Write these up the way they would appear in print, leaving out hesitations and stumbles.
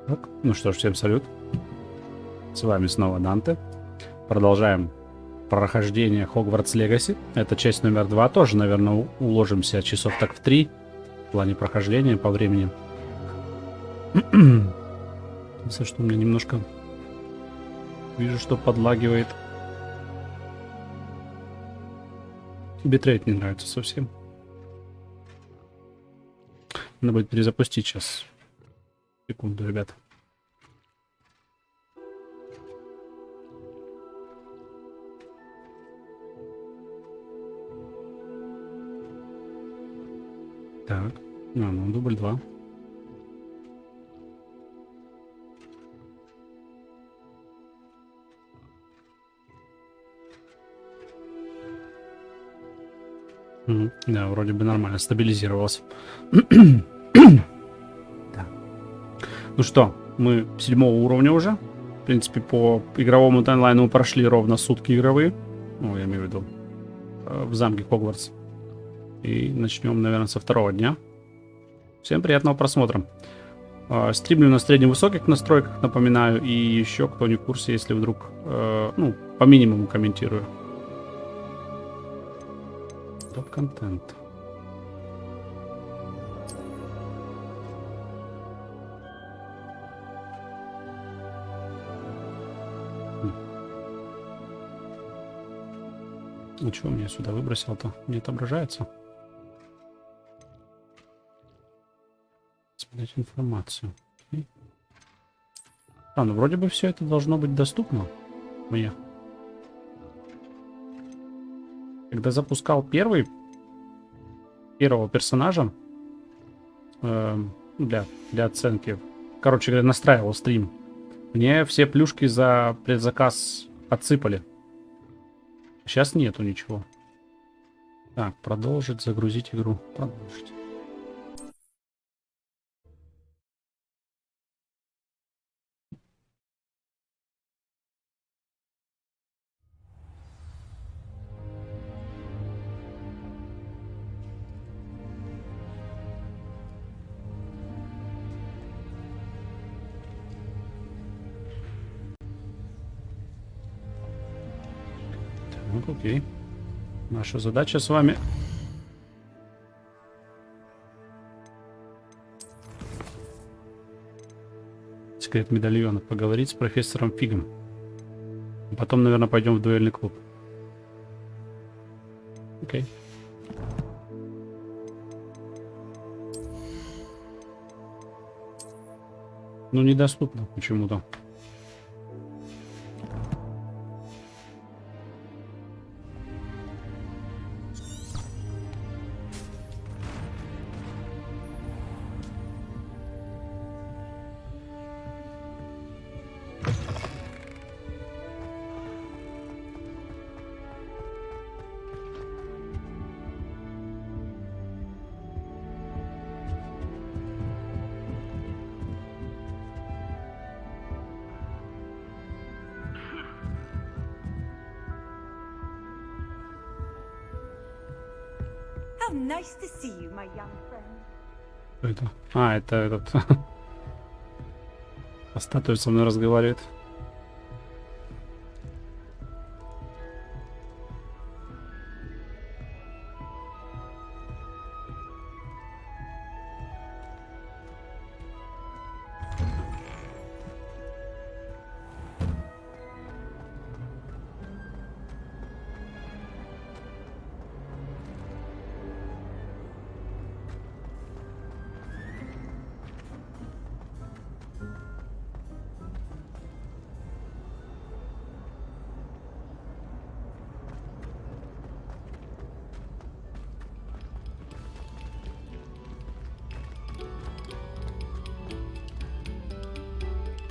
Так, ну что ж, всем салют. С вами снова Данте. Продолжаем прохождение Хогвартс Легаси. Это часть номер 2. Тоже, наверное, уложимся часов так в 3 в плане прохождения по времени. Если что, мне немножко вижу, что подлагивает. Битрейт не нравится совсем. Надо будет перезапустить сейчас. Секунду, ребят. Так, ну дубль 2. Да, вроде бы нормально, стабилизировался. Да. Ну что, мы 7-го уровня уже. В принципе, по игровому таймлайну прошли ровно сутки игровые. Ну, я имею в виду в замке Хогвартс. И начнем, наверное, со 2-го дня. Всем приятного просмотра. Стримлю на средне-высоких настройках, напоминаю. И еще, кто не в курсе, если вдруг, ну, по минимуму комментирую. Топ-контент. Ну что меня сюда выбросил-то? Не отображается? Смотреть информацию. Ну вроде бы все это должно быть доступно мне. Когда запускал первого персонажа для оценки, короче говоря, настраивал стрим, мне все плюшки за предзаказ отсыпали. Сейчас нету ничего. Так, продолжить, загрузить игру. Продолжить. Так, окей. Наша задача с вами... Секрет медальона. Поговорить с профессором Фигом. Потом, наверное, пойдем в дуэльный клуб. Окей. Ну, недоступно почему-то. Nice to see you, my young friend. Это? А, это этот. А статуя со мной разговаривает.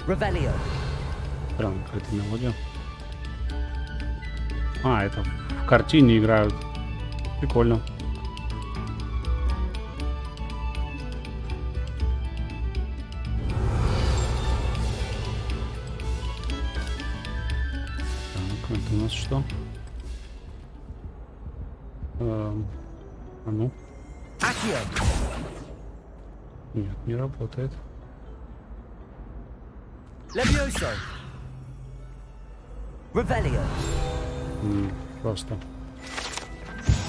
Revelio. Странно, какая-то мелодия. А, это в картине играют. Прикольно. Так, это у нас что? А ну. Нет, не работает. Levioso. Revelio. Просто.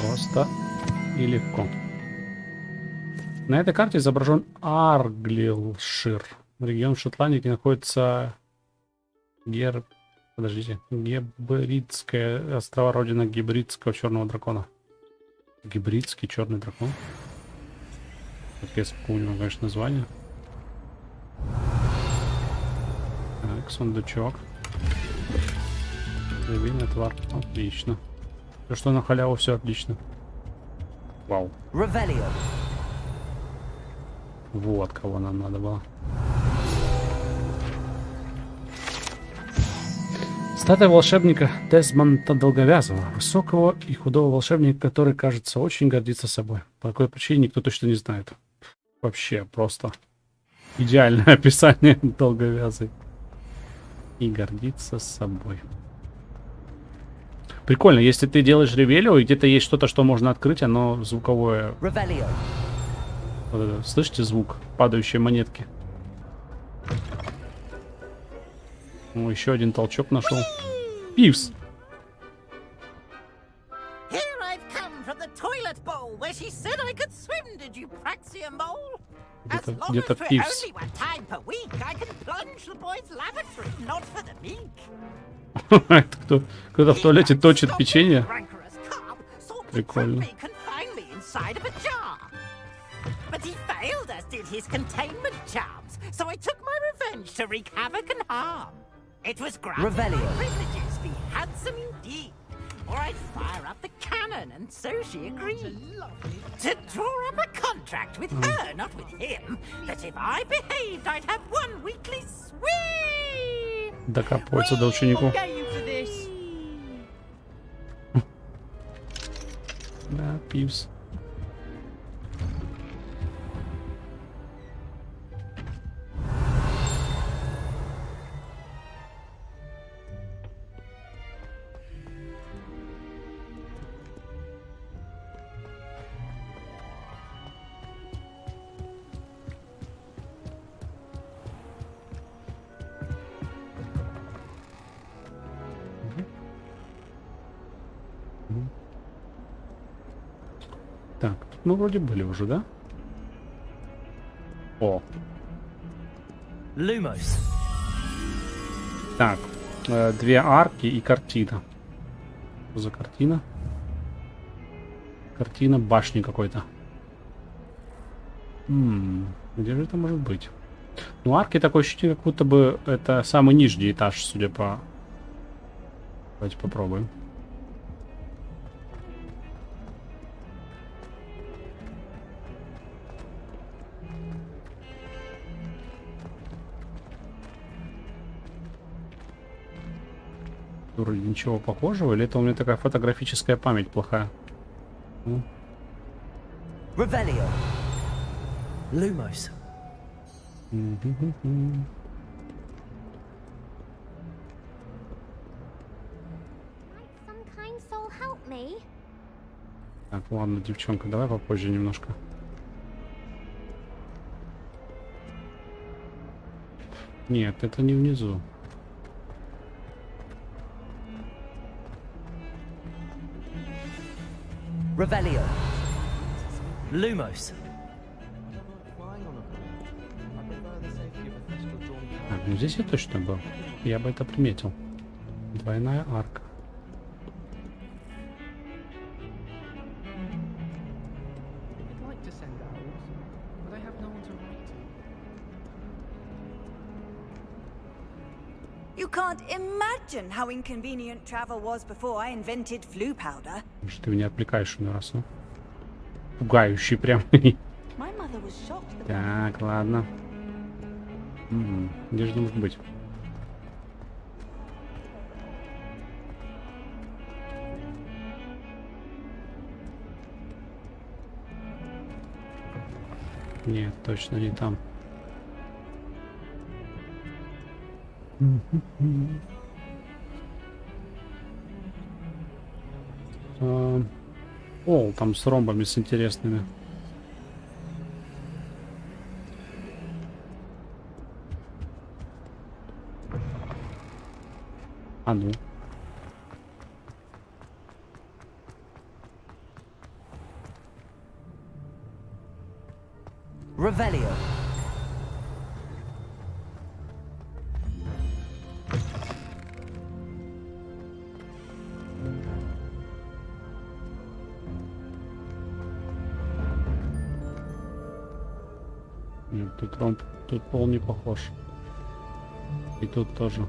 Просто и легко. На этой карте изображен Арглилшир. Регион Шотландии, где находится Гебридская острова, родина гибридского черного дракона. Гибридский черный дракон. Капец, помню, конечно, название. Так, сундучок. Рябиный отвар. Отлично. То, что на халяву, все отлично. Вау. Revelio. Вот кого нам надо было. Статуя волшебника Десмонда Долговязого. Высокого и худого волшебника, который, кажется, очень гордится собой. По какой причине, никто точно не знает. Вообще, просто идеальное описание Долговязый. И гордится собой. Прикольно, если ты делаешь ревелио, и где-то есть что-то, что можно открыть, оно звуковое. Revelio. Вот это, слышите звук падающей монетки? О, еще один толчок нашел. Пивс! Here I've come from the toilet bowl where she said I could swim, did you praxia mole? As long as Где-то for пивс. only one time per week, I can plunge the boys' lavatory, not for the meek. Это кто? Кто-то в туалете точит печенье? Rancorous carp sought to Прикольно. trap me, confine me inside of a jar. But he failed, as did his containment charms, so I took my revenge to wreak havoc and harm. It was granted Revelio. my privileges be handsome indeed, or I'd fire up the cannon, and so she agreed. To draw up a contract with her, not with him, that if I behaved, I'd have one weekly swim. Докапывается до учеников. Да, пивс. Так, тут мы вроде были уже, да? О, Lumos. так, две арки и картина. Что за картина? Картина башни какой-то. Где же это может быть? Ну, арки такое ощущение, как будто бы это самый нижний этаж, судя по... Давайте попробуем. Вроде ничего похожего, или это у меня такая фотографическая память плохая? Ну. Revelio. Lumos. Some kind soul help me. Так, ладно, девчонка, давай попозже немножко. Нет, это не внизу. Revelio. Lumos. Так, ну здесь я точно был. Я бы это приметил. Двойная арка. You can't imagine how inconvenient travel was before I invented flu powder. Может, ты меня отвлекаешь на раз, ну? Пугающий прям. My mother was shocked that Так, ладно. Где же это может быть? Нет, точно не там. О, там с ромбами с интересными. А ну. Revelio. Нет, тут ромб, тут пол не похож. И тут тоже.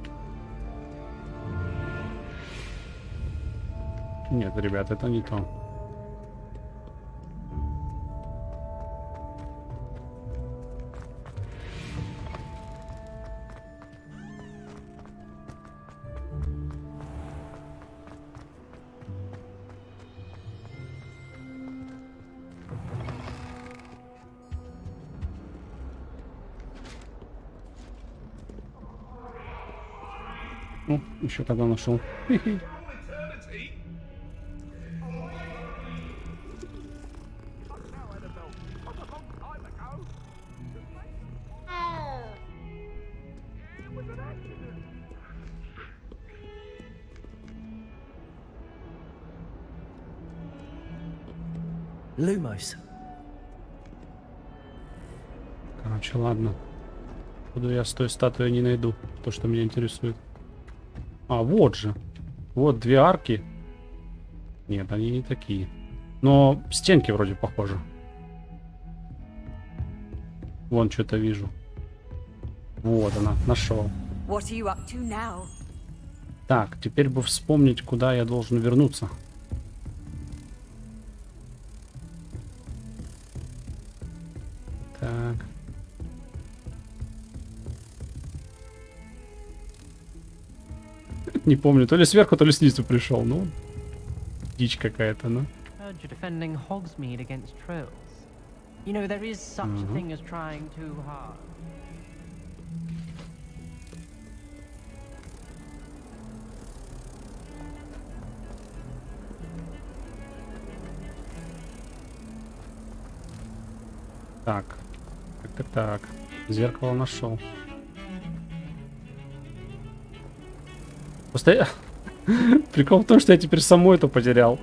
Нет, ребят, это не то. Ну, еще когда нашел. Lumos. Короче, ладно. Буду я с той статуей не найду. То, что меня интересует. А, вот же. Вот две арки. Нет, они не такие. Но стенки вроде похожи. Вон что-то вижу. Вот она, нашел. What are you up to now? Так, теперь бы вспомнить, куда я должен вернуться. Так. Не помню, то ли сверху, то ли снизу пришел. Ну, дичь какая-то, ну. Heard you're defending Hogsmeade against trolls. You know, there is such a thing as trying too hard. Так. Так. Зеркало нашел. Просто я... Прикол в том, что я теперь само это потерял.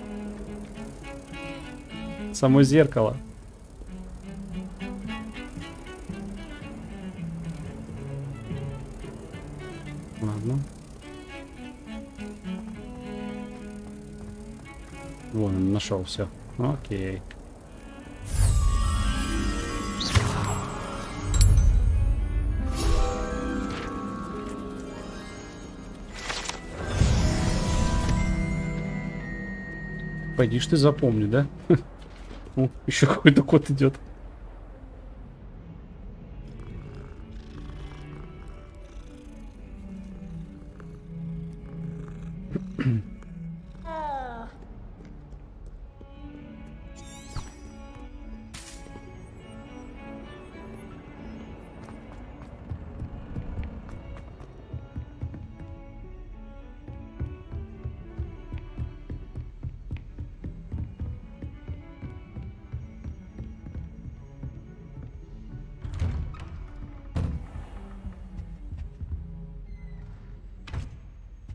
Само зеркало. Ладно. Вон, нашел все. Окей. Пойди ж ты запомни, да? О, еще какой-то кот идет.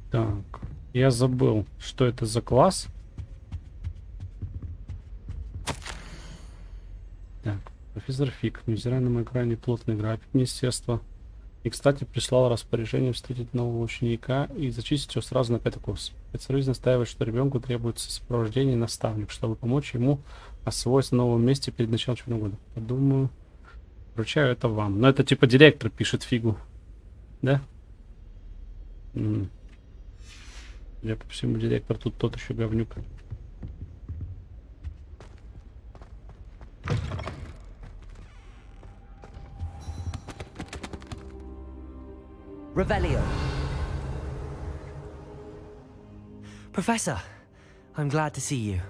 Так, я забыл, что это за класс. Так, профессор Фиг, невзирая на мой крайне плотный график министерства. И, кстати, прислал распоряжение встретить нового ученика и зачислить его сразу на 5-й курс. Спецсервис настаивает, что ребенку требуется сопровождение и наставник, чтобы помочь ему освоиться на новом месте перед началом учебного года. Подумаю, вручаю это вам. Но это типа директор пишет Фигу. Да? Я по всему директор тут тот еще говнюк. Revelio. Professor, I'm glad to see you.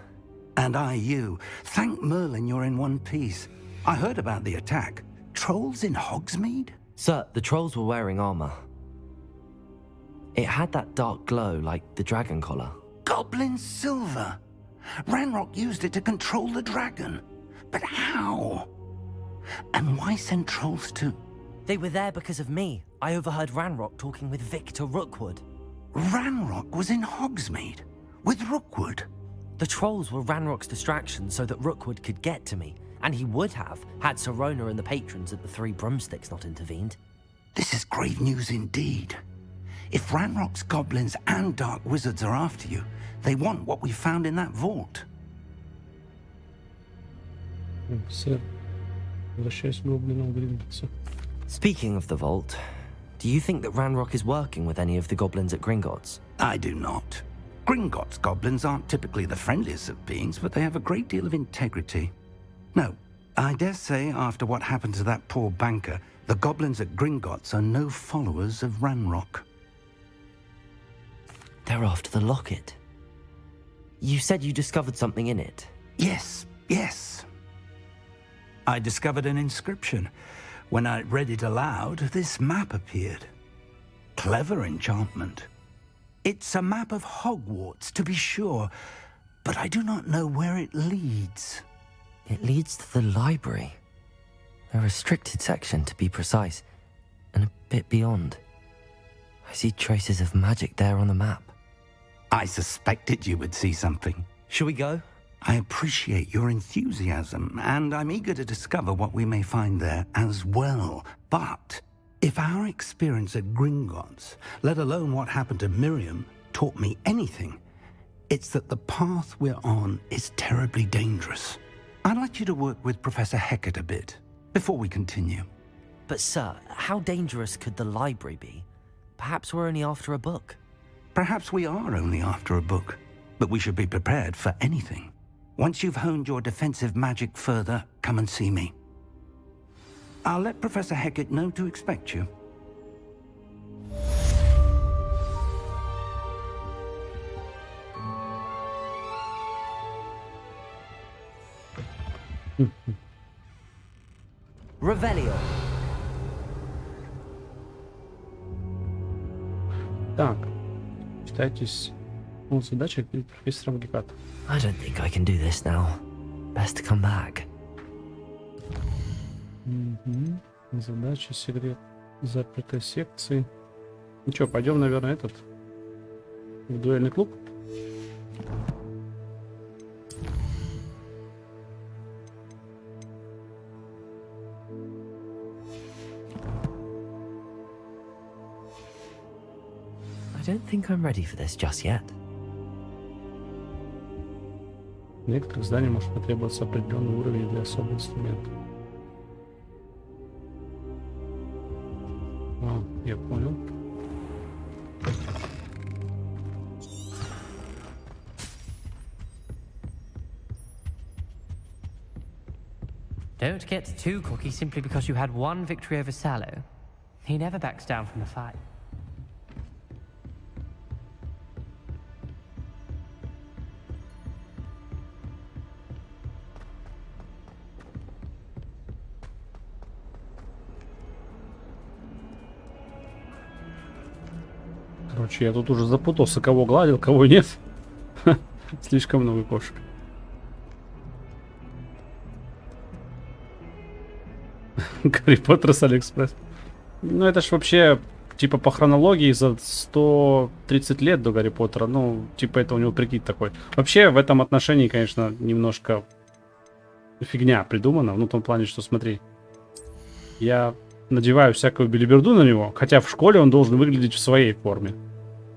And I you. Thank Merlin you're in one piece. I heard about the attack. Trolls in Hogsmeade? Sir, the trolls were wearing armor. It had that dark glow like the dragon collar. Goblin silver. Ranrock used it to control the dragon. But how? And why send trolls to... They were there because of me. I overheard Ranrock talking with Victor Rookwood. Ranrock was in Hogsmeade with Rookwood. The trolls were Ranrock's distraction so that Rookwood could get to me, and he would have had Sirona and the patrons at the Three Broomsticks not intervened. This is grave news indeed. If Ranrock's goblins and dark wizards are after you, they want what we found in that vault. Сэр, возвращаюсь к гоблинам Гринготса. Speaking of the vault, do you think that Ranrock is working with any of the goblins at Gringotts? I do not. Gringotts goblins aren't typically the friendliest of beings, but they have a great deal of integrity. No, I dare say after what happened to that poor banker, the goblins at Gringotts are no followers of Ranrock. They're after the locket. You said you discovered something in it. Yes, yes. I discovered an inscription. When I read it aloud, this map appeared. Clever enchantment. It's a map of Hogwarts, to be sure, but I do not know where it leads. It leads to the library. A restricted section, to be precise, and a bit beyond. I see traces of magic there on the map. I suspected you would see something. Shall we go? I appreciate your enthusiasm, and I'm eager to discover what we may find there as well. But if our experience at Gringotts, let alone what happened to Miriam, taught me anything, it's that the path we're on is terribly dangerous. I'd like you to work with Professor Hecat a bit before we continue. But sir, how dangerous could the library be? Perhaps we're only after a book. Perhaps we are only after a book, but we should be prepared for anything. Once you've honed your defensive magic further, come and see me. I'll let Professor Hecat know to expect you. Revelio. Так, читайтесь. Задача перед профессором Геката. I don't think I can do this now. Best to come back. Задача, секрет запертой секции. Ну что, пойдем, наверное, в дуэльный клуб. I don't think I'm ready for this just yet. В некоторых зданиях может потребоваться определенный уровень для особого инструмента. Я понял. Don't get too cocky simply because you had one victory over Sallow. He never backs down from the fight. Короче, я тут уже запутался, кого гладил, кого нет. Слишком много кошек. Гарри Поттер с Алиэкспресс. Ну, это ж вообще, типа, по хронологии за 130 лет до Гарри Поттера. Ну, типа, это у него прикид такой. Вообще, в этом отношении, конечно, немножко фигня придумана. Ну, в том плане, что, смотри, я надеваю всякую белиберду на него, хотя в школе он должен выглядеть в своей форме.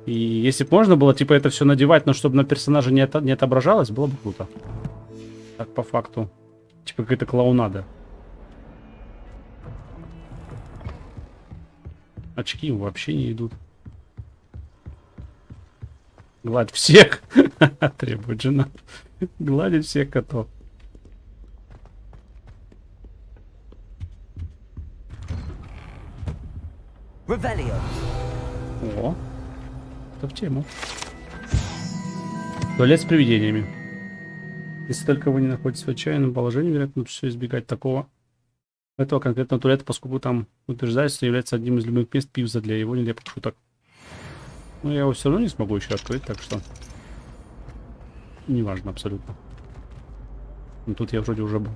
И если бы можно было, типа, это все надевать, но чтобы на персонаже не отображалось, было бы круто. Так, по факту. Типа, какая-то клоунада. Очки ему вообще не идут. Гладь всех. Требует жена. Гладить всех котов. Revelio. О, это в тему. Туалет с привидениями. Если только вы не находитесь в отчаянном положении, вероятно, лучше всего избегать этого конкретного туалета, поскольку там утверждается, что является одним из любимых мест Пивза для его нелепых шуток. Но я его все равно не смогу еще открыть, так что неважно абсолютно. Но тут я вроде уже был.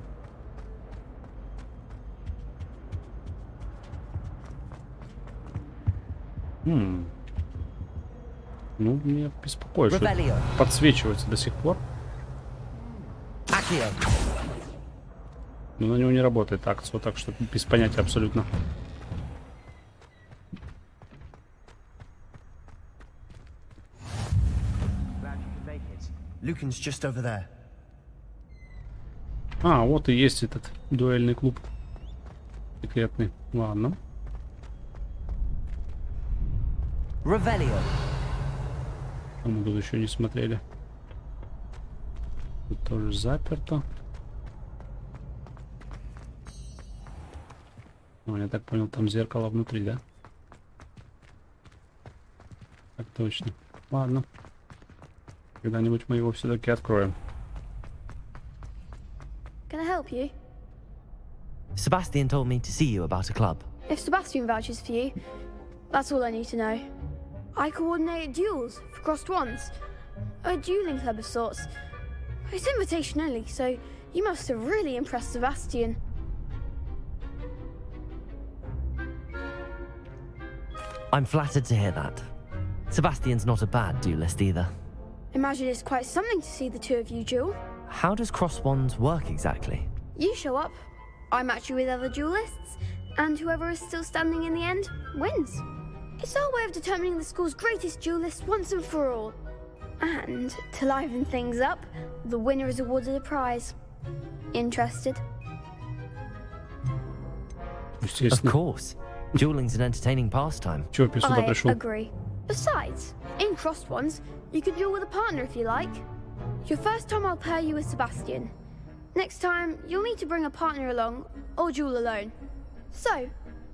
Ну, меня беспокоит, что подсвечивается до сих пор. Но на него не работает акция, так что без понятия абсолютно. Lucan's just over there. А, вот и есть этот дуэльный клуб. Секретный. Ладно. Revelio. А мы тут еще не смотрели. Тут тоже заперто. Ну, я так понял, там зеркало внутри, да? Так точно. Ладно. Когда-нибудь мы его все-таки откроем. Can I help you? Sebastian told me to see you about a club. If Sebastian vouches for you, that's all I need to know. I coordinate duels for crossed ones. A dueling club of sorts. It's invitation only, so you must have really impressed Sebastian. I'm flattered to hear that. Sebastian's not a bad duelist either. Imagine it's quite something to see the two of you duel. How does cross wands work exactly? You show up, I match you with other duelists, and whoever is still standing in the end wins. It's our way of determining the school's greatest duelist once and for all. And to liven things up, the winner is awarded a prize. Interested? Of course. Dueling's an entertaining pastime. I agree. Besides, in crossed ones, you can duel with a partner if you like. Your first time I'll pair you with Sebastian. Next time, you'll need to bring a partner along, or duel alone. So,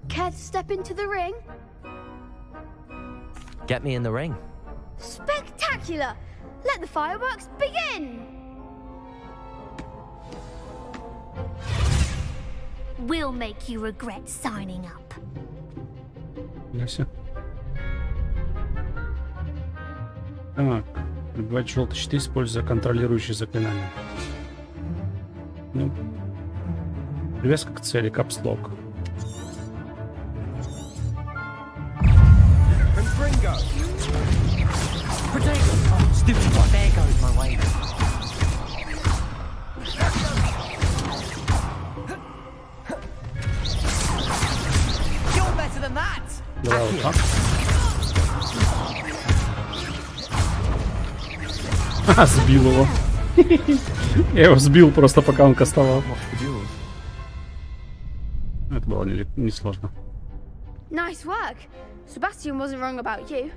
care to step into the ring? Get me in the ring. Spectacular! Let the fireworks begin! We'll make you regret signing up. Яся. Так, прибывать желтый щит, используя контролирующие заклинания. Ну, привязка к цели, капслок. Stupid one. There goes my way. You're better than that. Давай вот так. Ха, сбил его. Я его сбил просто пока он кастовал. Это было несложно. Nice work. Sebastian wasn't wrong about you.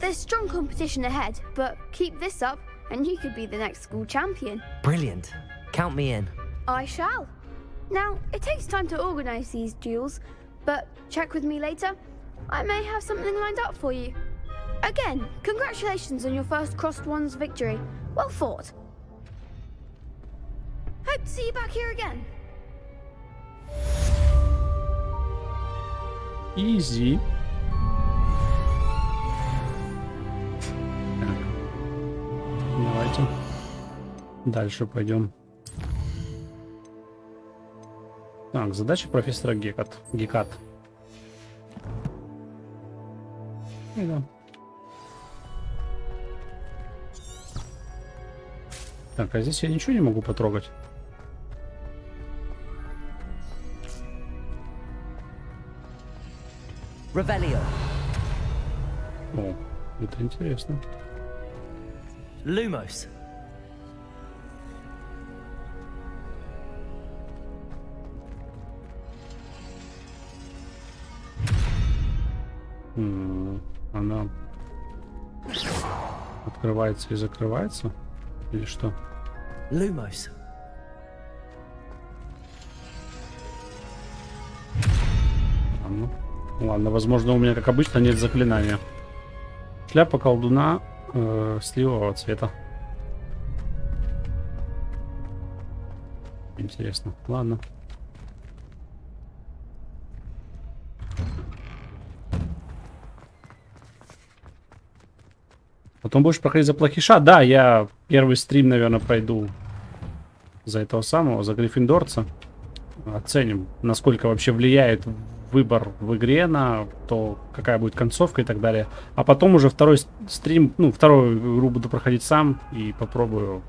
There's strong competition ahead, but keep this up and you could be the next school champion. Brilliant. Count me in. I shall. Now, it takes time to organize these duels, but check with me later. I may have something lined up for you. Again, congratulations on your first crossed ones victory. Well fought. Hope to see you back here again. Easy. Так. Давайте дальше пойдем. Так, задача профессора Гекат. Да. Так, а здесь я ничего не могу потрогать. Revelio. О, это интересно. Lumos. Она открывается и закрывается? Или что? Lumos. Ладно, возможно, у меня, как обычно, нет заклинания. Шляпа колдуна сливового цвета. Интересно. Ладно. Потом будешь проходить за плохиша? Да, я первый стрим, наверное, пройду за этого самого, за гриффиндорца. Оценим, насколько вообще влияет выбор в игре на то, какая будет концовка и так далее. А потом уже второй стрим, ну, вторую игру буду проходить сам и попробую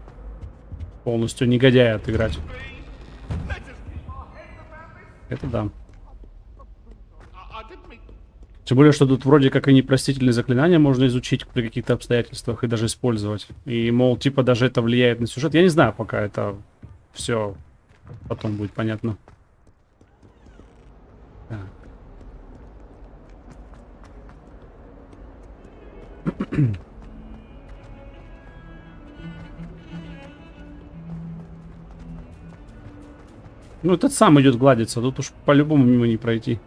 полностью негодяя отыграть. Это да. Тем более, что тут вроде как и непростительные заклинания можно изучить при каких-то обстоятельствах и даже использовать. И, мол, типа даже это влияет на сюжет. Я не знаю, пока это все потом будет понятно. Так. Ну, этот сам идет гладиться. Тут уж по-любому мимо не пройти.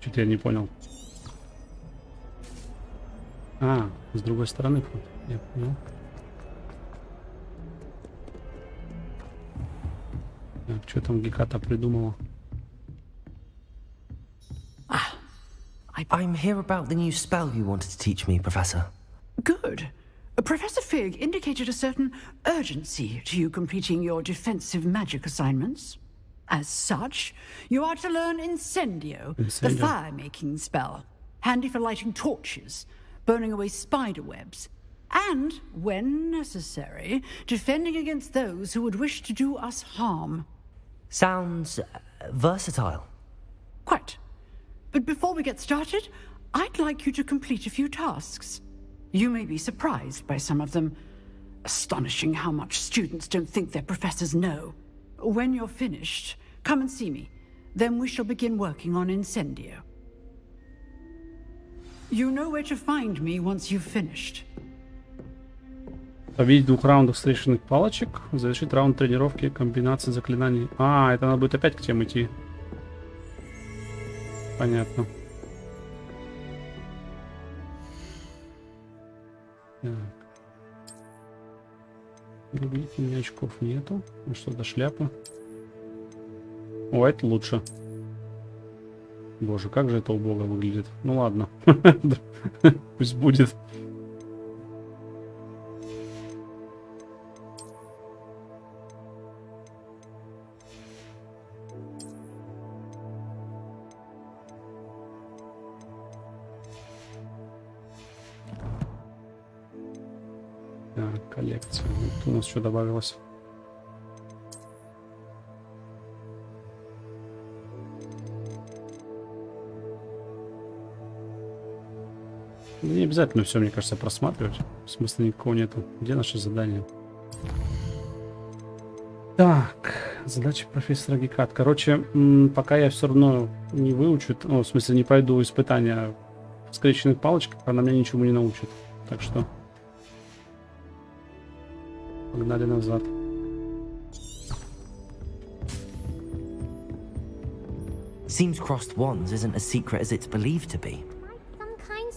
Что-то я не понял. А, с другой стороны вход. Я понял. Так, что там Геката придумала? I'm here about the new spell you wanted to teach me, Professor. Good. Professor Fig indicated a certain urgency to you completing your defensive magic assignments. As such, you are to learn Incendio, the fire-making spell, handy for lighting torches, burning away spider webs, and, when necessary, defending against those who would wish to do us harm. Sounds versatile. Quite. But before we get started, I'd like you to complete a few tasks. You may be surprised by some of them. Astonishing how much students don't think their professors know. When you're finished, come and see me. Then we shall begin working on Incendio. You know where to find me once you've finished. Победить в 2 раундах встречных палочек. Завершить раунд тренировки комбинации заклинаний. А, это надо будет опять к тем идти. Понятно. Так. Видите, у меня очков нету. Ну что, до шляпы. О, это лучше. Боже, как же это убого выглядит. Ну ладно. Пусть будет. Так, коллекция. Вот у нас что добавилось? Не обязательно все, мне кажется, просматривать. Смысла никакого нету. Где наше задание? Так, задача профессора Гекат. Короче, пока я все равно не выучу, ну, в смысле, не пройду испытания в скрещенных палочках, она меня ничему не научит. Так что погнали назад. Seems crossed wands isn't as secret as it's believed to be.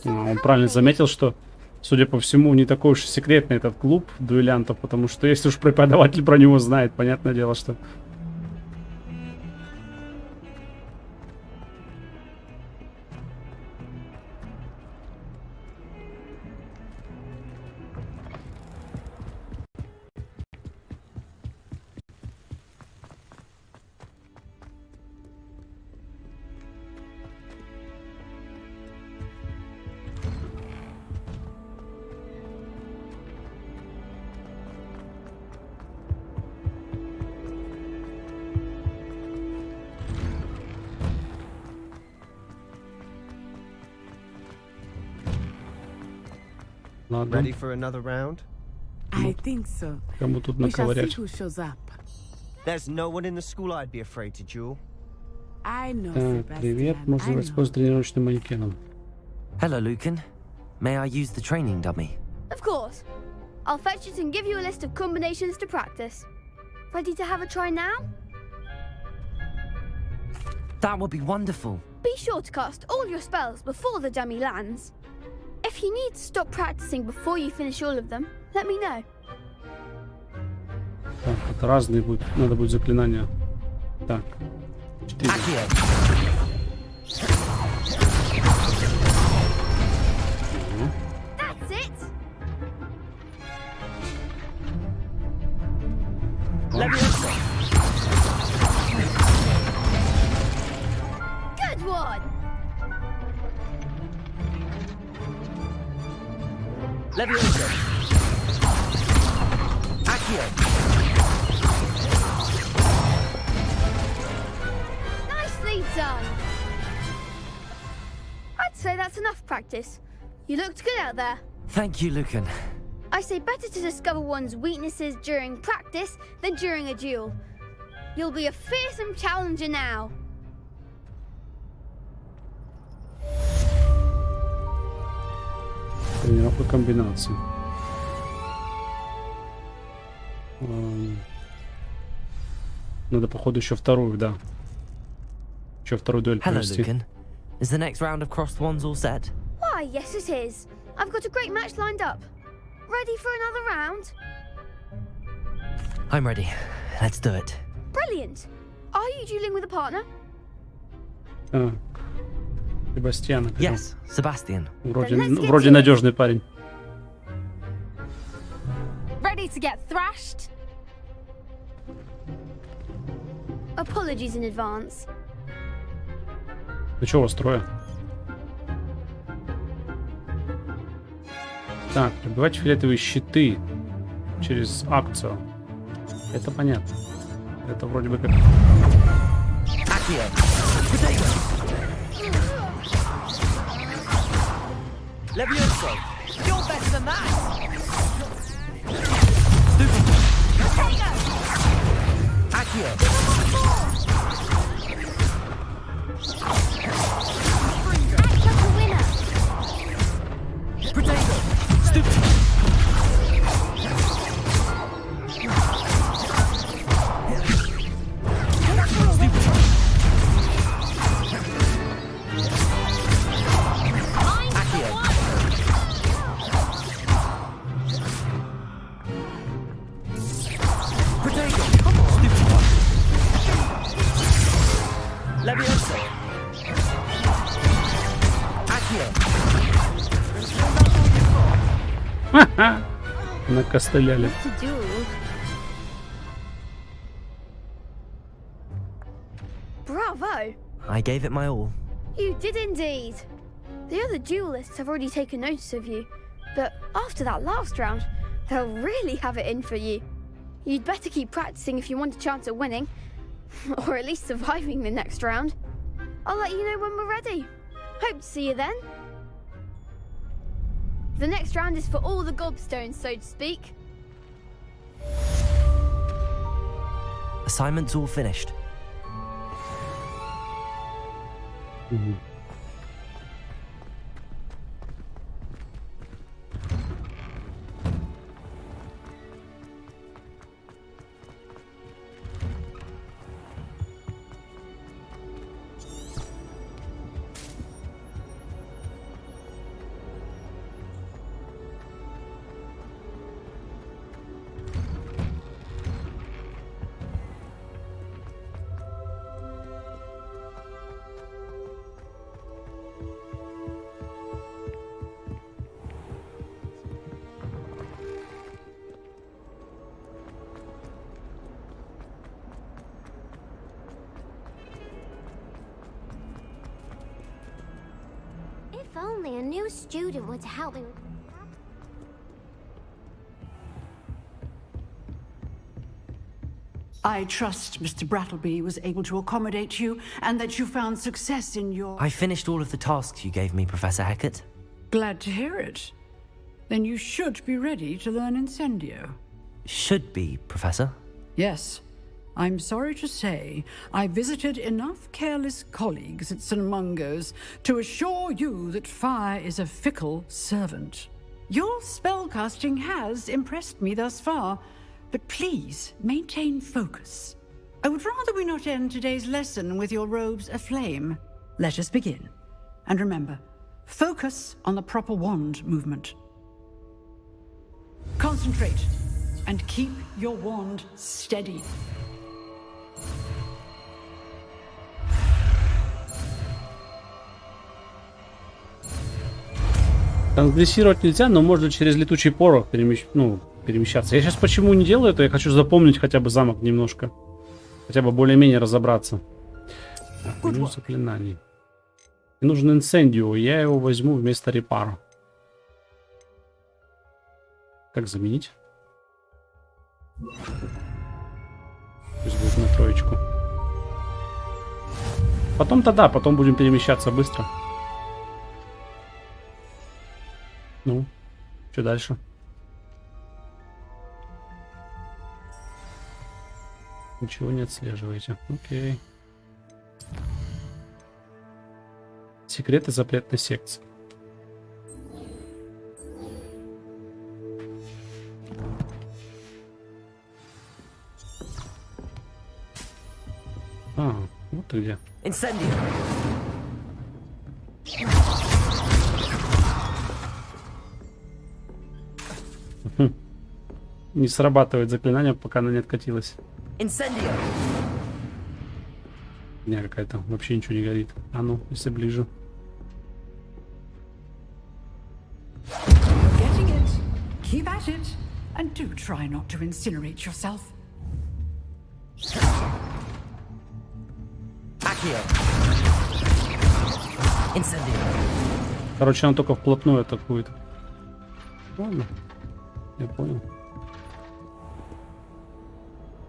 Он правильно заметил, что, судя по всему, не такой уж секретный этот клуб дуэлянтов, потому что если уж преподаватель про него знает, понятное дело, что... Ладно. Ready for another round? I think so. Кому тут We shall see наковырять? who shows up. There's no one in the school I'd be afraid to duel. I know, Так, привет, Sebastian. можно I know. воспользоваться тренировочным манекеном. Hello, Lucan. May I use the training dummy? Of course. I'll fetch it and give you a list of combinations to practice. Ready to have a try now? That would be wonderful. Be sure to cast all your spells before the dummy lands. If you need to stop practicing before you finish all of them, let me know. Так, это разные будут. Надо будет заклинания. Так. 4. Levioso. Accio. Nicely done. I'd say that's enough practice. You looked good out there. Thank you, Lucan. I say better to discover one's weaknesses during practice than during a duel. You'll be a fearsome challenger now. Тренировка комбинаций. Надо, походу, еще вторую, да. Еще вторую дуэль Hello, провести. Lucan. Is the next round of crossed wands all set? Why, yes it is. I've got a great match lined up. Ready for another round? I'm ready. Let's do it. Brilliant. Are you dueling with a partner? Себастьян. Yes, Sebastian. Вроде надежный парень. Ready to get thrashed? Apologies in advance. Ну что у вас трое? Так, пробивать фиолетовые щиты через акцию. Это понятно. Это вроде бы как... Levioso. You're better than that. Accio. Act like a winner. Potato. Stupid. Levioso. Accio. Накостыляли. To duel. Bravo. I gave it my all. You did indeed. The other duelists have already taken notice of you, but after that last round, they'll really have it in for you. You'd better keep practicing if you want a chance at winning, or at least surviving the next round. I'll let you know when we're ready. Hope to see you then. The next round is for all the gobstones, so to speak. Assignment's all finished. If only a new student were to help me. I trust Mr. Brattleby was able to accommodate you and that you found success in your... I finished all of the tasks you gave me, Professor Hecat. Glad to hear it. Then you should be ready to learn Incendio. Should be, Professor. Yes. I'm sorry to say, I visited enough careless colleagues at St. Mungo's to assure you that fire is a fickle servant. Your spellcasting has impressed me thus far, but please maintain focus. I would rather we not end today's lesson with your robes aflame. Let us begin. And remember, focus on the proper wand movement. Concentrate and keep your wand steady. Трансгрессировать нельзя, но можно через летучий порох перемещаться. Я сейчас почему не делаю это? Я хочу запомнить хотя бы замок немножко. Хотя бы более-менее разобраться. Меню заклинаний. Мне нужен инсендио. Я его возьму вместо репара. как заменить? Пусть будет на 3. Потом-то да, потом будем перемещаться быстро. Ну, что дальше? Ничего не отслеживаете. Окей. Секреты запретной секции. А, вот ты где. Incendio. Не срабатывает заклинание, пока она не откатилась. Incendio. Не, какая-то вообще ничего не горит. А ну, если ближе. Getting it. Keep at it. And do try not to incinerate yourself. Accio. Incendio. Короче, она только вплотную атакует. Ладно. Я понял.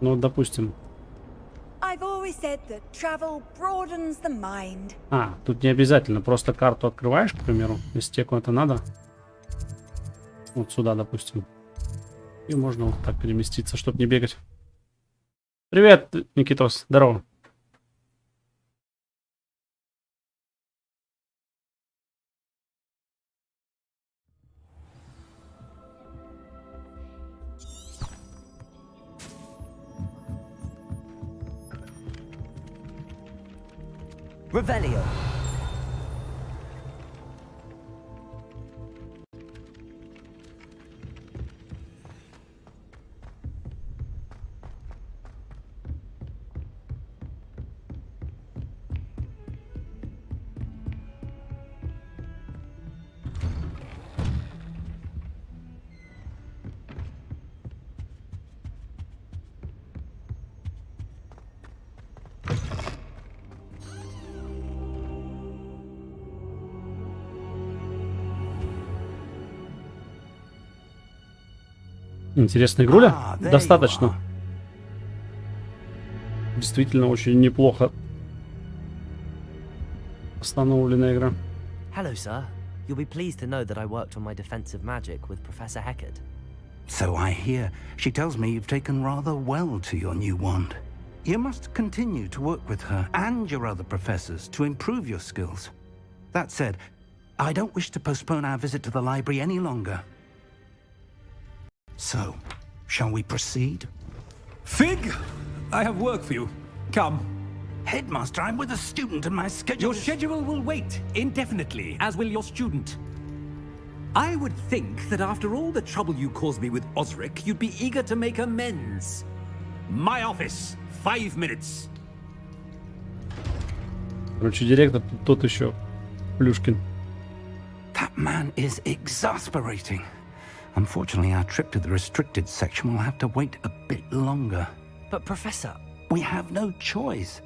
Ну, допустим. I've always said that travel broadens the mind. А, тут не обязательно. Просто карту открываешь, к примеру. Если тебе куда-то надо. Вот сюда, допустим. И можно вот так переместиться, чтобы не бегать. Привет, Никитос. Здорово. Revelio. Интересная игруля. Достаточно. Действительно очень неплохо установленная игра. Hello, sir. You'll be pleased to know that I worked on my defensive magic with Professor Heckard. So I hear. She tells me you've taken rather well to your new wand. You must continue to work with her and your other professors to improve your skills. That said, I don't wish to postpone our visit to the library any longer. So, shall we proceed? Fig! I have work for you. Come. Headmaster, I'm with a student and my schedule... Your schedule will wait indefinitely, as will your student. I would think that after all the trouble you caused me with Osric, you'd be eager to make amends. My office. 5 minutes. Короче, директор тот еще Плюшкин. That man is exasperating. Unfortunately, our trip to the restricted section will have to wait a bit longer. But Professor... We have no choice.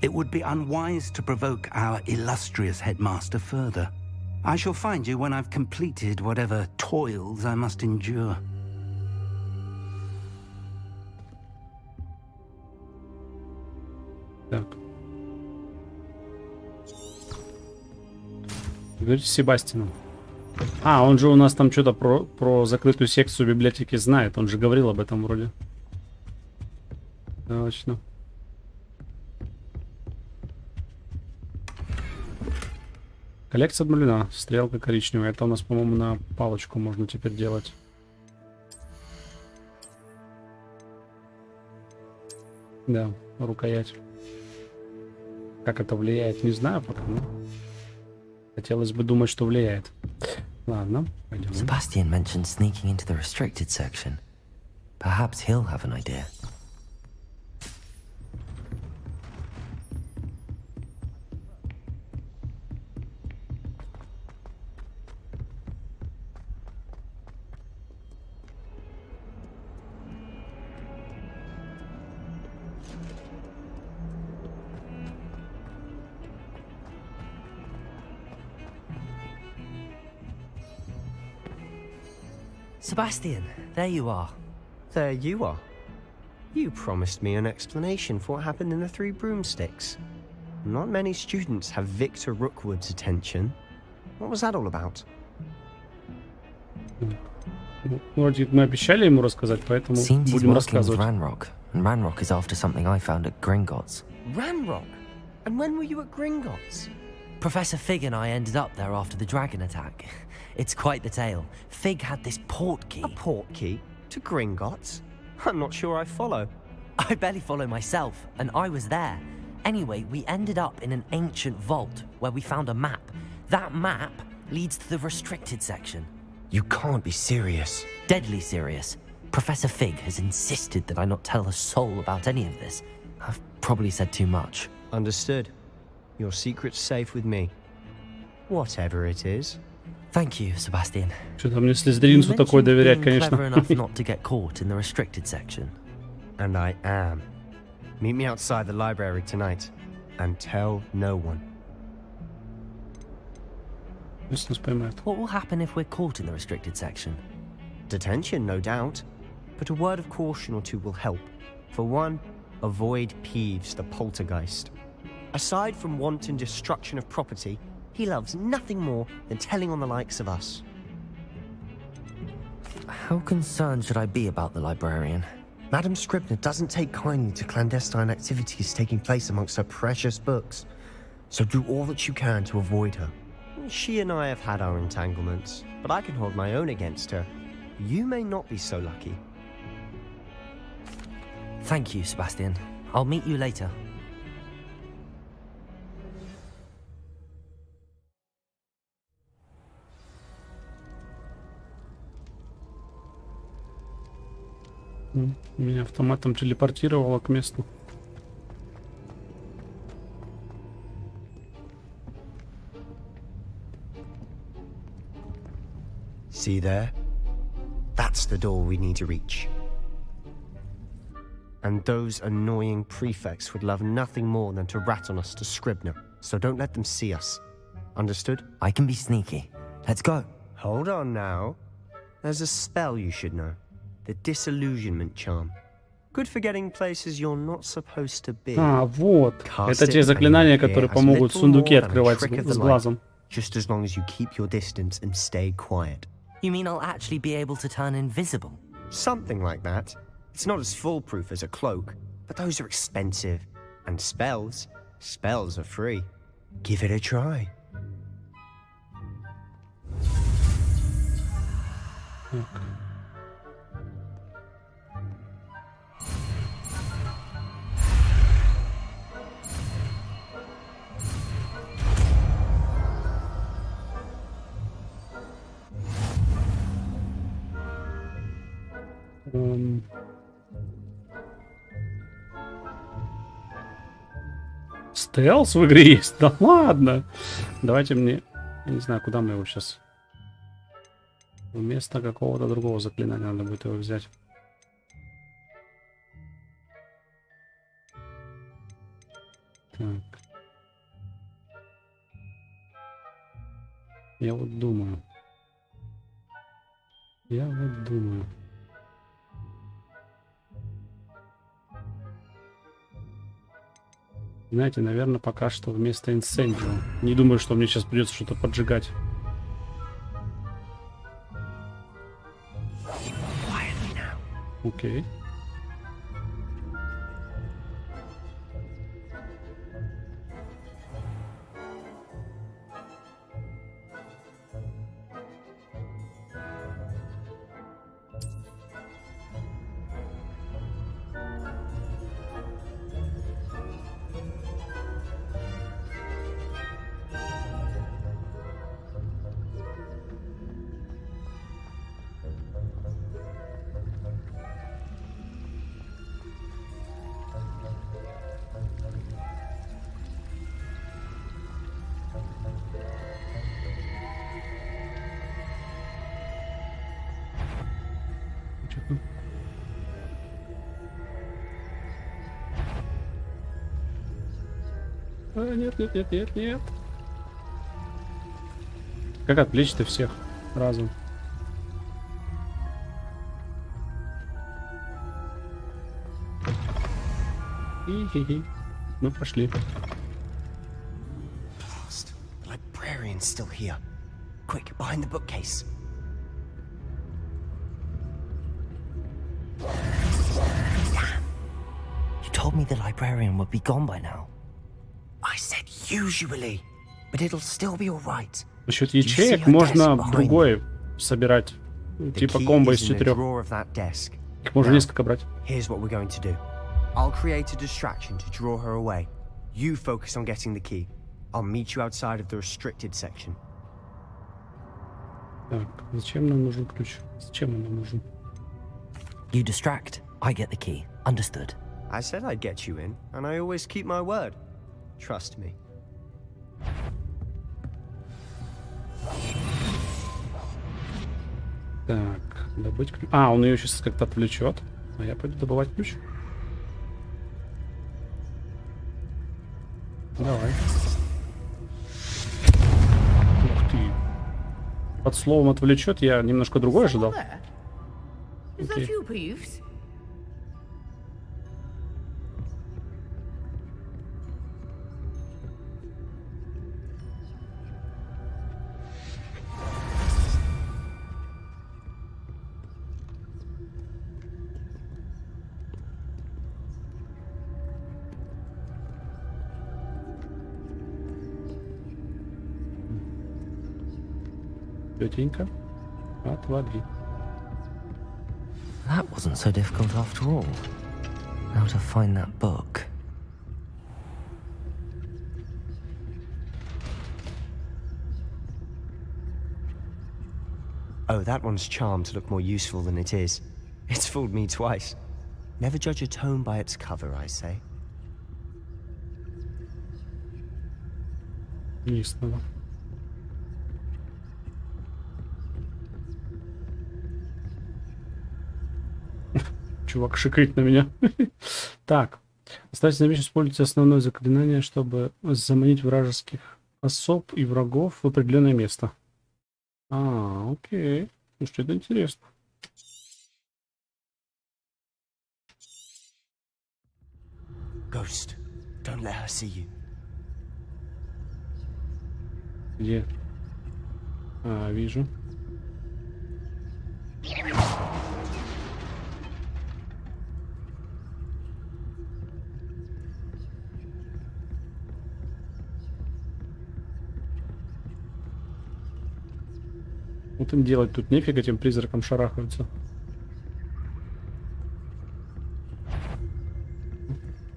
It would be unwise to provoke our illustrious headmaster further. I shall find you when I've completed whatever toils I must endure. Так. Говорите с Себастьяном. А, он же у нас там что-то про закрытую секцию библиотеки знает. Он же говорил об этом вроде. Точно. Коллекция обновлена. Стрелка коричневая. Это у нас, по-моему, на палочку можно теперь делать. Да, рукоять. Как это влияет, не знаю пока. Но хотелось бы думать, что влияет. Ладно, пойдем. Sebastian mentioned sneaking into the restricted section. Perhaps he'll have an idea. Sebastian, there you are. There you are. You promised me an explanation for what happened in the Three Broomsticks. Not many students have Victor Rookwood's attention. What was that all about? Вроде мы обещали ему рассказать, поэтому Seems he's будем working with рассказывать. Ranrock, and Ranrock is after something I found at Gringotts. Ranrock? And when were you at Gringotts? Professor Fig and I ended up there after the dragon attack. It's quite the tale. Fig had this port key. A port key? To Gringotts? I'm not sure I follow. I barely follow myself, and I was there. Anyway, we ended up in an ancient vault where we found a map. That map leads to the restricted section. You can't be serious. Deadly serious. Professor Fig has insisted that I not tell a soul about any of this. I've probably said too much. Understood. Your secret's safe with me. Whatever it is. Thank you, Sebastian. Что-то мне Слизеринцу такой доверять, конечно. Clever enough not to get caught in the restricted section. And I am. Meet me outside the library tonight. And tell no one. Если нас поймают. What will happen if we're caught in the restricted section? Detention, no doubt. But a word of caution or two will help. For one, avoid Peeves, the poltergeist. Aside from wanton destruction of property, he loves nothing more than telling on the likes of us. How concerned should I be about the librarian? Madam Scribner doesn't take kindly to clandestine activities taking place amongst her precious books. So do all that you can to avoid her. She and I have had our entanglements, but I can hold my own against her. You may not be so lucky. Thank you, Sebastian. I'll meet you later. Меня автоматом телепортировало к месту. See there? That's the door we need to reach. And those annoying prefects would love nothing more than to rat on us to Scribner, so don't let them see us. Understood? I can be sneaky. Let's go. Hold on now. There's a spell you should know. The Disillusionment Charm. Good for getting places you're not supposed to be. А, вот. Это те заклинания, которые помогут сундуки открывать с глазом. Just as long as you keep your distance and stay quiet. You mean I'll actually be able to turn invisible? Something like that. It's not as foolproof as a cloak, but those are expensive. And spells are free. Give it a try. Стелс в игре есть? Да ладно. Давайте мне... Я не знаю, куда мы его сейчас... Вместо какого-то другого заклинания надо будет его взять. Так. Я вот думаю. Знаете, наверное, пока что вместо инсендио. Не думаю, что мне сейчас придется что-то поджигать. Окей. Нет. Как отвлечь-то всех разом? Хи-хи-хи. Мы прошли. Blast. The librarian's still here. Quick, behind the bookcase. Damn. You told me the librarian would be gone by now. I said usually, but it'll still be all right. Насчет ячеек можно другой собирать. Типа комбо из 4. Их можно несколько брать. Here's what we're going to do. I'll create a distraction to draw her away. You focus on getting the key. I'll meet you outside of the restricted section. Так, зачем нам нужен ключ? Зачем он нам нужен? You distract, I get the key. Understood. I said I'd get you in, and I always keep my word. Trust me. Так, добыть ключ. А, он ее сейчас как-то отвлечет. А я пойду добывать ключ. Давай. Ух ты. Под словом отвлечет я немножко другое ожидал. Окей. Тетенька, отвали. That wasn't so difficult after all. Now to find that book. Oh, that one's charmed to look more useful than it is. It's fooled me twice. Never judge a tome by its cover, I say. Ясно. Чувак шикает на меня. Так. Оставьте на вечность, используйте основное заклинание, чтобы заманить вражеских особ и врагов в определенное место. А, окей. Ну что, это интересно. Ghost, don't let her see you. Где? А, вижу. Вот им делать тут нефиг, этим призраком шарахаются.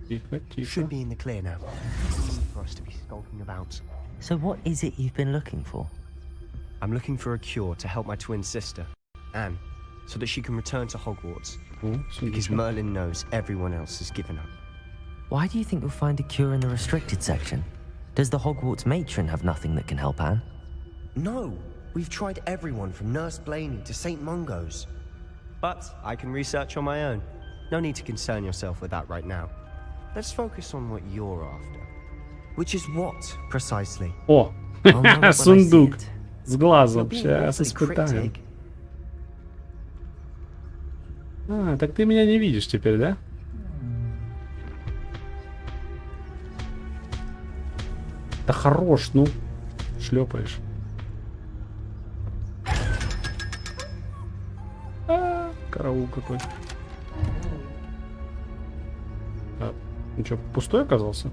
Тихо, тихо. So what is it you've been looking for? I'm looking for a cure to help my twin sister, Anne, so that she can return to Hogwarts. Because Merlin knows everyone else has given up. Why do you think you'll find a cure in the restricted section? Does the Hogwarts matron have nothing that can help Anne? No! We've tried everyone from Nurse Blaney to St. Mungo's. But I can research on my own. No need to concern yourself with that right now. Let's focus on what you're after. Which is what, precisely? О, сундук с глазом. Сейчас испытаем. А, так ты меня не видишь теперь, да? Да хорош, ну. Шлепаешь. Караул какой. А, ну что, пустой оказался?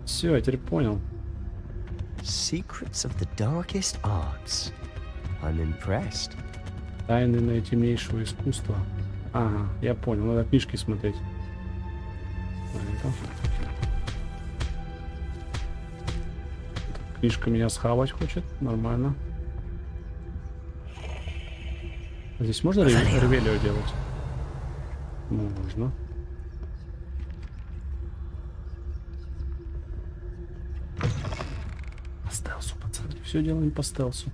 Все, я теперь понял. Secrets of the darkest arts. I'm impressed. Тайны наитемнейшего искусства. Ага, я понял, надо книжки смотреть. Книжка меня схавать хочет, нормально. Здесь можно ревелио делать? Можно. По стелсу, пацаны. Все делаем по стелсу.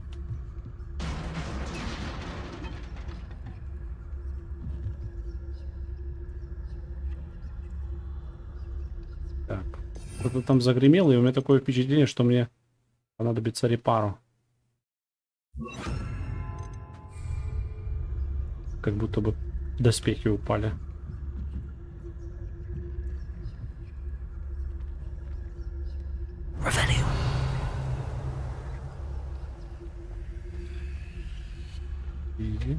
Так. Кто-то там загремел, и у меня такое впечатление, что мне понадобится репару. Как будто бы доспехи упали. Иди.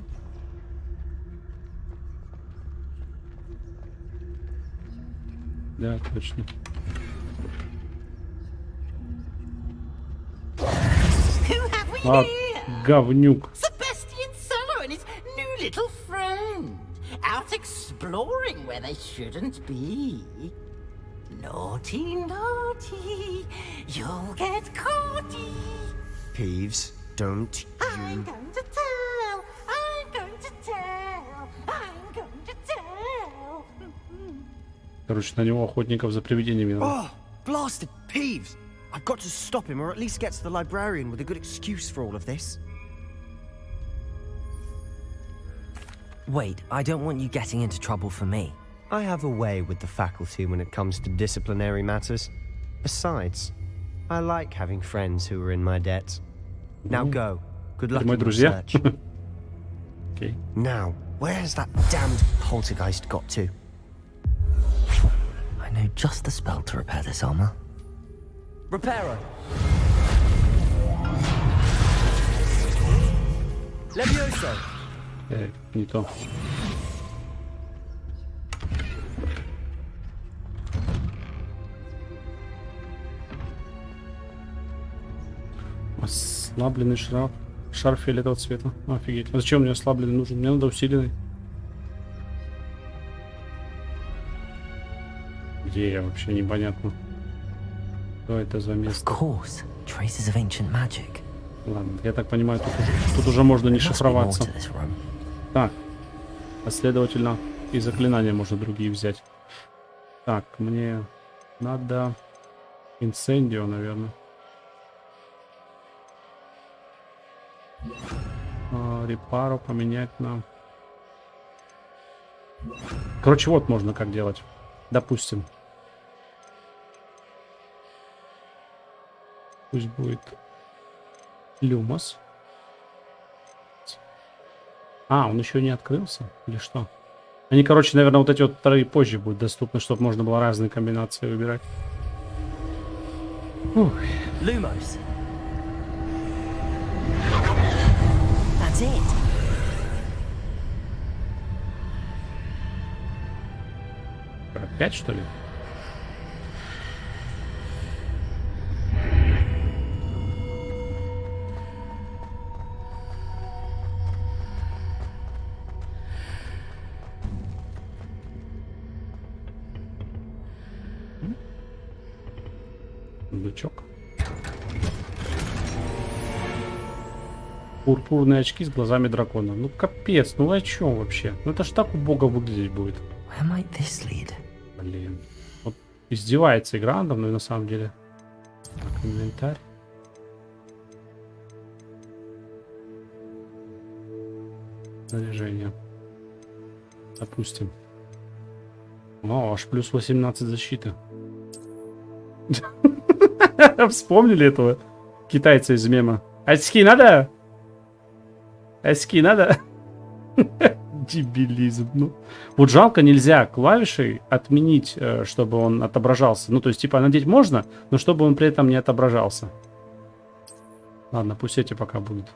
Да, точно. А, говнюк. Sebastian Solo and his new little friend. Out exploring where they shouldn't be. Naughty, naughty. You'll get caughty. Peeves, don't I'm you... going to tell. I'm going to tell. I'm going to tell. Короче, на него охотников за привидениями надо. Oh, blasted Peeves! I've got to stop him, or at least get to the librarian with a good excuse for all of this. Wait, I don't want you getting into trouble for me. I have a way with the faculty when it comes to disciplinary matters. Besides, I like having friends who are in my debt. Now go. Good luck in your search. Okay. Now, where has that damned poltergeist got to? I know just the spell to repair this armor. Reparo. Levioso. Не то. Ослабленный шарф. Шарф фиолетового цвета. Офигеть. А зачем мне ослабленный нужен? Мне надо усиленный. Где я вообще непонятно. Что это за место? Traces of ancient magic. Ладно, я так понимаю, тут уже можно не шифроваться. Так, а следовательно и заклинания можно другие взять. Так, мне надо инсендио, наверное. Репару поменять на... Короче, вот можно как делать. Допустим. Пусть будет Люмос. А, он еще не открылся? Или что? Они, короче, наверное, вот эти вот вторые позже будут доступны, чтобы можно было разные комбинации выбирать. Lumos. That's it. Опять, что ли? Бычок. Пурпурные очки с глазами дракона. Ну капец, ну о чем вообще? Ну это ж так убого выглядеть будет. Блин. Вот издевается игра надо мной на самом деле. Так, инвентарь. Снаряжение. Допустим. О, аж плюс 18 защиты. Вспомнили этого китайца из мема? Очки надо? Очки надо? Дебилизм. Ну. Вот жалко, нельзя клавишей отменить, чтобы он отображался. Ну, то есть, типа, надеть можно, но чтобы он при этом не отображался. Ладно, пусть эти пока будут.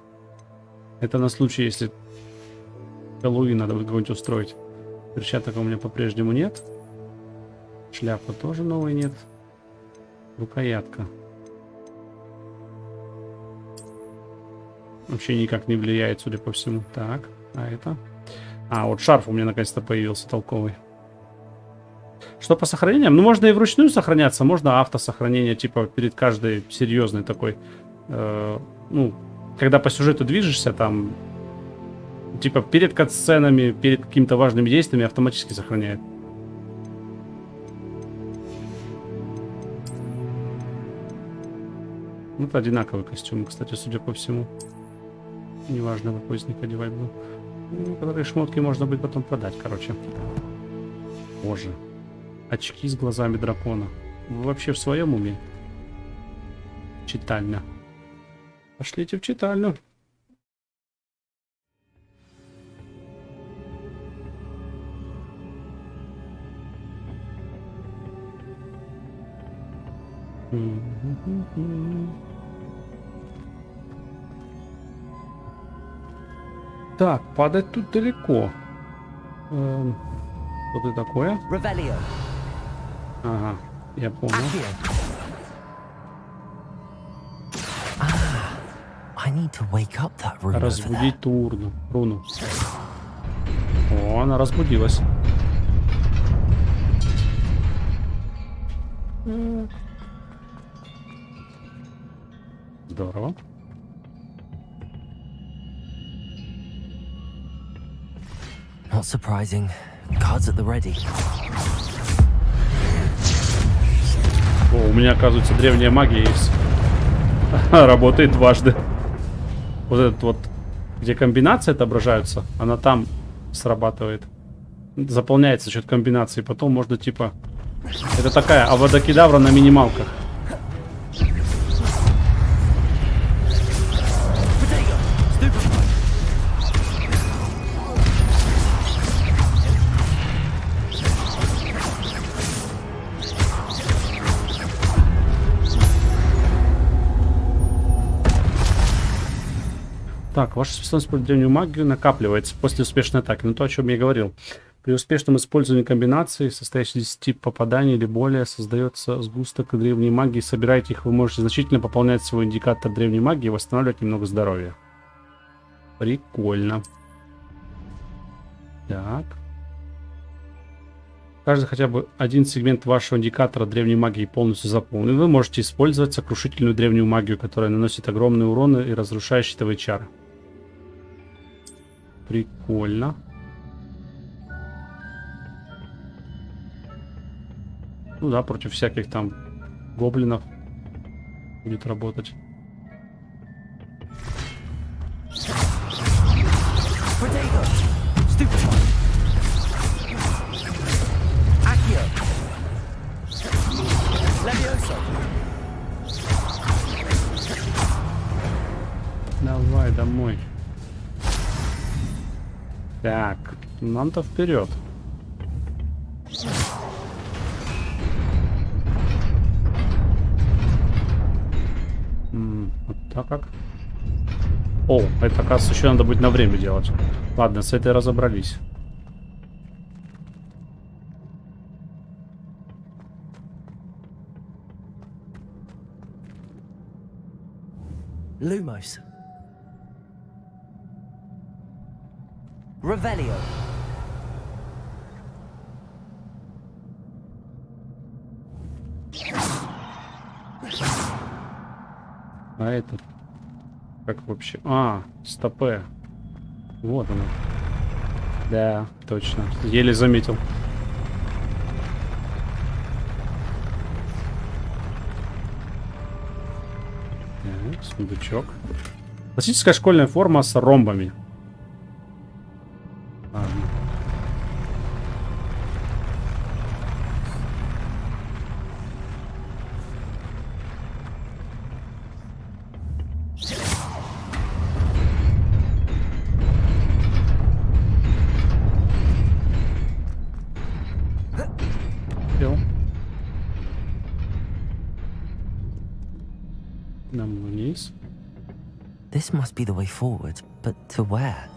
Это на случай, если Хэллоуин надо будет какой-нибудь устроить. Перчаток у меня по-прежнему нет. Шляпа тоже новой нет. Рукоятка. Вообще никак не влияет, судя по всему. Так, а это... А, вот шарф у меня наконец-то появился толковый. Что по сохранениям? Ну, можно и вручную сохраняться, можно автосохранение, типа, перед каждой серьезной такой... ну, когда по сюжету движешься, там... Типа, перед катсценами, перед какими-то важными действиями автоматически сохраняет. Ну, это одинаковый костюм, кстати, судя по всему. Неважно, какой из них одевать был. Ну, которые шмотки можно будет потом продать, короче. Боже. Очки с глазами дракона. Вы вообще в своем уме? Читальня. Пошлите в читальню. Так, падать тут далеко. Что это такое? Ага, я понял. Разбудить ту руну. О, она разбудилась. Здорово. Not surprising. Cards at the ready. О, у меня, оказывается, древняя магия есть. Работает дважды. Вот этот вот, где комбинации отображаются, она там срабатывает. Заполняется за счет комбинации. Потом можно типа... Это такая авадокедавра на минималках. Так, ваша способность под древнюю магию накапливается после успешной атаки. Ну, то, о чем я и говорил. При успешном использовании комбинации, состоящей из 10 попаданий или более, создается сгусток древней магии. Собираете их, вы можете значительно пополнять свой индикатор древней магии и восстанавливать немного здоровья. Прикольно. Так. Каждый хотя бы один сегмент вашего индикатора древней магии полностью заполнен. Вы можете использовать сокрушительную древнюю магию, которая наносит огромные уроны и разрушающие щитовые чары. Прикольно. Ну да, против всяких там гоблинов будет работать. Давай домой. Так, нам-то вперед. Вот так как? О, это, оказывается, еще надо будет на время делать. Ладно, с этой разобрались. Lumos. Revelio. А этот как вообще? А, стопе. Вот оно. Да, точно. Еле заметил. Так, сундучок. Классическая школьная форма с ромбами. Ладно. This must be the way forward, but to where?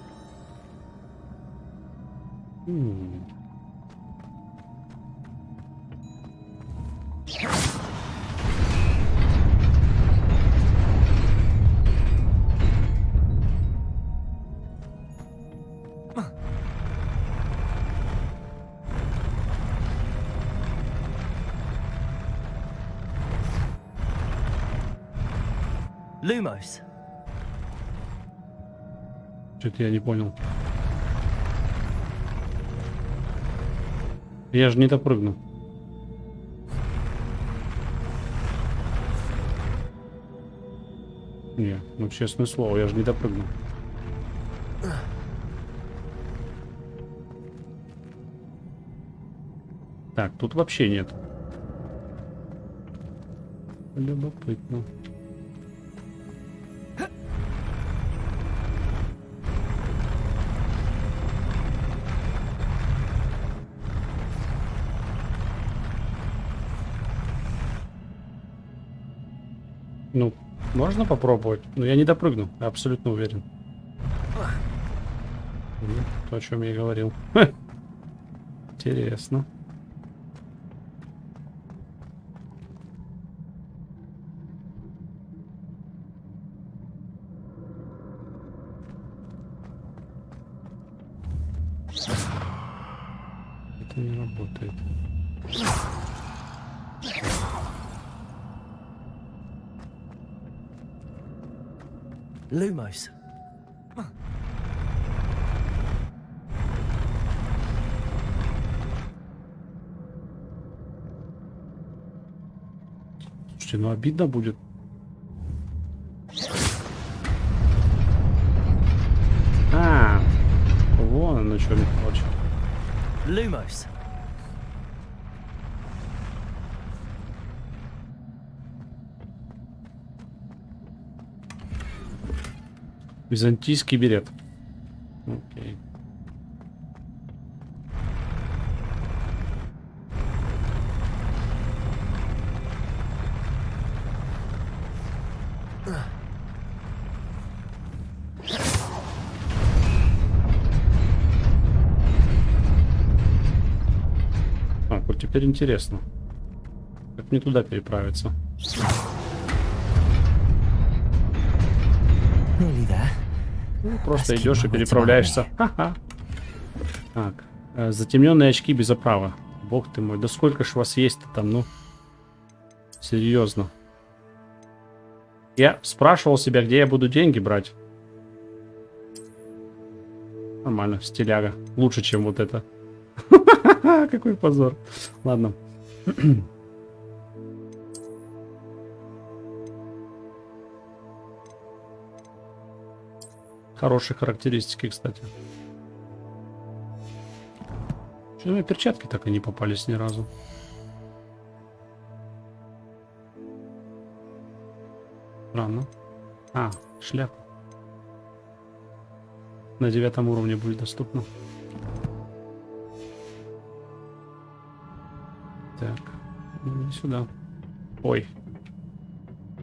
Lumos. Что-то я не понял. Я же не допрыгну. Не, ну честное слово, я же не допрыгну. Так, тут вообще нет. Любопытно. Ну, можно попробовать, но я не допрыгну, я абсолютно уверен. То, о чем я и говорил. Интересно. Это не работает. Lumos. Слушайте, ну обидно будет. А, вон оно что мне хочет. Lumos. Византийский берет. Окей. Так, вот теперь интересно. Как мне туда переправиться? Ну, просто идешь и переправляешься. Ха-ха. Так, затемненные очки без оправы. Бог ты мой, да сколько ж вас есть-то там, ну? Серьезно. Я спрашивал себя, где я буду деньги брать. Нормально, стиляга. Лучше, чем вот это. Какой позор. Ладно. Хорошие характеристики, кстати. Что у меня перчатки так и не попались ни разу. Странно. А, шляпа. На 9 уровне будет доступно. Так, не сюда. Ой.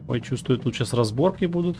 Ой, чувствую, тут сейчас разборки будут.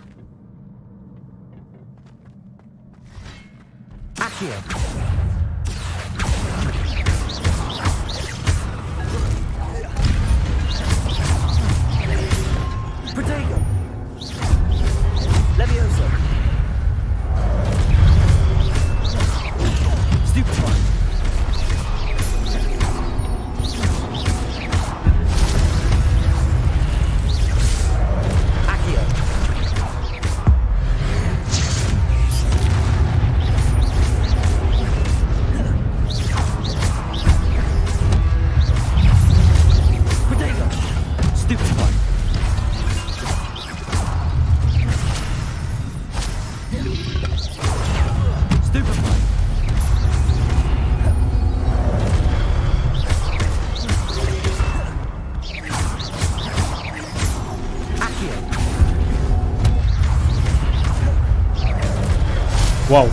Вау.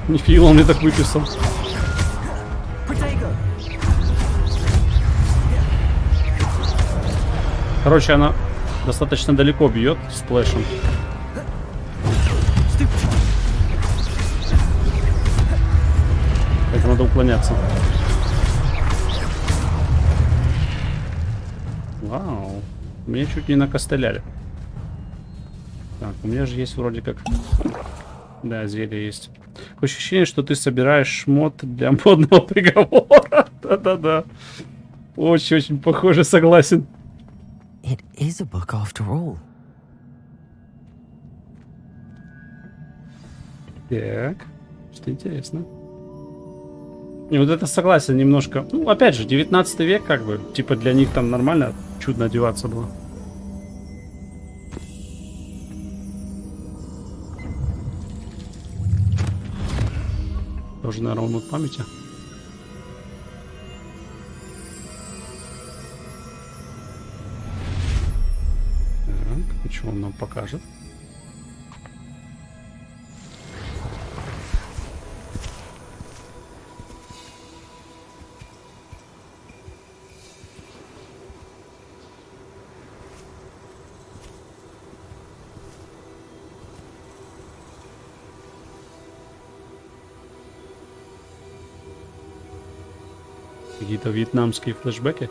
Нифига он мне так выписал. Короче, она достаточно далеко бьет сплэшем. Это надо уклоняться. Вау. Мне чуть не накостыляли. Так, у меня же есть вроде как... Да, зелье есть. Такое ощущение, что ты собираешь шмот для модного приговора. Да-да-да. Очень-очень похоже, согласен. It is a book after all. Так, что интересно. И вот это согласен немножко. Ну, опять же, 19 век, как бы, типа для них там нормально, чудно одеваться было. Тоже, наверное, умут памяти. Так, что он нам покажет? Какие-то вьетнамские флешбеки.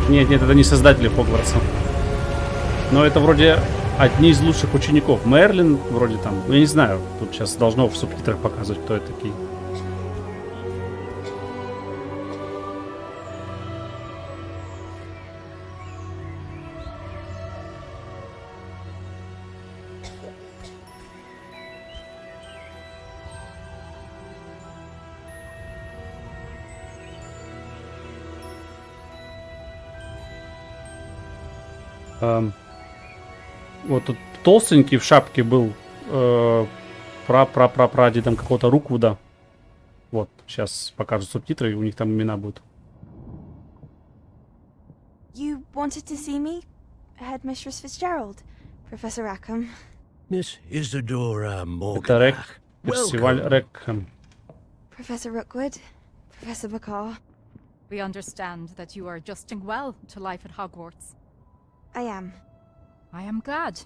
Нет, это не создатели Хогвартса. Но это вроде одни из лучших учеников. Мерлин вроде там, ну я не знаю, тут сейчас должно в субтитрах показывать, кто это такие. Вот тут толстенький в шапке был прадедом какого-то Руквуда. Вот, сейчас покажут субтитры, и у них там имена будут. You wanted to see me? Headmistress Fitzgerald, Professor Rackham. Miss Isadora Это Morgan. фестиваль Рекхэм. Professor Rookwood, Professor Bacall. We understand that you are adjusting well to life at Hogwarts. I am. I am glad.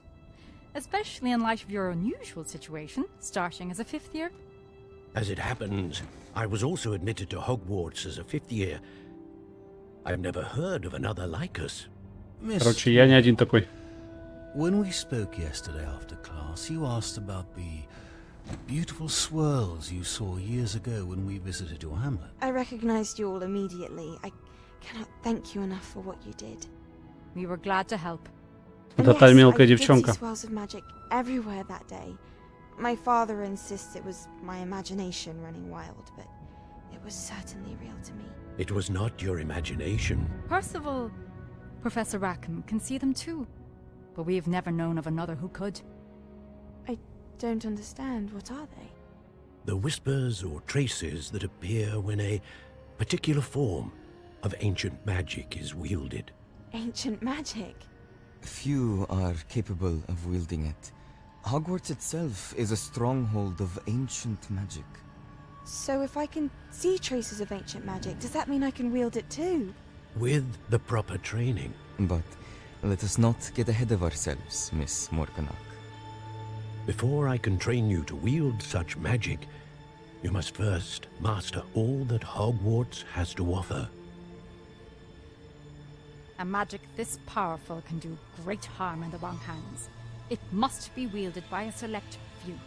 Especially in light of your unusual situation, starting as a 5th year. As it happens, I was also admitted to Hogwarts as a 5th year. I've never heard of another like us. Короче, я не один такой. When we spoke yesterday after class, you asked about the beautiful swirls you saw years ago when we visited your hamlet. I recognized you all immediately. I cannot thank you enough for what you did. We were glad to help. Это та мелкая девчонка. Swirls of magic everywhere that day. My father insists it was my imagination running wild, but it was certainly real to me. It was not your imagination. Percival, Professor Rackham can see them too, but we have never known of another who could. I don't understand. What are they? The whispers or traces that appear when a particular form of ancient magic is wielded. Ancient magic? Few are capable of wielding it. Hogwarts itself is a stronghold of ancient magic. So if I can see traces of ancient magic, does that mean I can wield it too? With the proper training. But let us not get ahead of ourselves, Miss Morganach. Before I can train you to wield such magic, you must first master all that Hogwarts has to offer. A magic this powerful can do great harm in the wrong hands. It must be wielded by a select few.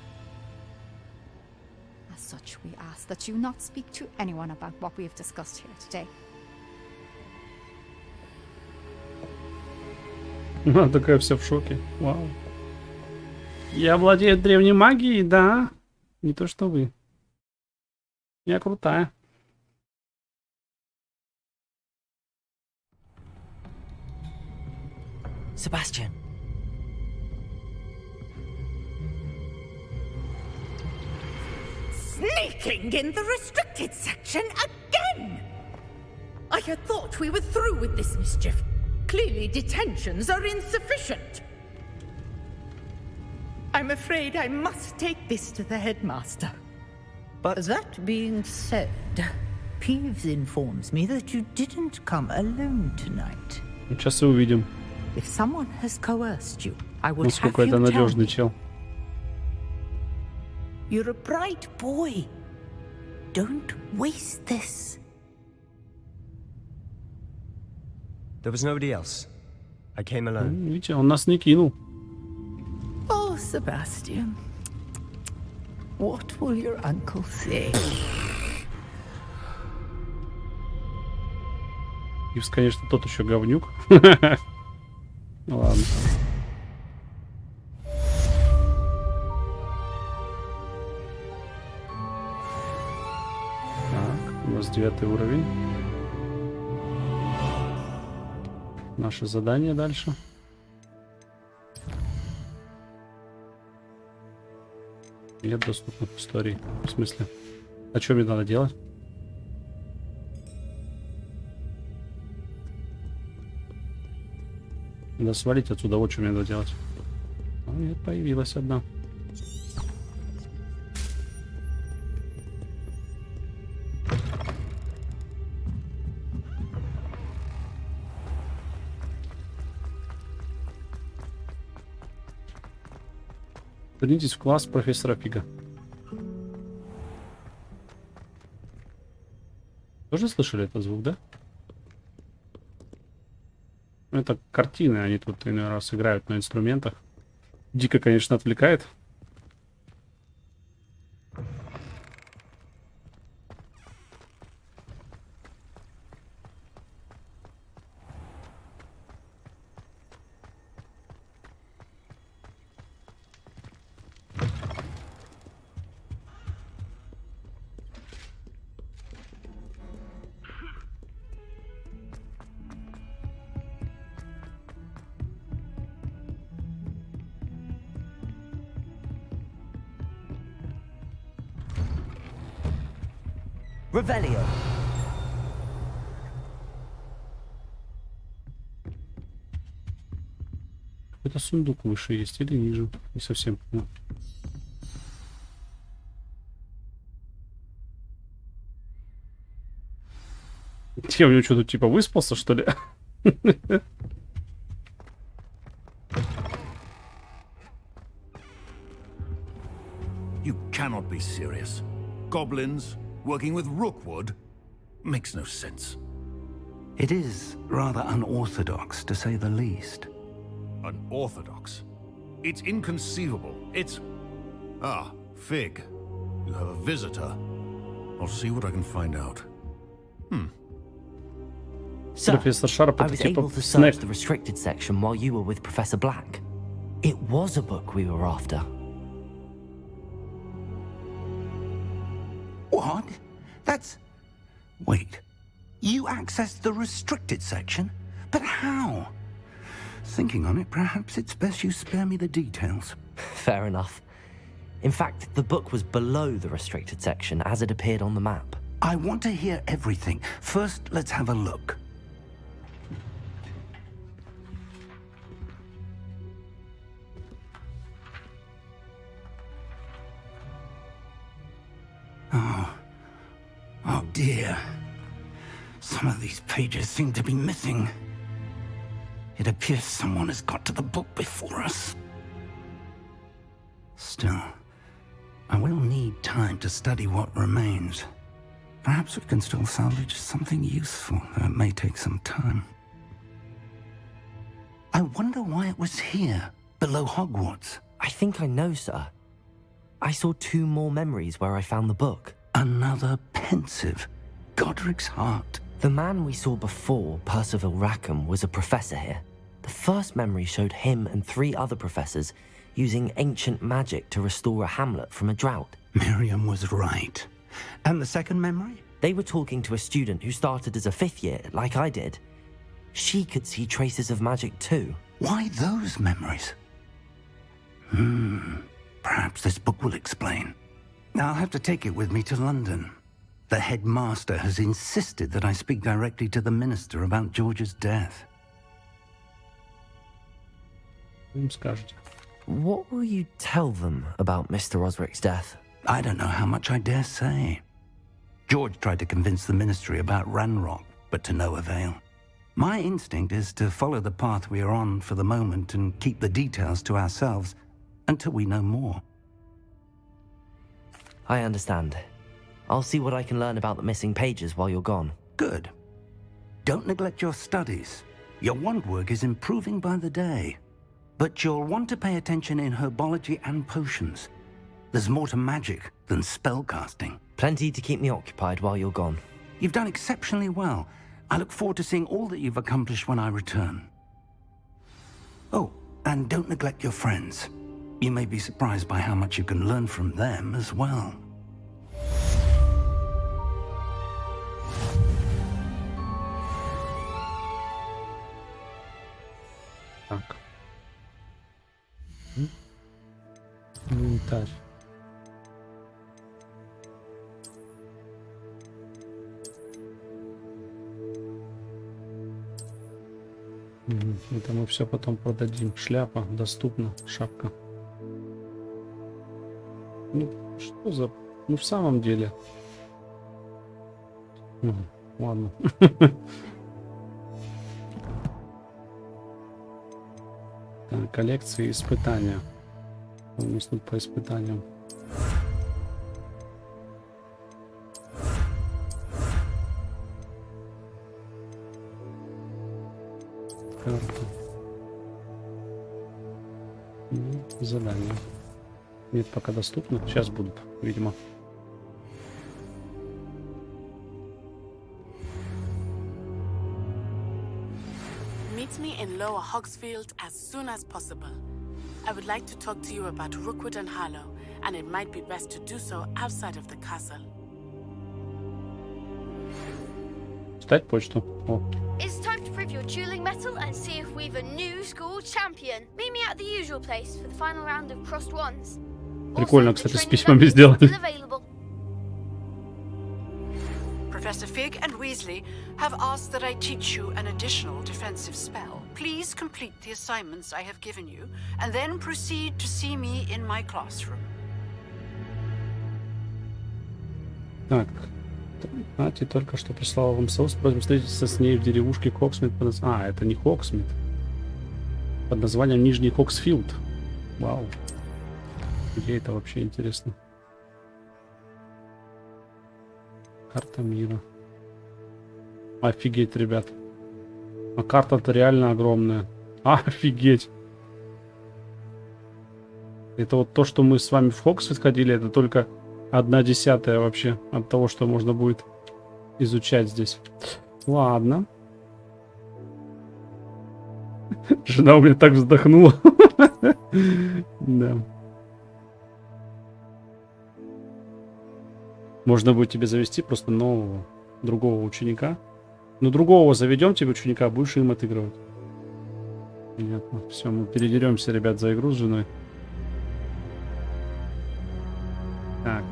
As such, we ask that you not speak to anyone about what we have discussed here today. Она такая вся в шоке. Вау. Я владею древней магией, да. Не то что вы. Я крутая. Sebastian. Sneaking in the restricted section again! I had thought we were through with this mischief. Clearly detentions are insufficient. I'm afraid I must take this to the headmaster. But that being said, Peeves informs me that you didn't come alone tonight. Сейчас и увидим. If someone has coerced you, I would Насколько have это you tell надежный me. чел. You're a bright boy. Don't waste this. There was nobody else. I came alone. Видите, он нас не кинул. Oh, Sebastian. What will your uncle say? Ивс, конечно, тот еще говнюк. Ну ладно. Так, у нас 9 уровень. Наше задание дальше. Нет доступных историй. В смысле? А что мне надо делать? Надо свалить отсюда, вот что мне надо делать. А, нет, появилась одна. Вернитесь в класс профессора Фига. Тоже слышали этот звук, да? Это картины, они тут иной раз играют на инструментах. Дико, конечно, отвлекает. Revelio. Какой-то сундук выше есть или ниже? Не совсем понял. Я у него что тут типа выспался, что ли? You cannot be serious. Goblins working with Rookwood makes no sense. It is rather unorthodox, to say the least. Unorthodox? It's inconceivable. It's... Ah, Fig. You have a visitor. I'll see what I can find out. Sir, I was able to search the restricted section while you were with Professor Black. It was a book we were after. What? That's... Wait. You accessed the restricted section? But how? Thinking on it, perhaps it's best you spare me the details. Fair enough. In fact, the book was below the restricted section as it appeared on the map. I want to hear everything. First, let's have a look. Oh dear. Some of these pages seem to be missing. It appears someone has got to the book before us. Still, I will need time to study what remains. Perhaps we can still salvage something useful, though it may take some time. I wonder why it was here, below Hogwarts. I think I know, sir. I saw 2 more memories where I found the book. Another pensive. Godric's heart. The man we saw before, Percival Rackham, was a professor here. The first memory showed him and 3 other professors using ancient magic to restore a hamlet from a drought. Miriam was right. And the second memory? They were talking to a student who started as a 5th year, like I did. She could see traces of magic too. Why those memories? Perhaps this book will explain. I'll have to take it with me to London. The headmaster has insisted that I speak directly to the minister about George's death. What will you tell them about Mr. Osric's death? I don't know how much I dare say. George tried to convince the ministry about Ranrock, but to no avail. My instinct is to follow the path we are on for the moment and keep the details to ourselves until we know more. I understand. I'll see what I can learn about the missing pages while you're gone. Good. Don't neglect your studies. Your wand work is improving by the day. But you'll want to pay attention in herbology and potions. There's more to magic than spellcasting. Plenty to keep me occupied while you're gone. You've done exceptionally well. I look forward to seeing all that you've accomplished when I return. Oh, and don't neglect your friends. You may be surprised by how much you can learn from them as well. Так. Инвентарь. Это мы все потом продадим. Шляпа доступна, шапка. Ну, что за... Ну, в самом деле. Ладно. Так, коллекции, испытания. У нас тут по испытаниям. Карта. Задание. Нет, пока доступно. Сейчас будут, видимо. Meet me in Lower Hogsfield as soon as possible. I would like to talk to you about Rookwood and Harlow, and it might be best to do so outside of the castle. Читать почту. О. It's time to prove your dueling mettle and see if we've a new school champion. Meet me at the usual place for the final round of crossed wands. Прикольно, кстати, с письмами сделали. Professor Fig and Weasley have asked that I teach you an additional defensive spell. Please complete the assignments I have given you, and then proceed to see me in my classroom. Так. Нати только что прислала вам соус, просим встретиться с ней в деревушке Хоксмит. А, это не Хоксмит. Под названием Нижний Хоксфилд. Вау. Где это вообще интересно? Карта мира. Офигеть, ребят. А карта-то реально огромная. Офигеть. Это вот то, что мы с вами в Хоксфилд ходили, это только 1/10 вообще от того, что можно будет изучать здесь. Ладно. Жена у меня так вздохнула. Да. Можно будет тебе завести просто нового, другого ученика. Ну, другого заведем тебе ученика, будешь им отыгрывать. Понятно. Все, мы передеремся, ребят, за игру с женой. Так,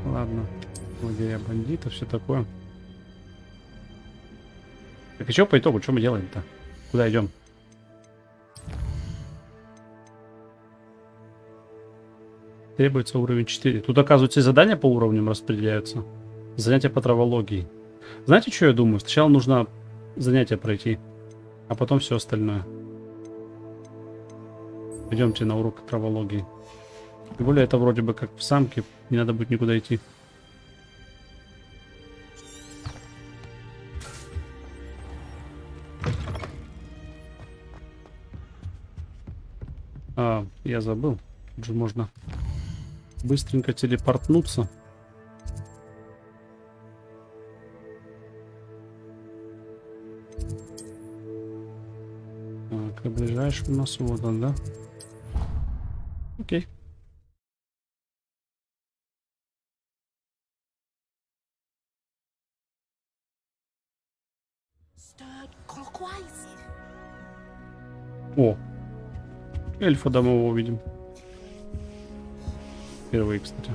ладно. Злодея, бандита, все такое. Так и что по итогу? Что мы делаем-то? Куда идем? Требуется уровень 4. Тут, оказывается, и задания по уровням распределяются. Занятия по травологии. Знаете, что я думаю? Сначала нужно занятия пройти, а потом все остальное. Идемте на урок травологии. Тем более, это вроде бы как в самке. Не надо будет никуда идти. А, я забыл. Тут же можно быстренько телепортнуться. Так, а ближайший у нас вот он, да? Окей. О, эльфа домового увидим. Впервые, кстати.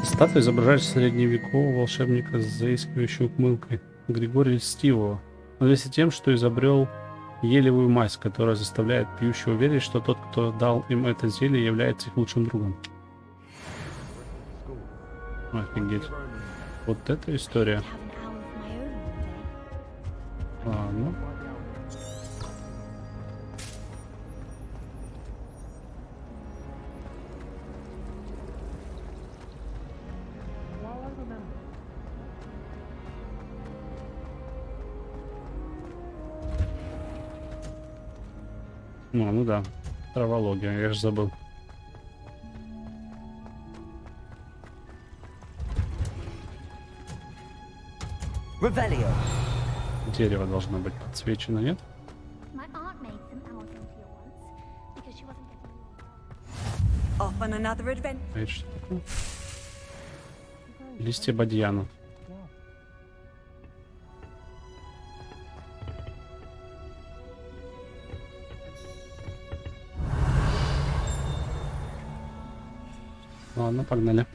Статуя изображает средневекового волшебника с заискивающей ухмылкой Григория Льстивого. Он известен тем, что изобрел елевую мазь, которая заставляет пьющего верить, что тот, кто дал им это зелье, является их лучшим другом. Офигеть. Вот эта история. Ладно. Ну да, травология, я же забыл. Дерево должно быть подсвечено, нет? А это что такое? Листья бадьяна. Ладно, погнали.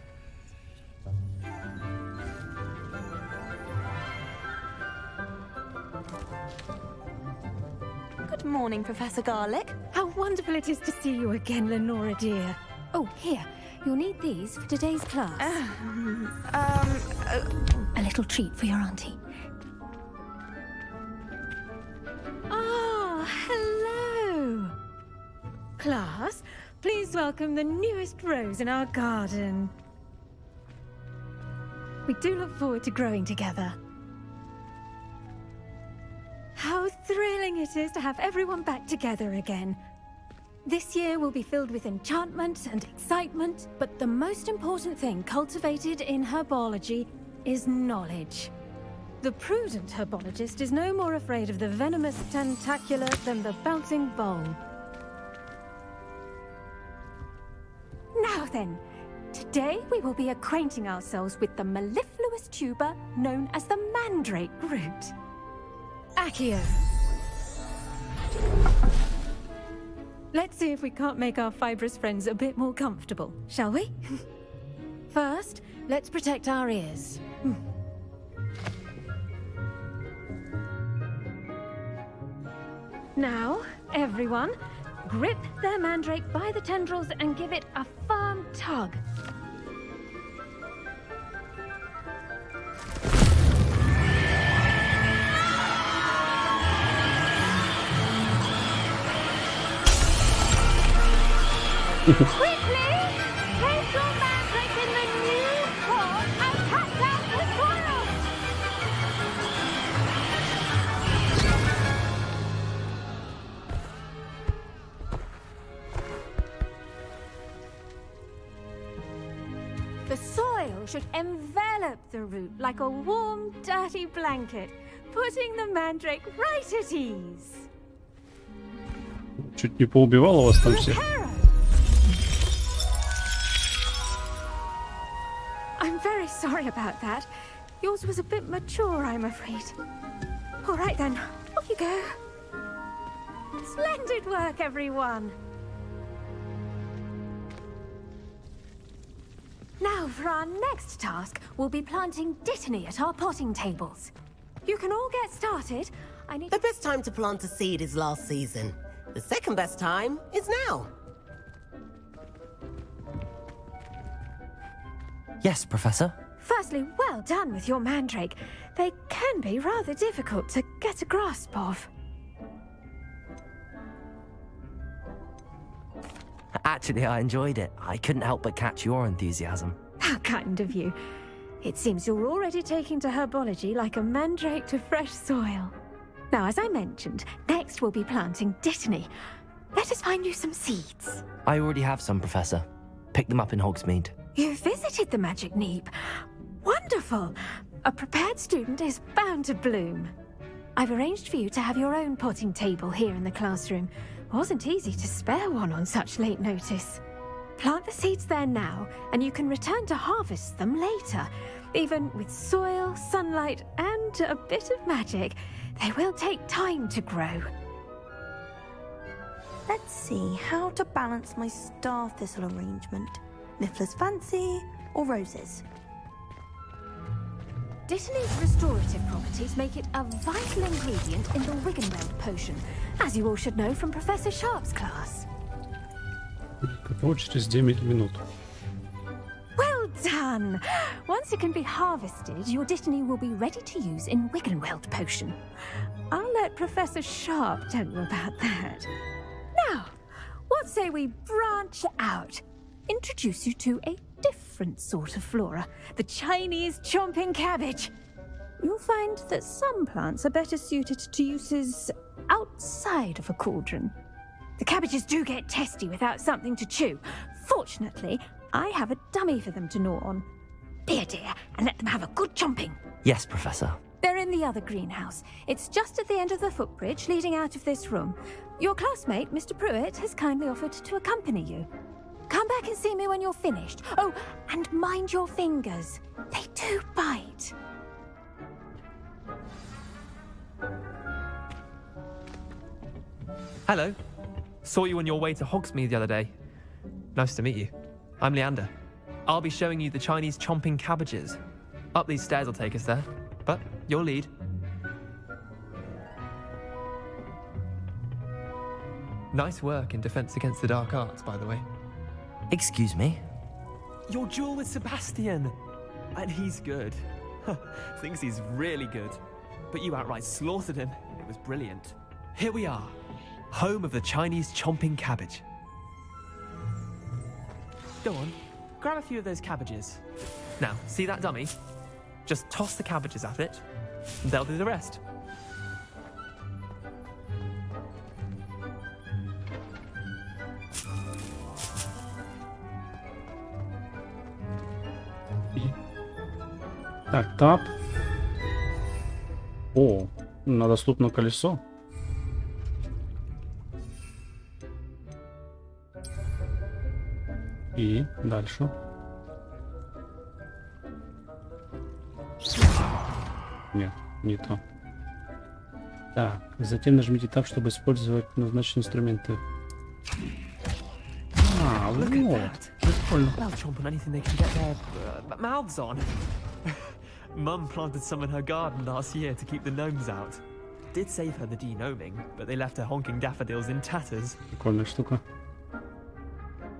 Good morning, Professor Garlic. How wonderful it is to see you again, Lenora dear. Oh, here. You'll need these for today's class. A little treat for your auntie. Ah, hello. Class, please welcome the newest rose in our garden. We do look forward to growing together. How thrilling it is to have everyone back together again. This year will be filled with enchantment and excitement, but the most important thing cultivated in herbology is knowledge. The prudent herbologist is no more afraid of the venomous tentacula than the bouncing bulb. Now then, today we will be acquainting ourselves with the mellifluous tuber known as the mandrake root. Accio. Let's see if we can't make our fibrous friends a bit more comfortable, shall we? First, let's protect our ears. Now, everyone, grip their mandrake by the tendrils and give it a firm tug. Quickly! Place your mandrake in the new pot and cast out the soil! The soil should envelop the root like a warm, dirty blanket, putting the mandrake right at ease. Чуть не поубивал вас там всех. I'm very sorry about that. Yours was a bit mature, I'm afraid. All right then, off you go. Splendid work, everyone. Now, for our next task, we'll be planting dittany at our potting tables. You can all get started. The best time to plant a seed is last season. The second best time is now. Yes, Professor. Firstly, well done with your mandrake. They can be rather difficult to get a grasp of. Actually, I enjoyed it. I couldn't help but catch your enthusiasm. How kind of you. It seems you're already taking to herbology like a mandrake to fresh soil. Now, as I mentioned, next we'll be planting dittany. Let us find you some seeds. I already have some, Professor. Picked them up in Hogsmeade. You visited the Magic Neep. Wonderful! A prepared student is bound to bloom. I've arranged for you to have your own potting table here in the classroom. Wasn't easy to spare one on such late notice. Plant the seeds there now, and you can return to harvest them later. Even with soil, sunlight, and a bit of magic, they will take time to grow. Let's see how to balance my star thistle arrangement. Niffler's fancy or roses? Dittany's restorative properties make it a vital ingredient in the Wiggenweld potion, as you all should know from Professor Sharp's class. Готово через 9 минут. Well done! Once it can be harvested, your dittany will be ready to use in Wiggenweld potion. I'll let Professor Sharp tell you about that. Now, what say we branch out? Introduce you to a different sort of flora, the Chinese chomping cabbage. You'll find that some plants are better suited to uses outside of a cauldron. The cabbages do get testy without something to chew. Fortunately, I have a dummy for them to gnaw on. Be a dear and let them have a good chomping. Yes, Professor. They're in the other greenhouse. It's just at the end of the footbridge leading out of this room. Your classmate, Mr. Pruitt, has kindly offered to accompany you. Come back and see me when you're finished. Oh, and mind your fingers. They do bite. Hello. Saw you on your way to Hogsmeade the other day. Nice to meet you. I'm Leander. I'll be showing you the Chinese chomping cabbages. Up these stairs will take us there, but your lead. Nice work in Defense Against the Dark Arts, by the way. Excuse me? Your duel with Sebastian! And he's good. Thinks he's really good. But you outright slaughtered him. It was brilliant. Here we are. Home of the Chinese chomping cabbage. Go on, grab a few of those cabbages. Now, see that dummy? Just toss the cabbages at it, and they'll do the rest. Так, тап. О, доступно колесо. И дальше. Нет, не то. Так, затем нажмите Tab, чтобы использовать назначенные инструменты. А, вот. Прикольно. They'll chomp on anything they can get their mouths on. Mum planted some in her garden last year to keep the gnomes out. Did save her the de-gnoming, but they left her honking daffodils in tatters. Прикольная штука.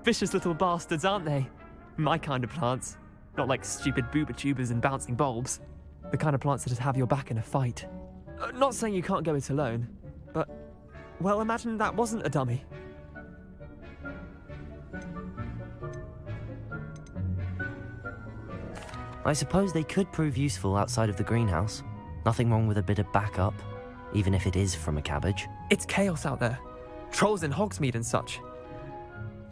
Vicious little bastards, aren't they? My kind of plants. Not like stupid booba tubers and bouncing bulbs. The kind of plants that just have your back in a fight. Not saying you can't go it alone, but... well, imagine that wasn't a dummy. I suppose they could prove useful outside of the greenhouse. Nothing wrong with a bit of backup, even if it is from a cabbage. It's chaos out there. Trolls in Hogsmeade and such.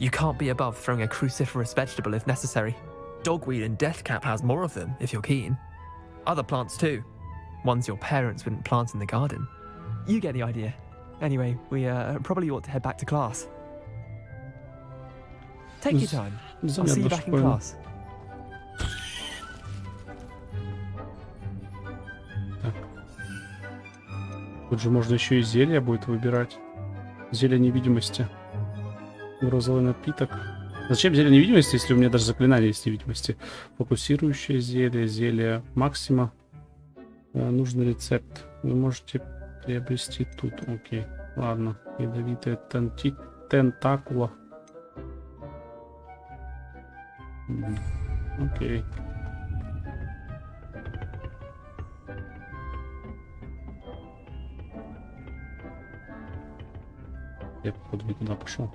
You can't be above throwing a cruciferous vegetable if necessary. Dogweed and deathcap has more of them, if you're keen. Other plants too. Ones your parents wouldn't plant in the garden. You get the idea. Anyway, we probably ought to head back to class. Take your time. I'll see you back in class. Тут же можно еще и зелье будет выбирать. Зелье невидимости. Розовый напиток. Зачем зелье невидимости, если у меня даже заклинание есть невидимости? Фокусирующее зелье, зелье максима. Нужный рецепт. Вы можете приобрести тут. Окей. Ладно. Ядовитая тентакула. Окей. Я, походу, не туда пошел.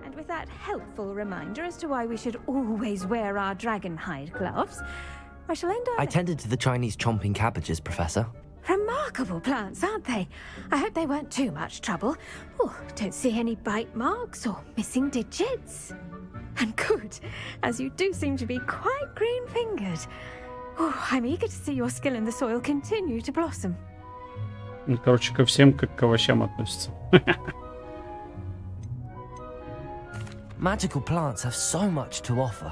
And with that helpful reminder as to why we should always wear our dragon hide gloves, I shall end our... I tended to the Chinese chomping cabbages, Professor. Remarkable plants, aren't they? I hope they weren't too much trouble. Oh, don't see any bite marks or missing digits. And good, as you do seem to be quite green-fingered. Oh, I'm eager to see your skill in the soil continue to blossom. Короче, ко всем как к овощам относится. Magical plants have so much to offer.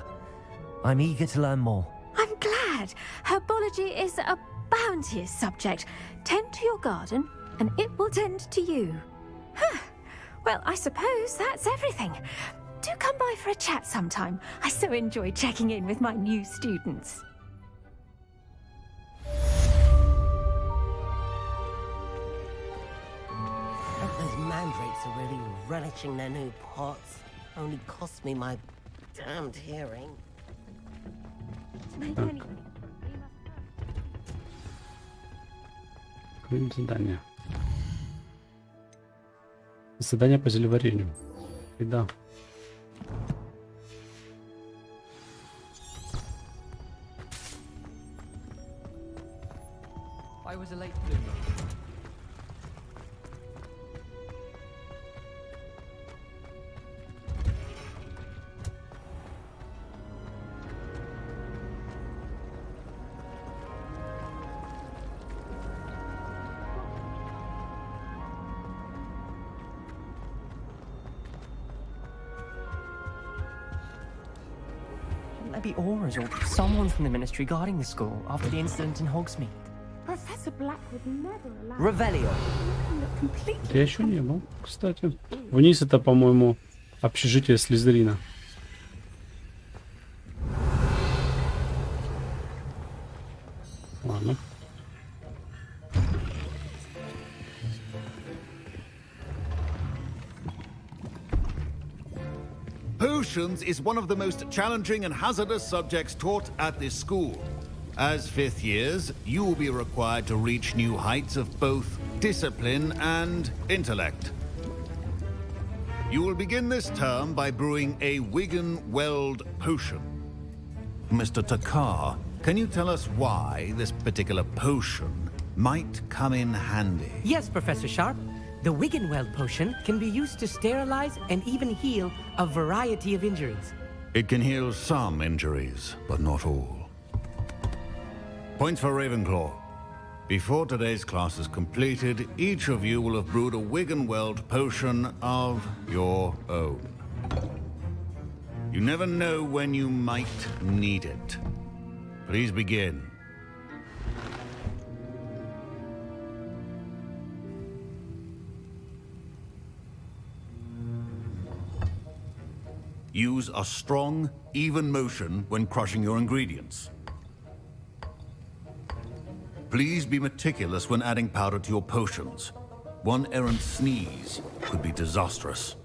I'm eager to learn more. I'm glad. Herbology is a bounteous subject. Tend to your garden, and it will tend to you. Huh. Well, I suppose that's everything. Do come by for a chat sometime. I so enjoy checking in with my new students. Those mandrakes are really relishing their new pots. Only cost me my damned hearing. Задание. Задание по зельеварению. И да. I was a late bloomer. Shouldn't there be auras or someone from the ministry guarding the school after the incident in Hogsmeade? Professor Black would never allow. Revelio. Я еще не был, кстати. Вниз это, по-моему, общежитие Слизерина. Ладно. Potions is one of the most challenging and hazardous subjects taught at this school. As fifth years, you will be required to reach new heights of both discipline and intellect. You will begin this term by brewing a Wiggen-Weld potion. Mr. Takar, can you tell us why this particular potion might come in handy? Yes, Professor Sharp. The Wiggen-Weld potion can be used to sterilize and even heal a variety of injuries. It can heal some injuries, but not all. Points for Ravenclaw. Before today's class is completed, each of you will have brewed a Wiggen-Weld potion of your own. You never know when you might need it. Please begin. Use a strong, even motion when crushing your ingredients. Please be meticulous when adding powder to your potions. One errant sneeze could be disastrous.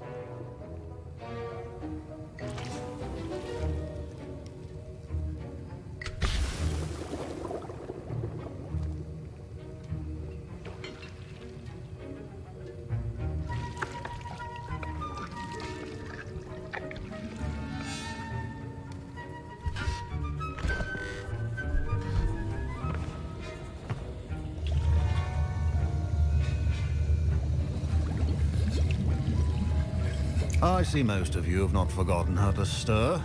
I see most of you have not forgotten how to stir.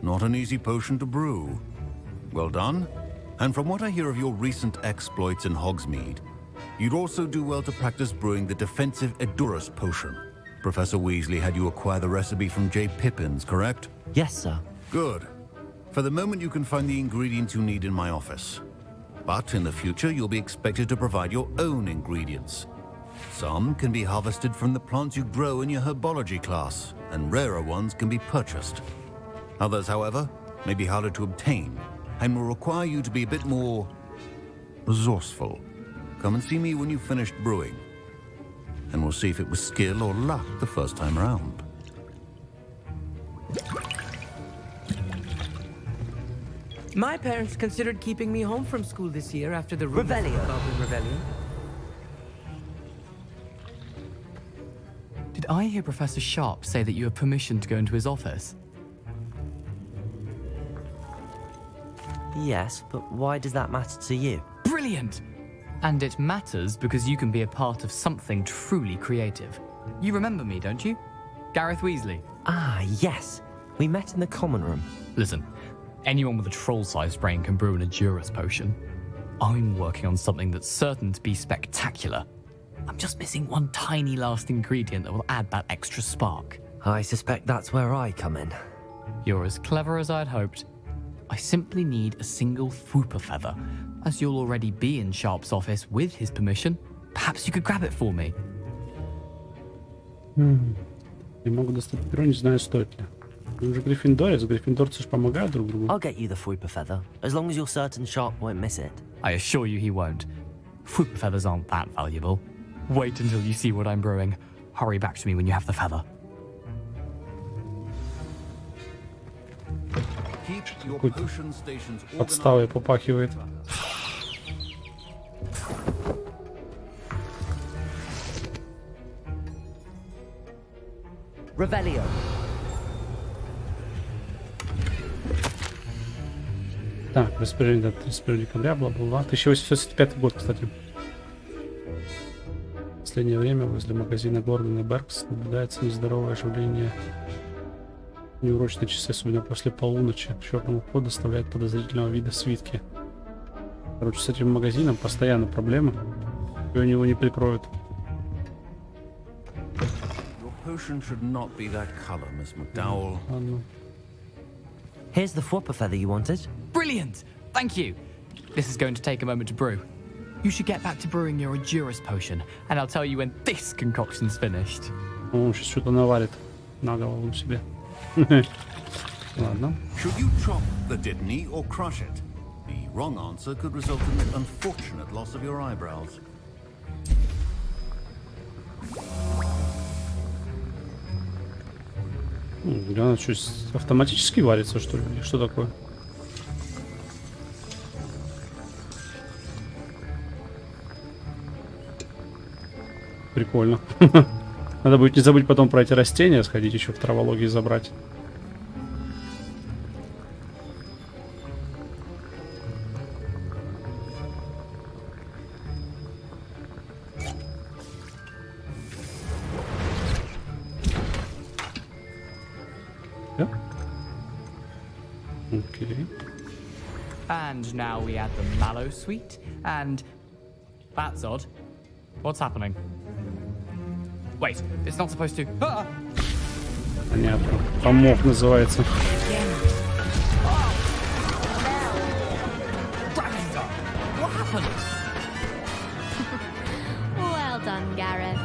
Not an easy potion to brew. Well done. And from what I hear of your recent exploits in Hogsmeade, you'd also do well to practice brewing the defensive Edurus potion. Professor Weasley had you acquire the recipe from J. Pippins, correct? Yes, sir. Good. For the moment, you can find the ingredients you need in my office. But in the future, you'll be expected to provide your own ingredients. Some can be harvested from the plants you grow in your herbology class, and rarer ones can be purchased. Others, however, may be harder to obtain, and will require you to be a bit more resourceful. Come and see me when you've finished brewing, and we'll see if it was skill or luck the first time around. My parents considered keeping me home from school this year after the Rebellion. Rebellion. Did I hear Professor Sharp say that you have permission to go into his office? Yes, but why does that matter to you? Brilliant! And it matters because you can be a part of something truly creative. You remember me, don't you? Gareth Weasley. Ah, yes. We met in the common room. Listen, anyone with a troll-sized brain can brew an Edurus potion. I'm working on something that's certain to be spectacular. I'm just missing one tiny last ingredient that will add that extra spark. I suspect that's where I come in. You're as clever as I'd hoped. I simply need a single Fwooper feather. As you'll already be in Sharp's office with his permission, perhaps you could grab it for me. Я могу достать перо, не знаю, стоит ли. Вы же гриффиндорец, гриффиндорцы же помогают друг другу. I'll get you the Fwooper feather, as long as you're certain Sharp won't miss it. I assure you he won't. Fwooper feathers aren't that valuable. Wait until you see what I'm brewing. Hurry back to me when you have the feather. Подставой попахивает. Revelio. Так, распоряжение до 31 декабря, бла-бла-бла. 1875 год, кстати. В последнее время возле магазина Гордон и Беркс наблюдается нездоровое оживление. Неурочные часы, особенно после полуночи, к черному входу доставляют подозрительного вида свитки. Короче, с этим магазином постоянно проблемы. И у него не прикроют. Your potion should not be that color, Miss McDowell. Ладно. Here's the flopper feather you wanted. Brilliant! Thank you. This is going to take a moment to brew. You should get back to brewing your Endurance potion, and I'll tell you when this concoction's finished. Он сейчас что-то наварит на голову себе. Ладно. Should you chop the Dittany or crush it? The wrong answer could result in the unfortunate loss of your eyebrows. Она что, автоматически варится, что ли? Или что такое? Прикольно. Надо будет не забыть потом про эти растения, сходить еще в травологии забрать. Okay. And now we add the mallow sweet, and that's odd. What's happening? Wait, it's not supposed to. Ah! Понятно. Помог называется. What happened? Well done, Gareth.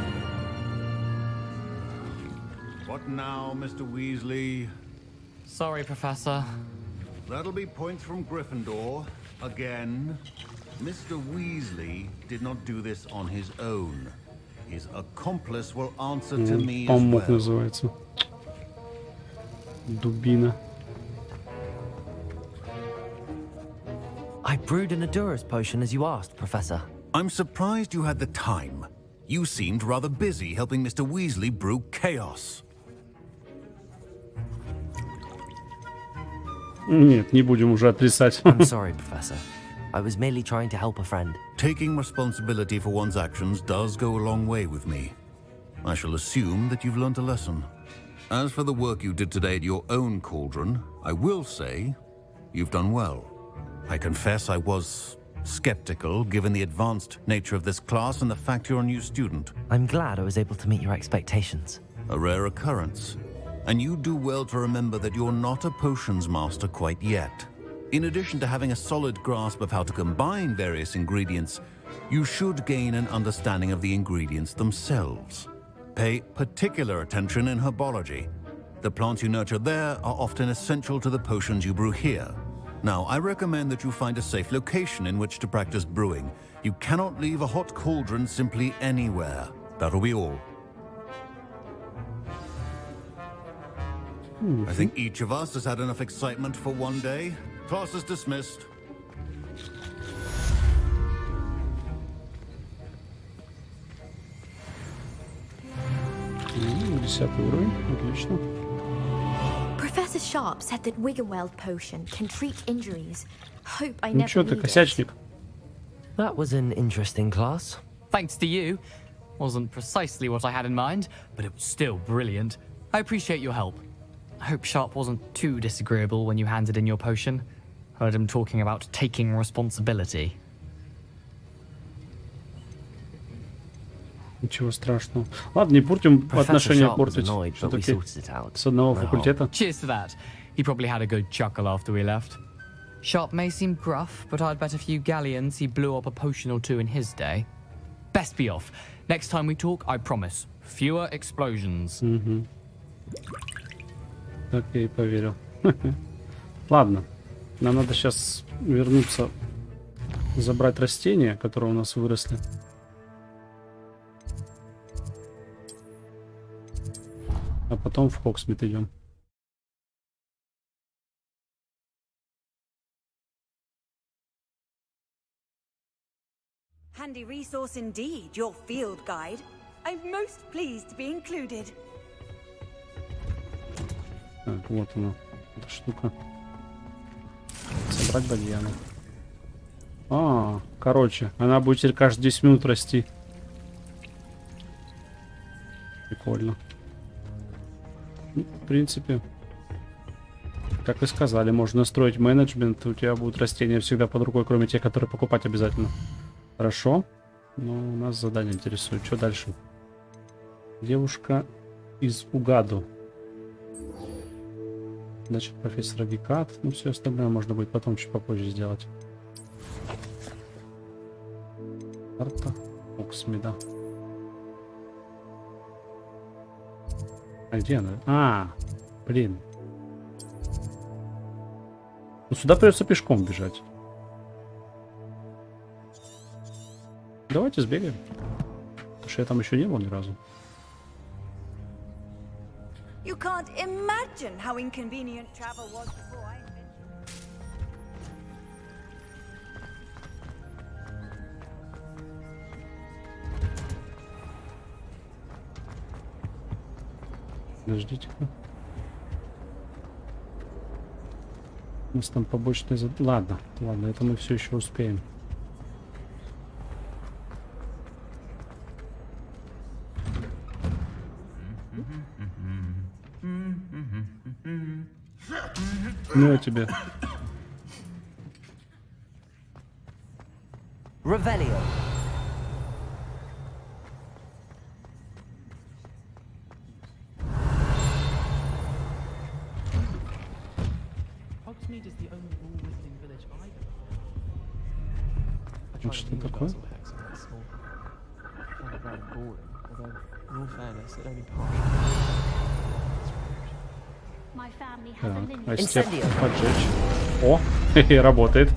What now, Mr. Weasley? Sorry, Professor. That'll be points from Gryffindor. Again. Mr. Weasley did not do this on his own. His accomplice will answer to me as Помог well. называется. Дубина. I brewed an Endurance potion as you asked, Professor. I'm surprised you had the time. You seemed rather busy helping Mr. Weasley brew chaos. Нет, не будем уже отрицать. I'm sorry, Professor. I was merely trying to help a friend. Taking responsibility for one's actions does go a long way with me. I shall assume that you've learnt a lesson. As for the work you did today at your own cauldron, I will say you've done well. I confess I was skeptical given the advanced nature of this class and the fact you're a new student. I'm glad I was able to meet your expectations. A rare occurrence. And you do well to remember that you're not a potions master quite yet. In addition to having a solid grasp of how to combine various ingredients, you should gain an understanding of the ingredients themselves. Pay particular attention in herbology. The plants you nurture there are often essential to the potions you brew here. Now, I recommend that you find a safe location in which to practice brewing. You cannot leave a hot cauldron simply anywhere. That'll be all. I think each of us has had enough excitement for one day. Class is dismissed. Professor Sharp said that Wiggenweld potion can treat injuries. Hope I Ну never чё ты, need it. косячник? That was an interesting class. Thanks to you. Wasn't precisely what I had in mind, but it was still brilliant. I appreciate your help. I hope Sharp wasn't too disagreeable when you handed in your potion. Heard him talking about taking responsibility. Ничего страшного. Ладно, не портим отношения Sharp was портить. annoyed, but we Все-таки sorted it out. с одного No факультета. Cheers to that. He probably had a good chuckle after we left. Sharp may seem gruff, but I'd bet a few galleons he blew up a potion or two in his day. Best be off. Next time we talk, I promise, fewer explosions. Так я и поверил. Ладно. Нам надо сейчас вернуться, забрать растения, которые у нас выросли. А потом в Хогсмит идем. Handy resource indeed, your field guide. I'm most pleased to be included. Так, вот она, эта штука. Собрать бадьяну. Короче, она будет теперь каждые 10 минут расти. Прикольно. Ну, в принципе, как и сказали, можно настроить менеджмент, у тебя будут растения всегда под рукой, кроме тех, которые покупать обязательно. Хорошо. Но у нас задание интересует. Что дальше? Девушка из Угаду. Дача профессора Гекат. Ну, все остальное можно будет потом чуть попозже сделать. Карта Оксмида. А где она? А, блин. Ну, сюда придется пешком бежать. Давайте сбегаем. Потому что я там еще не был ни разу. You can't imagine how inconvenient travel was before I invented it. Подождите-ка. У нас там побочный зад... Ладно, это мы все еще успеем. Ну, а тебе. Revelio. Hogsmeade is the only rule-lifting village I know of. Ну, что такое? Так, а степ поджечь. О, работает.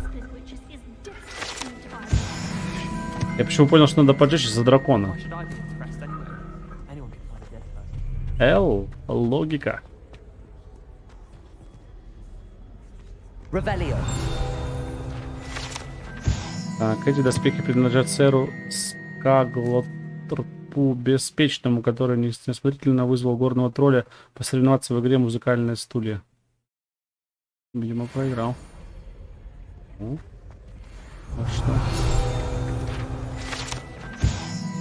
Я почему понял, что надо поджечь из-за дракона. Л, логика. Revelio. Так, эти доспехи принадлежат сэру Скаглотрпу Беспечному, который неосмотрительно вызвал горного тролля посоревноваться в игре «Музыкальные стулья». Видимо, проиграл. Ну, а что?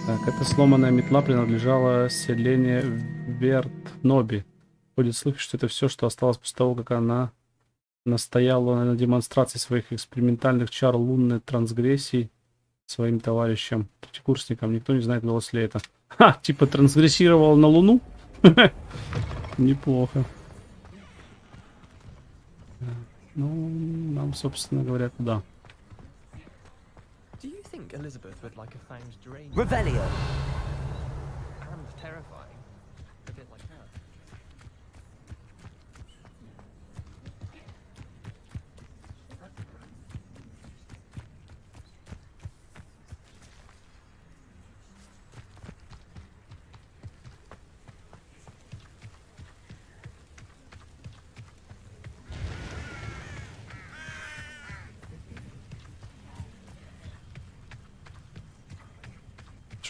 Так, эта сломанная метла принадлежала селению Вертноби. Ходит слух, что это все, что осталось после того, как она настояла на демонстрации своих экспериментальных чар лунной трансгрессии своим товарищам, третьекурсникам. Никто не знает, удалось ли это. Ха, типа трансгрессировал на Луну? Неплохо. Ну, нам, собственно говоря, куда? Revelio. Terrifying. A bit like her.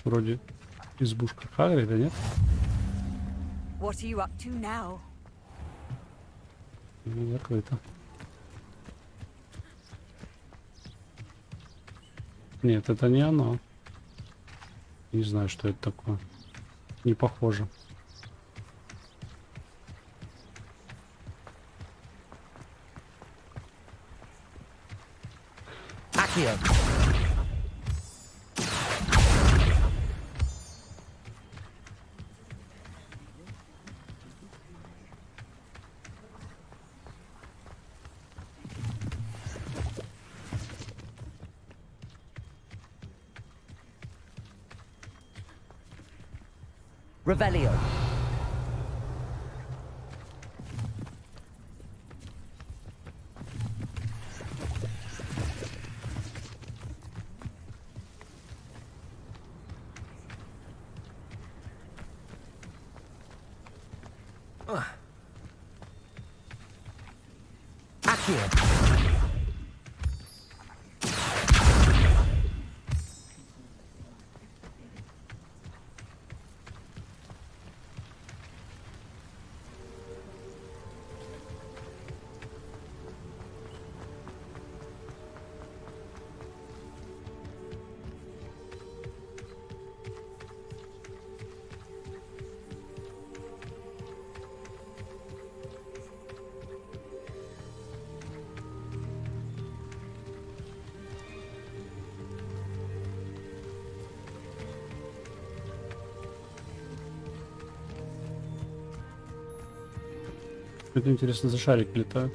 Вроде избушка Хагрида, нет? What are you up to now? Закрыто. Нет, это не оно. Не знаю, что это такое. Не похоже. Accio. Revelio. Accio. Это интересно, за шарики летают.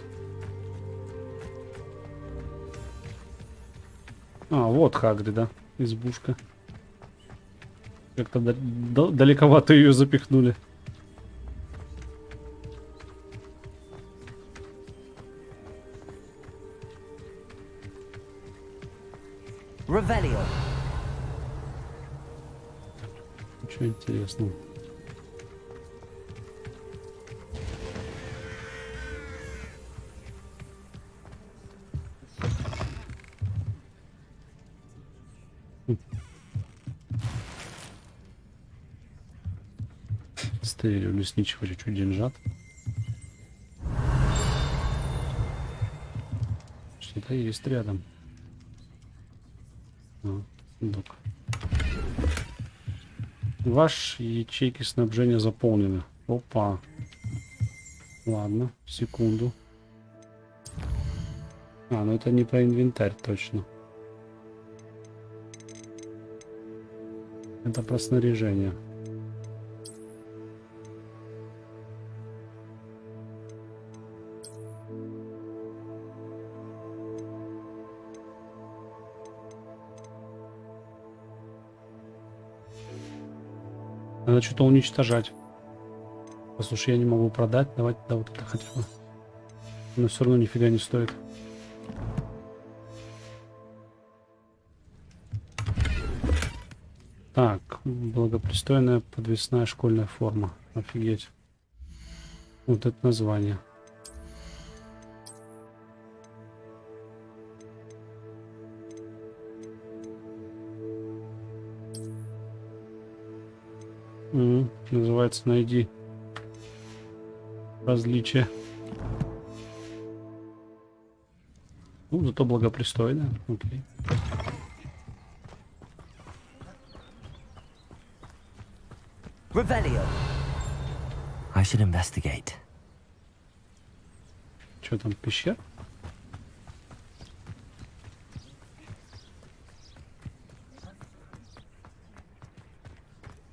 А, вот Хагрида, да, избушка. Как-то далековато ее запихнули. Revelio. Ничего интересного. Стырили у лесничего чуть-чуть деньжат. Что-то есть рядом. Сундук. Ваши ячейки снабжения заполнены. Опа. Ладно, секунду. А, ну это не про инвентарь точно. Это про снаряжение. Надо что-то уничтожать. Послушай, я не могу продать. Давайте, да, вот это хотя бы. Но все равно нифига не стоит. Так, благопристойная подвесная школьная форма. Офигеть. Вот это название. Называется «Найди различия». Ну, зато благопристойно. Окей. Revelio. I should investigate. Что там, пещера?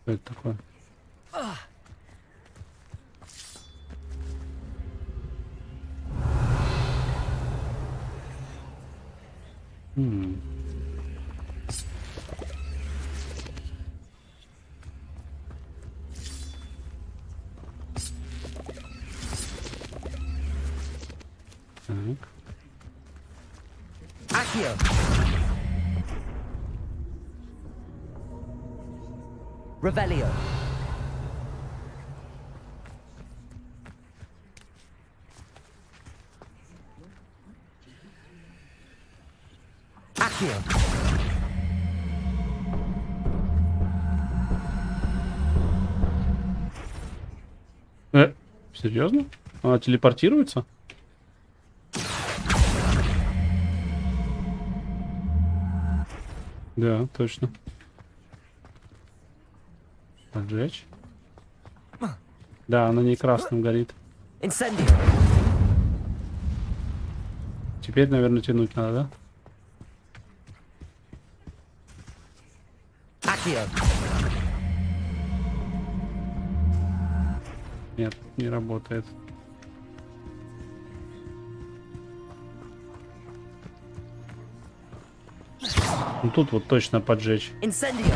Что это такое? Так. Accio. Revelio. Accio. Серьезно? Она телепортируется? Да, точно. Поджечь. Да, она не красным горит. Incendio. Теперь, наверное, тянуть надо, да? Accio. Нет, не работает. Ну тут вот точно поджечь. Incendio.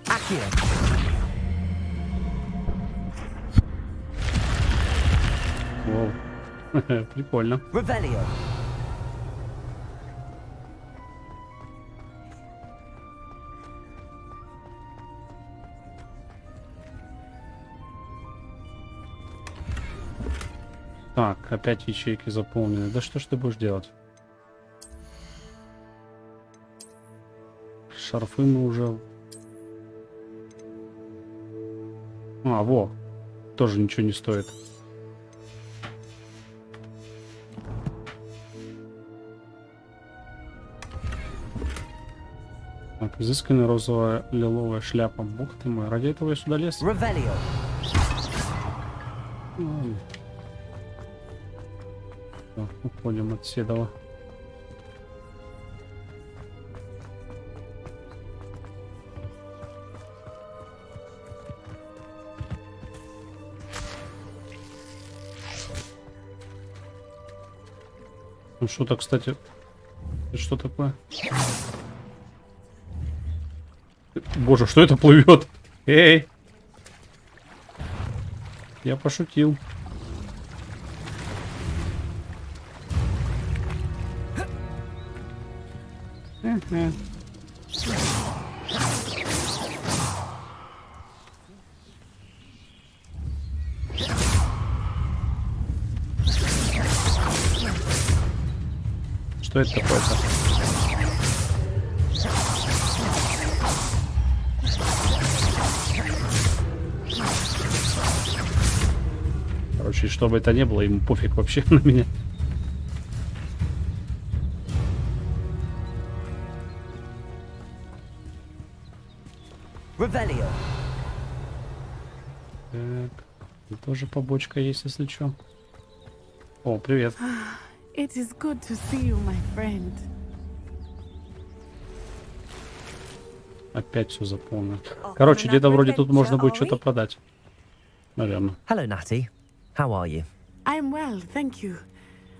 Accio. Воу. Прикольно. Revelio. Так, опять ячейки заполнены. Да что ж ты будешь делать? Шарфы мы уже... А, во. Тоже ничего не стоит. Так, изысканная розовая лиловая шляпа. Бог ты мой, ради этого я сюда лез. Revelio. Все, уходим от Седова. Ну что-то, кстати... Это что такое? Боже, что это плывет? Эй! Я пошутил. Что это такое-то? Короче, что бы это ни было, ему пофиг вообще на меня. Revelio. Так, тут тоже побочка есть, если что. О, привет. It is good to see you, my friend. Опять все заполнено. Короче, где-то вроде тут можно будет что-то продать. Наверное. Hello, Natty. How are you? I'm well, thank you.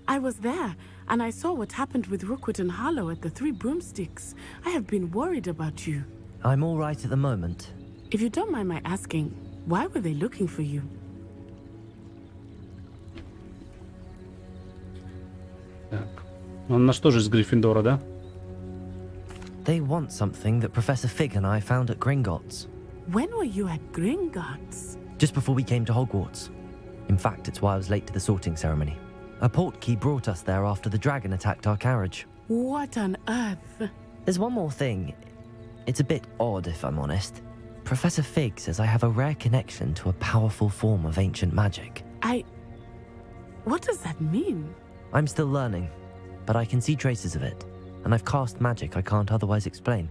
I was there, and I saw what happened with Rookwood and Harlow at the Three Broomsticks. I have been worried about you. I'm all right at the moment. If you don't mind my asking, why were they looking for you? Так. Он наш тоже из Гриффиндора, да? They want something that Professor Fig and I found at Gringotts. When were you at Gringotts? Just before we came to Hogwarts. In fact, it's why I was late to the sorting ceremony. A portkey brought us there after the dragon attacked our carriage. What on earth? There's one more thing. It's a bit odd, if I'm honest. Professor Fig says I have a rare connection to a powerful form of ancient magic. What does that mean? I'm still learning, but I can see traces of it, and I've cast magic I can't otherwise explain.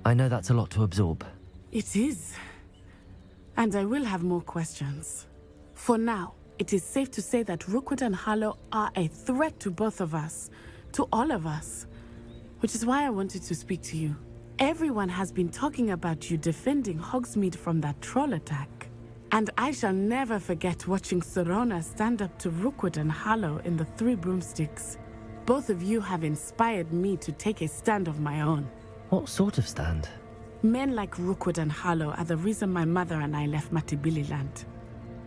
I know that's a lot to absorb. It is. And I will have more questions. For now, it is safe to say that Rookwood and Harlow are a threat to both of us, to all of us, which is why I wanted to speak to you. Everyone has been talking about you defending Hogsmeade from that troll attack. And I shall never forget watching Sorona stand up to Rookwood and Harlow in the Three Broomsticks. Both of you have inspired me to take a stand of my own. What sort of stand? Men like Rookwood and Harlow are the reason my mother and I left Matibili land.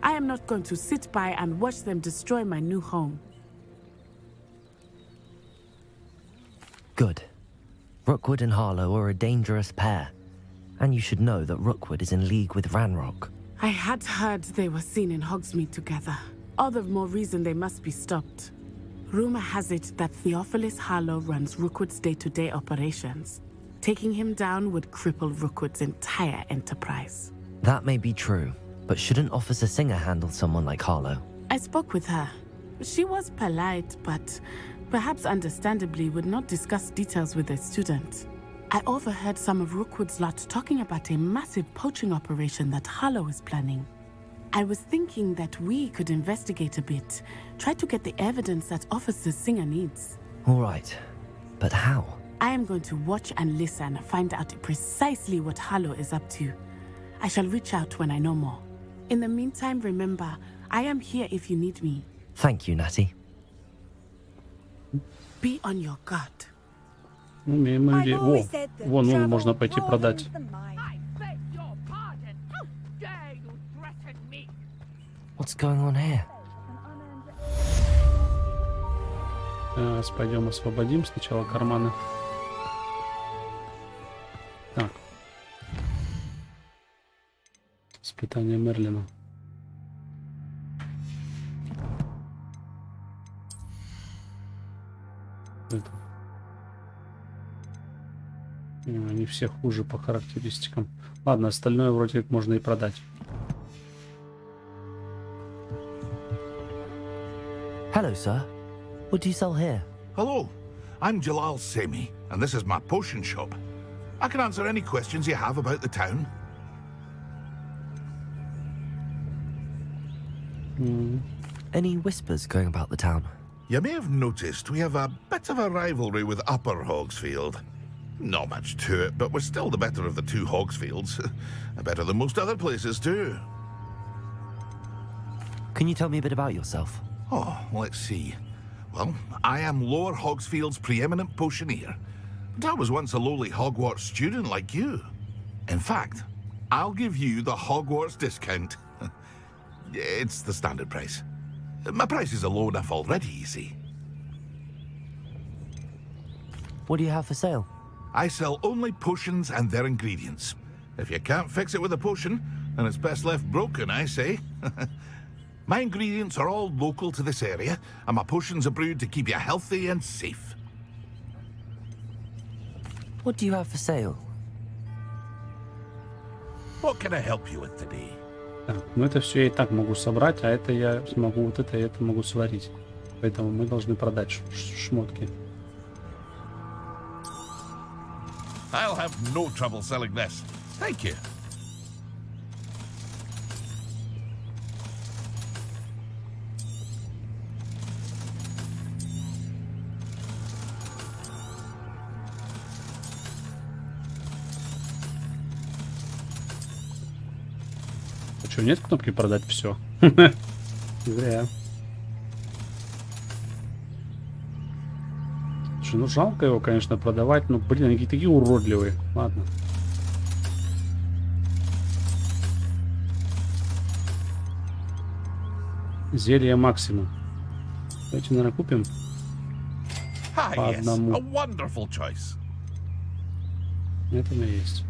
I am not going to sit by and watch them destroy my new home. Good. Rookwood and Harlow are a dangerous pair. And you should know that Rookwood is in league with Ranrock. I had heard they were seen in Hogsmeade together. All the more reason they must be stopped. Rumor has it that Theophilus Harlow runs Rookwood's day-to-day operations. Taking him down would cripple Rookwood's entire enterprise. That may be true, but shouldn't Officer Singer handle someone like Harlow? I spoke with her. She was polite, but perhaps understandably would not discuss details with a student. I overheard some of Rookwood's lot talking about a massive poaching operation that Harlow is planning. I was thinking that we could investigate a bit, try to get the evidence that Officer Singer needs. All right, but how? I am going to watch and listen, find out precisely what Harlow is up to. I shall reach out when I know more. In the meantime, remember, I am here if you need me. Thank you, Natty. Be on your guard. Вон можно пойти продать. What's going on here? Сейчас пойдем освободим сначала карманы. Так. Испытание Мерлина. Это. Они все хуже по характеристикам. Ладно, остальное вроде как можно и продать. Hello, sir. What do you sell here? Hello, I'm Jalal Semi, and this is my potion shop. I can answer any questions you have about the town. Any whispers going about the town? You may have noticed we have a bit of a rivalry with Upper Hogsfield. Not much to it, but we're still the better of the two Hogsfields. Better than most other places, too. Can you tell me a bit about yourself? Oh, let's see. Well, I am Lower Hogsfield's preeminent potioneer. But I was once a lowly Hogwarts student like you. In fact, I'll give you the Hogwarts discount. It's the standard price. My prices are low enough already, you see. What do you have for sale? I sell only potions and their ingredients. If you can't fix it with a potion, then it's best left broken, I say. My ingredients are all local to this area, and my potions are brewed to keep you healthy and safe. What do you have for sale? What can I help you with today? Так, ну это все я и так могу собрать, а это я смогу вот это и это могу сварить. Поэтому мы должны продать шмотки. I'll have no trouble selling this. Thank you. А что, нет кнопки продать все? Зря. Слушай, ну жалко его, конечно, продавать, но, блин, они такие уродливые. Ладно. Зелье максимум. Давайте, наверное, купим по одному. A wonderful choice. Это у меня есть.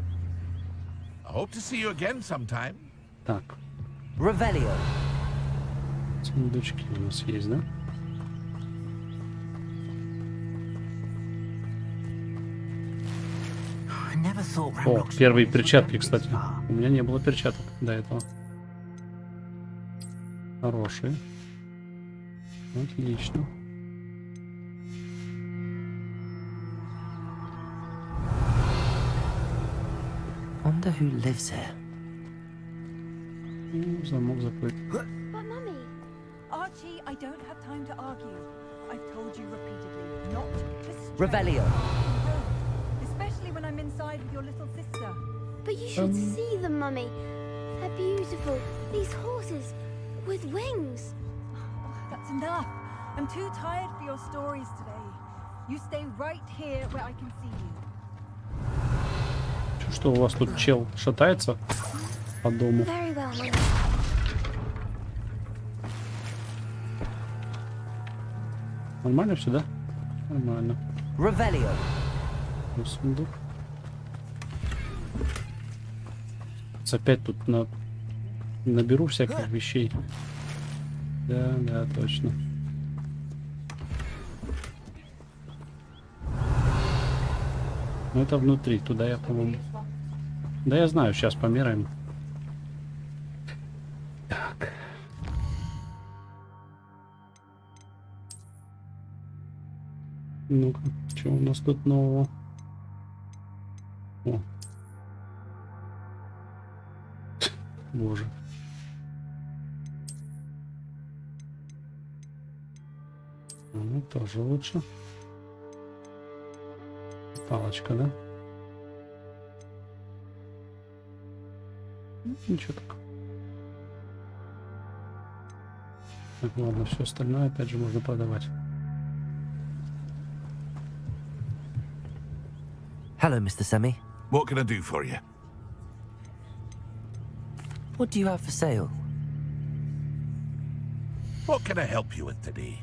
I hope to see you again sometime. Так. Revelio. Сундучки у нас есть, да? О, первые перчатки, кстати. У меня не было перчаток до этого. Хорошие. Отлично. Wonder who lives here. Замок закрыт. But Mummy, Archie, I don't have time to argue. I've told you repeatedly not to stray. Revelio. Especially when I'm inside with your little sister. But you should see them, Mummy. They're beautiful. These horses with wings. That's enough. I'm too tired for your stories today. You stay right here where I can see you. Что у вас тут чел шатается по дому? Very well, Mummy. Нормально все, да? Нормально. Revelio. Сундук. Опять тут наберу всяких вещей. Да, да, точно. Но это внутри, туда я, по-моему... Да, я знаю, сейчас померяем. Так. Ну-ка, что у нас тут нового? О. Боже. Ну, тоже лучше. Палочка, да? Ничего так. Так, ладно, все остальное опять же можно продавать. Hello, Mr. Semi. What can I do for you? What do you have for sale? What can I help you with today?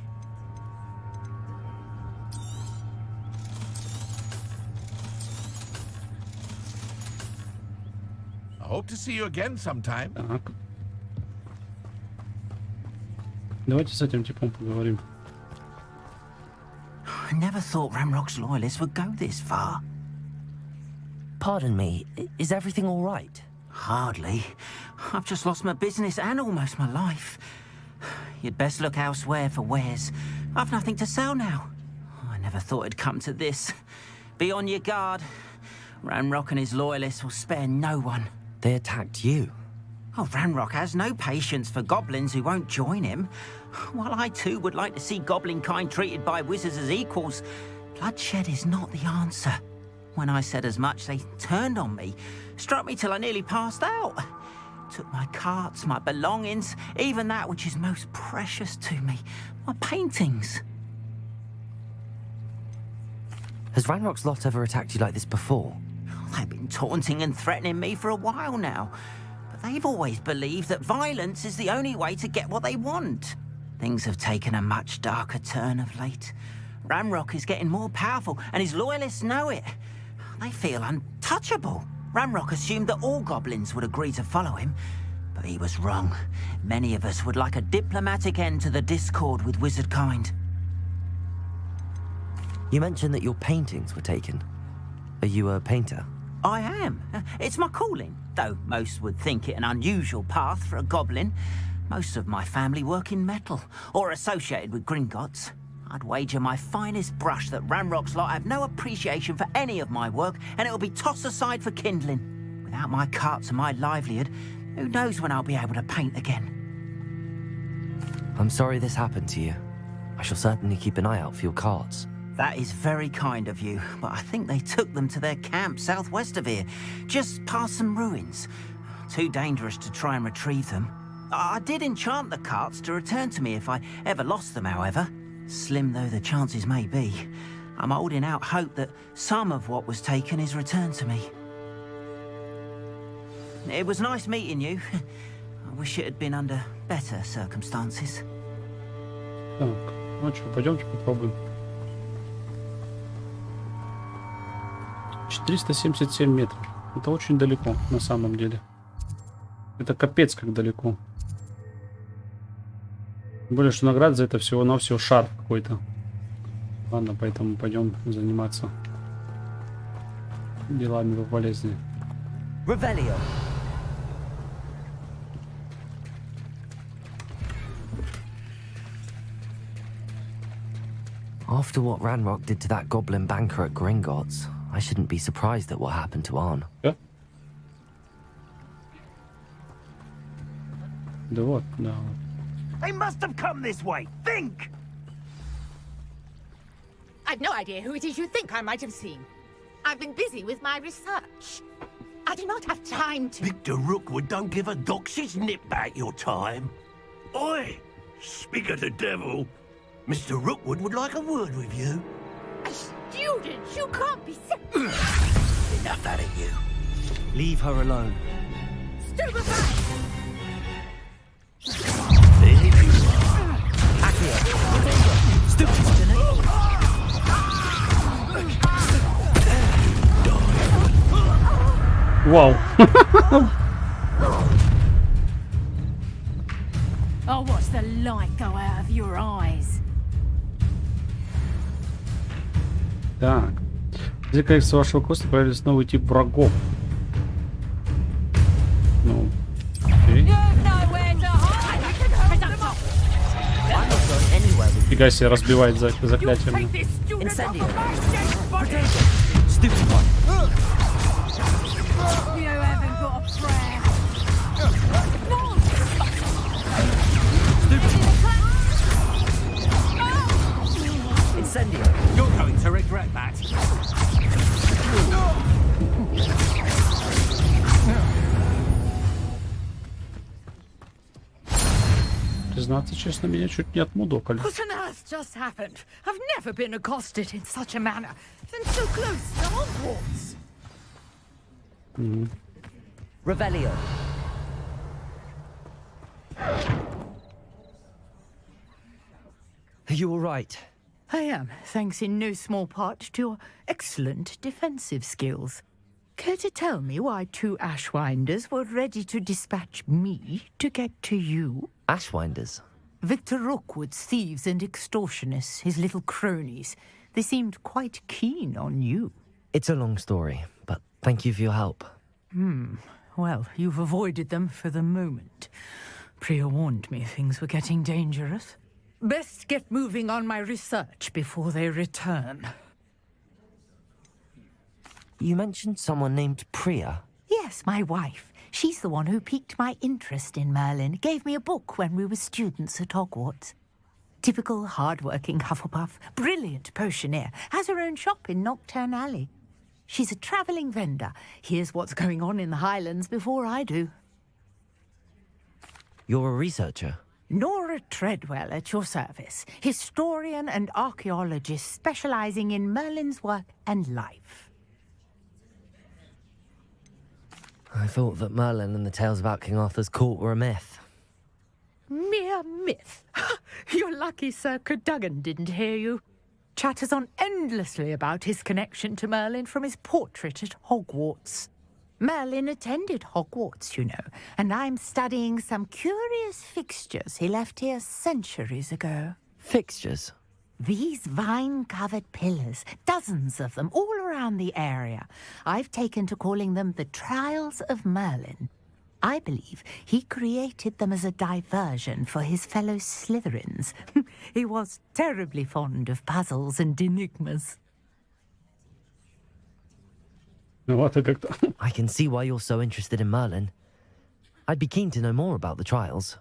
I hope to see you again sometime. Так. Давайте с этим типом поговорим. I never thought Ramrock's loyalists would go this far. Pardon me, is everything all right? Hardly. I've just lost my business and almost my life. You'd best look elsewhere for wares. I've nothing to sell now. I never thought it'd come to this. Be on your guard. Ramrock and his loyalists will spare no one. They attacked you. Oh, Ramrock has no patience for goblins who won't join him. While I too would like to see goblin kind treated by wizards as equals, bloodshed is not the answer. When I said as much, they turned on me, struck me till I nearly passed out. Took my carts, my belongings, even that which is most precious to me, my paintings. Has Ranrock's lot ever attacked you like this before? They've been taunting and threatening me for a while now. But they've always believed that violence is the only way to get what they want. Things have taken a much darker turn of late. Ranrock is getting more powerful, and his loyalists know it. They feel untouchable. Ranrock assumed that all goblins would agree to follow him, but he was wrong. Many of us would like a diplomatic end to the discord with wizard kind. You mentioned that your paintings were taken. Are you a painter? I am. It's my calling, though most would think it an unusual path for a goblin. Most of my family work in metal, or associated with Gringotts. I'd wager my finest brush that Ranrock's lot have no appreciation for any of my work, and it'll be tossed aside for kindling. Without my carts and my livelihood, who knows when I'll be able to paint again. I'm sorry this happened to you. I shall certainly keep an eye out for your carts. That is very kind of you, but I think they took them to their camp southwest of here, just past some ruins. Too dangerous to try and retrieve them. I did enchant the carts to return to me if I ever lost them, however. Slim though the chances may be, I'm holding out hope that some of what was taken is returned to me. It was nice meeting you. I wish it had been under better circumstances. Так, ну что, пойдемте попробуем. 477 метров. Это очень далеко, на самом деле. Это капец как далеко. Тем более, что награда за это всего-навсего шар какой-то. Ладно, поэтому пойдем заниматься делами пополезнее. Revelio. After what Ranrock did to that goblin banker at Gringotts, I shouldn't be surprised at what happened to Arn. Yeah. Да вот, да. They must have come this way. Think! I've no idea who it is you think I might have seen. I've been busy with my research. I do not have time to... Victor Rookwood don't give a doxy's nip back your time. Oi! Speak of the devil. Mr. Rookwood would like a word with you. A student? You can't be... Enough out of you. Leave her alone. Stupefy! There you are. Вау. I'll watch the light go out of your eyes. Так. Для количества вашего курса появился новый тип врагов. Ну, окей. Фига себе, разбивает заклятием. You're going to regret that. Признаться честно, меня чуть не отмудокали. What on earth just happened? I've never been accosted in such a manner. And so close to Hogwarts. Revelio. Are you all right? I am, thanks in no small part to your excellent defensive skills. Care to tell me why two Ashwinders were ready to dispatch me to get to you? Ashwinders? Victor Rookwood's thieves and extortionists, his little cronies. They seemed quite keen on you. It's a long story, but thank you for your help. Well, you've avoided them for the moment. Priya warned me things were getting dangerous. Best get moving on my research before they return. You mentioned someone named Priya. Yes, my wife. She's the one who piqued my interest in Merlin. Gave me a book when we were students at Hogwarts. Typical hard-working Hufflepuff, brilliant potioneer, has her own shop in Nocturne Alley. She's a travelling vendor. Hears what's going on in the Highlands before I do. You're a researcher? Nora Treadwell at your service, historian and archaeologist specializing in Merlin's work and life. I thought that Merlin and the tales about King Arthur's court were a myth. Mere myth. You're lucky Sir Cadogan didn't hear you. Chatters on endlessly about his connection to Merlin from his portrait at Hogwarts. Merlin attended Hogwarts, you know, and I'm studying some curious fixtures he left here centuries ago. Fixtures? These vine-covered pillars, dozens of them, all around the area. I've taken to calling them the Trials of Merlin. I believe he created them as a diversion for his fellow Slytherins. He was terribly fond of puzzles and enigmas. I can see why you're so interested in Merlin. I'd be keen to know more about the trials.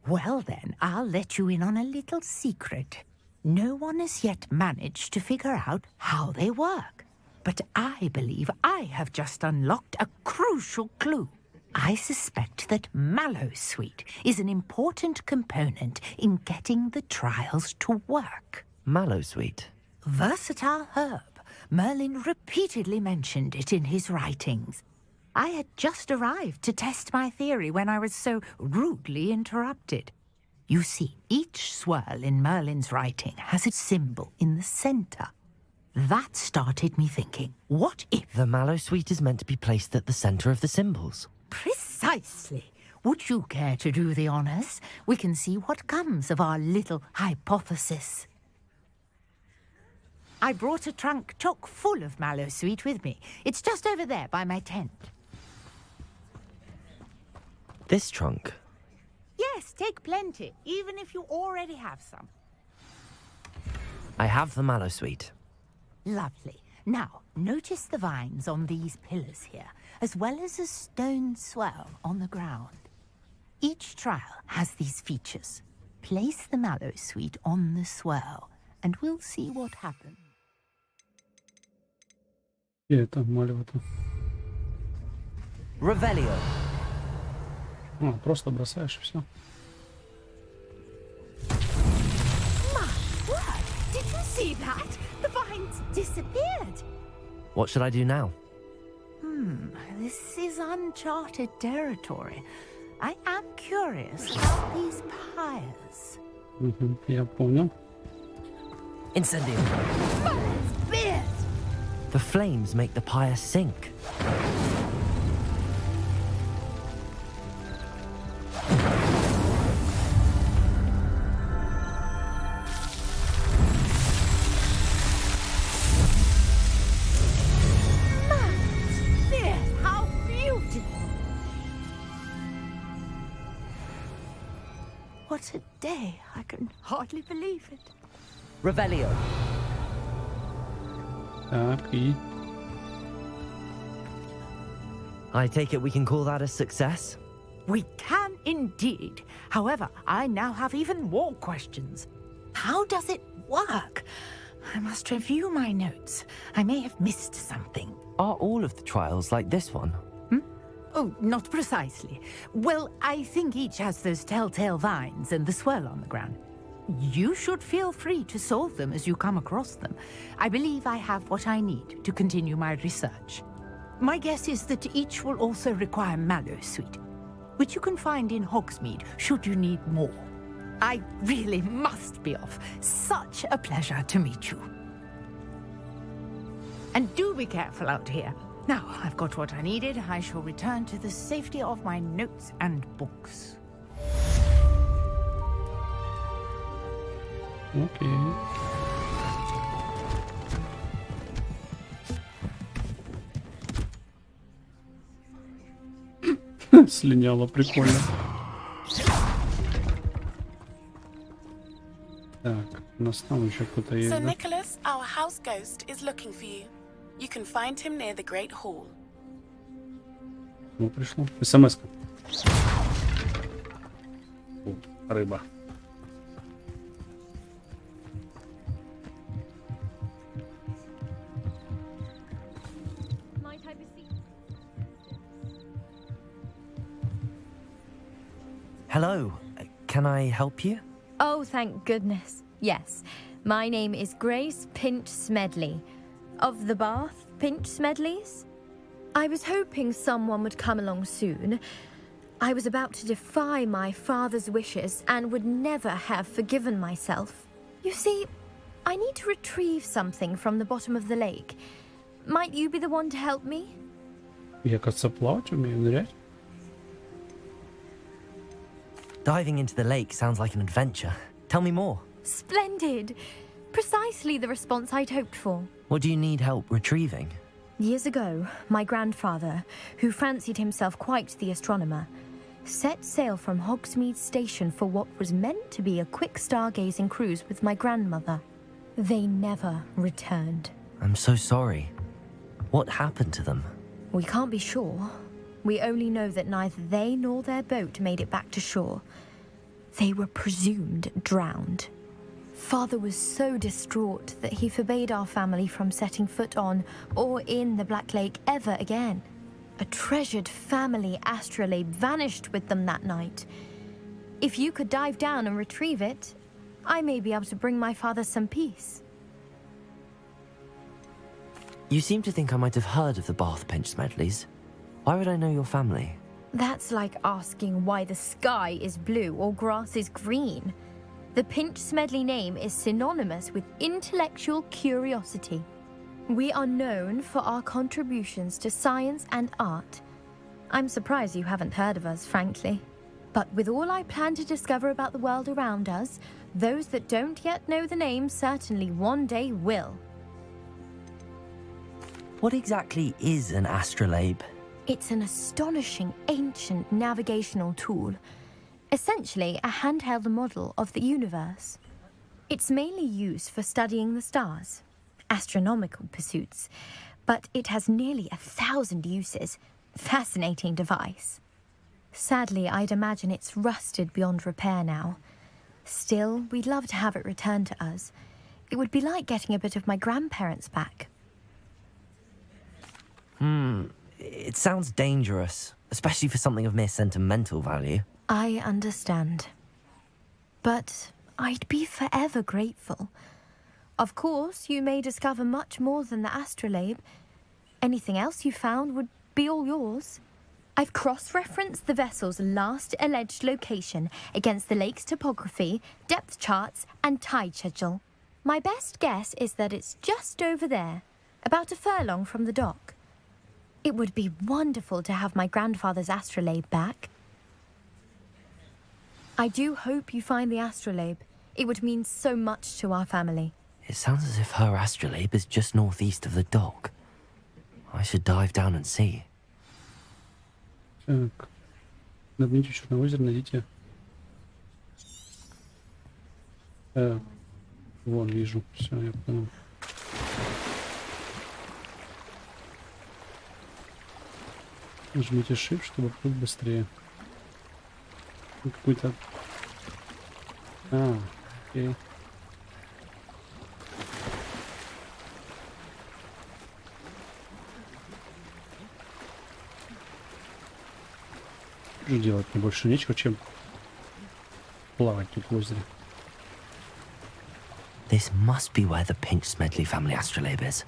Well then, I'll let you in on a little secret. No one has yet managed to figure out how they work. But I believe I have just unlocked a crucial clue. I suspect that mallowsweet is an important component in getting the trials to work. Mallowsweet? Versatile herb. Merlin repeatedly mentioned it in his writings. I had just arrived to test my theory when I was so rudely interrupted. You see, each swirl in Merlin's writing has a symbol in the center. That started me thinking, what if... The mallowsweet is meant to be placed at the center of the symbols. Precisely. Would you care to do the honors? We can see what comes of our little hypothesis. I brought a trunk chock full of mallowsweet with me. It's just over there by my tent. This trunk? Yes, take plenty, even if you already have some. I have the mallowsweet. Lovely. Now, notice the vines on these pillars here, as well as a stone swell on the ground. Each trial has these features. Place the mallowsweet on the swell, and we'll see what happens. Revelio. Просто бросаешь и все. My word! Did you see that? The vines disappeared. What should I do now? This is uncharted territory. I am curious about these pyres. Я понял. Incendio. Merlin's beard! The flames make the pyre sink. How beautiful! What a day. I can hardly believe it. Revelio. I take it we can call that a success? We can indeed. However, I now have even more questions. How does it work? I must review my notes. I may have missed something. Are all of the trials like this one? Oh, not precisely. Well, I think each has those telltale vines and the swirl on the ground. You should feel free to solve them as you come across them. I believe I have what I need to continue my research. My guess is that each will also require mallowsweet, which you can find in Hogsmeade should you need more. I really must be off. Such a pleasure to meet you. And do be careful out here. Now, I've got what I needed. I shall return to the safety of my notes and books. Окей. Слиняла, прикольно. Так, у нас там еще кто-то есть. So Да? Nicholas, our house ghost, is looking for you. You can find him near the Great Hall. Ну, пришло. СМС-ка. О, рыба. Hello. can I help you? Oh, thank goodness. Yes. My name is Grace Pinch Smedley. Of the Bath Pinch Smedleys? I was hoping someone would come along soon. I was about to defy my father's wishes and would never have forgiven myself. You see, I need to retrieve something from the bottom of the lake. Might you be the one to help me? Я, кажется, плавать умею, нырять. Diving into the lake sounds like an adventure. Tell me more. Splendid! Precisely the response I'd hoped for. What do you need help retrieving? Years ago, my grandfather, who fancied himself quite the astronomer, set sail from Hogsmeade Station for what was meant to be a quick stargazing cruise with my grandmother. They never returned. I'm so sorry. What happened to them? We can't be sure. We only know that neither they nor their boat made it back to shore. They were presumed drowned. Father was so distraught that he forbade our family from setting foot on or in the Black Lake ever again. A treasured family astrolabe vanished with them that night. If you could dive down and retrieve it, I may be able to bring my father some peace. You seem to think I might have heard of the Bath Pinch Smedleys. Why would I know your family? That's like asking why the sky is blue or grass is green. The Pinch Smedley name is synonymous with intellectual curiosity. We are known for our contributions to science and art. I'm surprised you haven't heard of us, frankly. But with all I plan to discover about the world around us, those that don't yet know the name certainly one day will. What exactly is an astrolabe? It's an astonishing ancient navigational tool. Essentially a handheld model of the universe. It's mainly used for studying the stars, astronomical pursuits, but it has nearly 1,000 uses. Fascinating device. Sadly, I'd imagine it's rusted beyond repair now. Still, we'd love to have it returned to us. It would be like getting a bit of my grandparents back. It sounds dangerous, especially for something of mere sentimental value. I understand. But I'd be forever grateful. Of course, you may discover much more than the astrolabe. Anything else you found would be all yours. I've cross-referenced the vessel's last alleged location against the lake's topography, depth charts, and tide schedule. My best guess is that it's just over there, about a furlong from the dock. It would be wonderful to have my grandfather's astrolabe back. I do hope you find the astrolabe. It would mean so much to our family. It sounds as if her astrolabe is just northeast of the dock. I should dive down and see. Так. На дне Черного озера найдите. Вон, вижу. Все, я понял. Нажмите Shift, чтобы плыть быстрее. Какой-то... окей. Что делать? Мне больше нечего, чем плавать тут в озере. This must be where the Pinch Smedley family astrolabe is.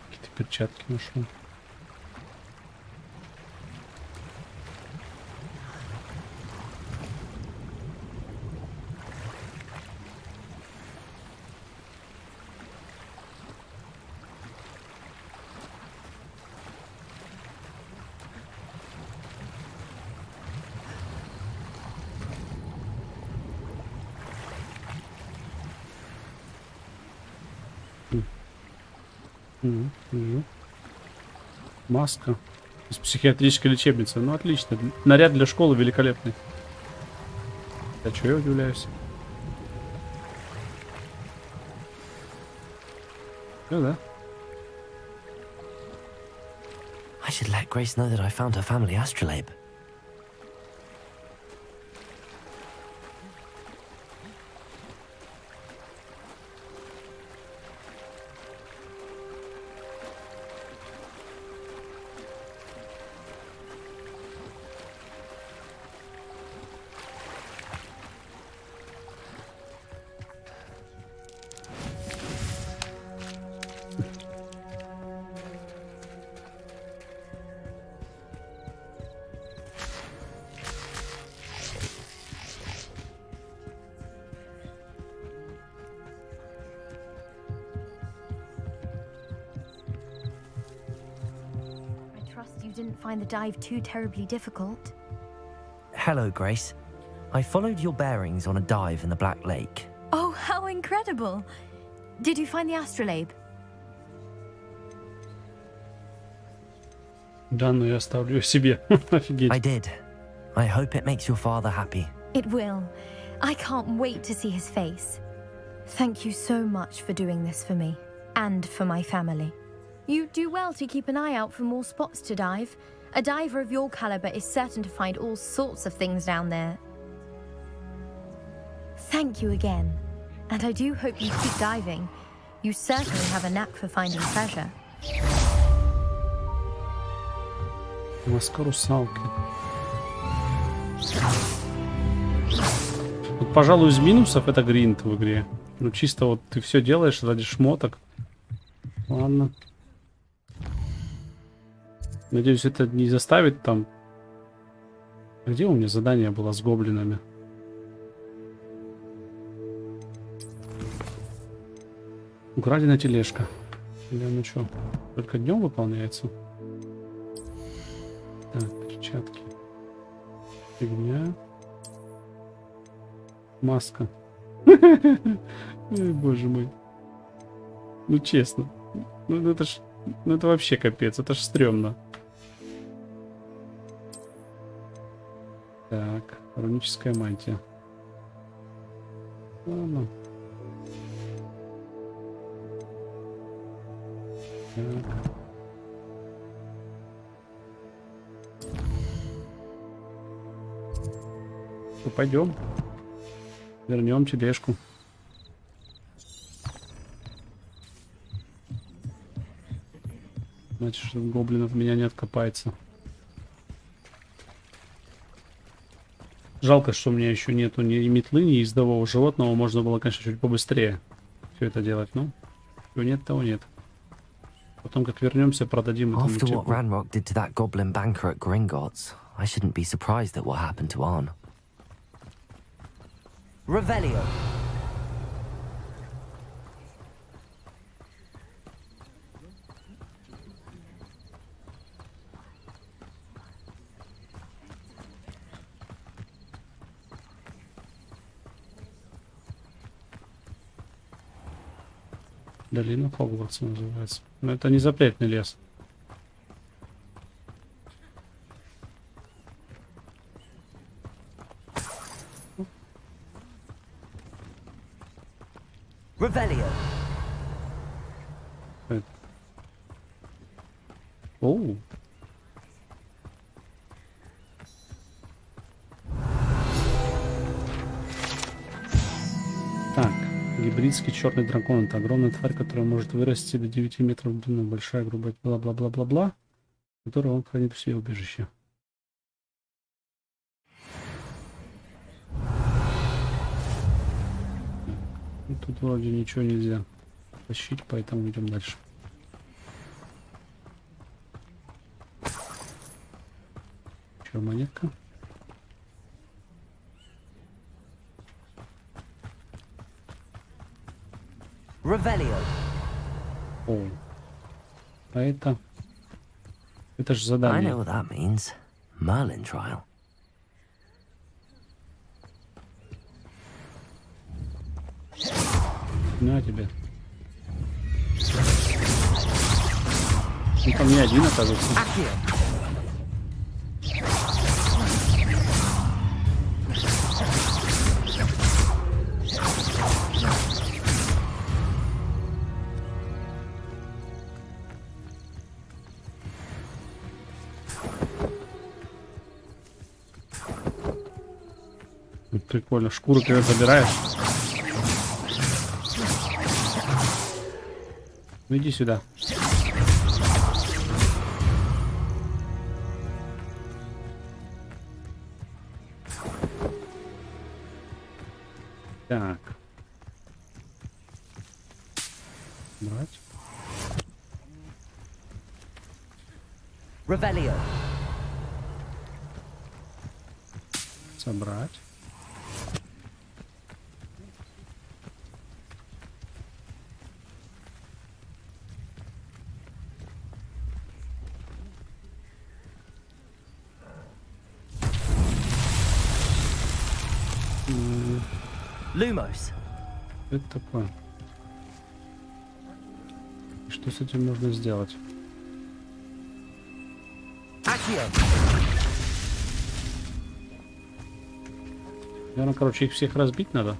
Какие-то перчатки нашел. Вижу. Маска из психиатрической лечебницы. Ну, отлично. Наряд для школы великолепный. А чё я удивляюсь? Ну да. I should let Grace know that I found her family astrolabe. didn't find the dive too terribly difficult. Hello, Grace. I followed your bearings on a dive in the Black Lake. Oh, how incredible! Did you find the astrolabe? Да, но я оставлю ее себе. Офигеть. I did. I hope it makes your father happy. It will. I can't wait to see his face. Thank you so much for doing this for me, and for my family. You do well to keep an eye out for more spots to dive. A diver of your caliber is certain to find all sorts of things down there. Thank you again, and I do hope you keep diving. You certainly have a knack for finding treasure. Маска русалки. Вот, пожалуй, из минусов это гринд в игре. Ну, чисто вот ты все делаешь ради шмоток. Ладно. Надеюсь, это не заставит там... Где у меня задание было с гоблинами? Украдена тележка. Или оно что, только днем выполняется? Так, перчатки. Фигня. Маска. Ой, боже мой. Ну, честно. Ну, это ж... Ну, это вообще капец. Это ж стрёмно. Так, руническая мантия. Ладно. Так. Ну, пойдем. Вернем тележку. Значит, что гоблин от меня не откопается. Жалко, что у меня еще нету ни метлы, ни ездового животного. Можно было, конечно, чуть побыстрее все это делать. Но чего нет, того нет. Потом, как вернемся, продадим этому After типу. what Ranrock did to that goblin banker at Gringotts, I shouldn't be surprised at what happened to S.O.N. Revelio. Долина Хогвартса называется. Но это не запретный лес. Revelio. Оу. Так, гибридский черный дракон. Это огромная тварь, которая может вырасти до 9 метров в длину. Большая, грубая, бла-бла-бла-бла-бла. Которую он хранит в себе убежище. И тут вроде ничего нельзя тащить, поэтому идем дальше. Еще монетка. Revelio. О, а это же I задание. know what that means. Merlin trial. На тебе. Ну, там не один, оказывается. Вот прикольно. Шкуру когда забираешь. Ну иди сюда. Так. Брать. Revelio. Собрать. Lumos. Это такое. Что с этим можно сделать? Наверное, короче, их всех разбить надо.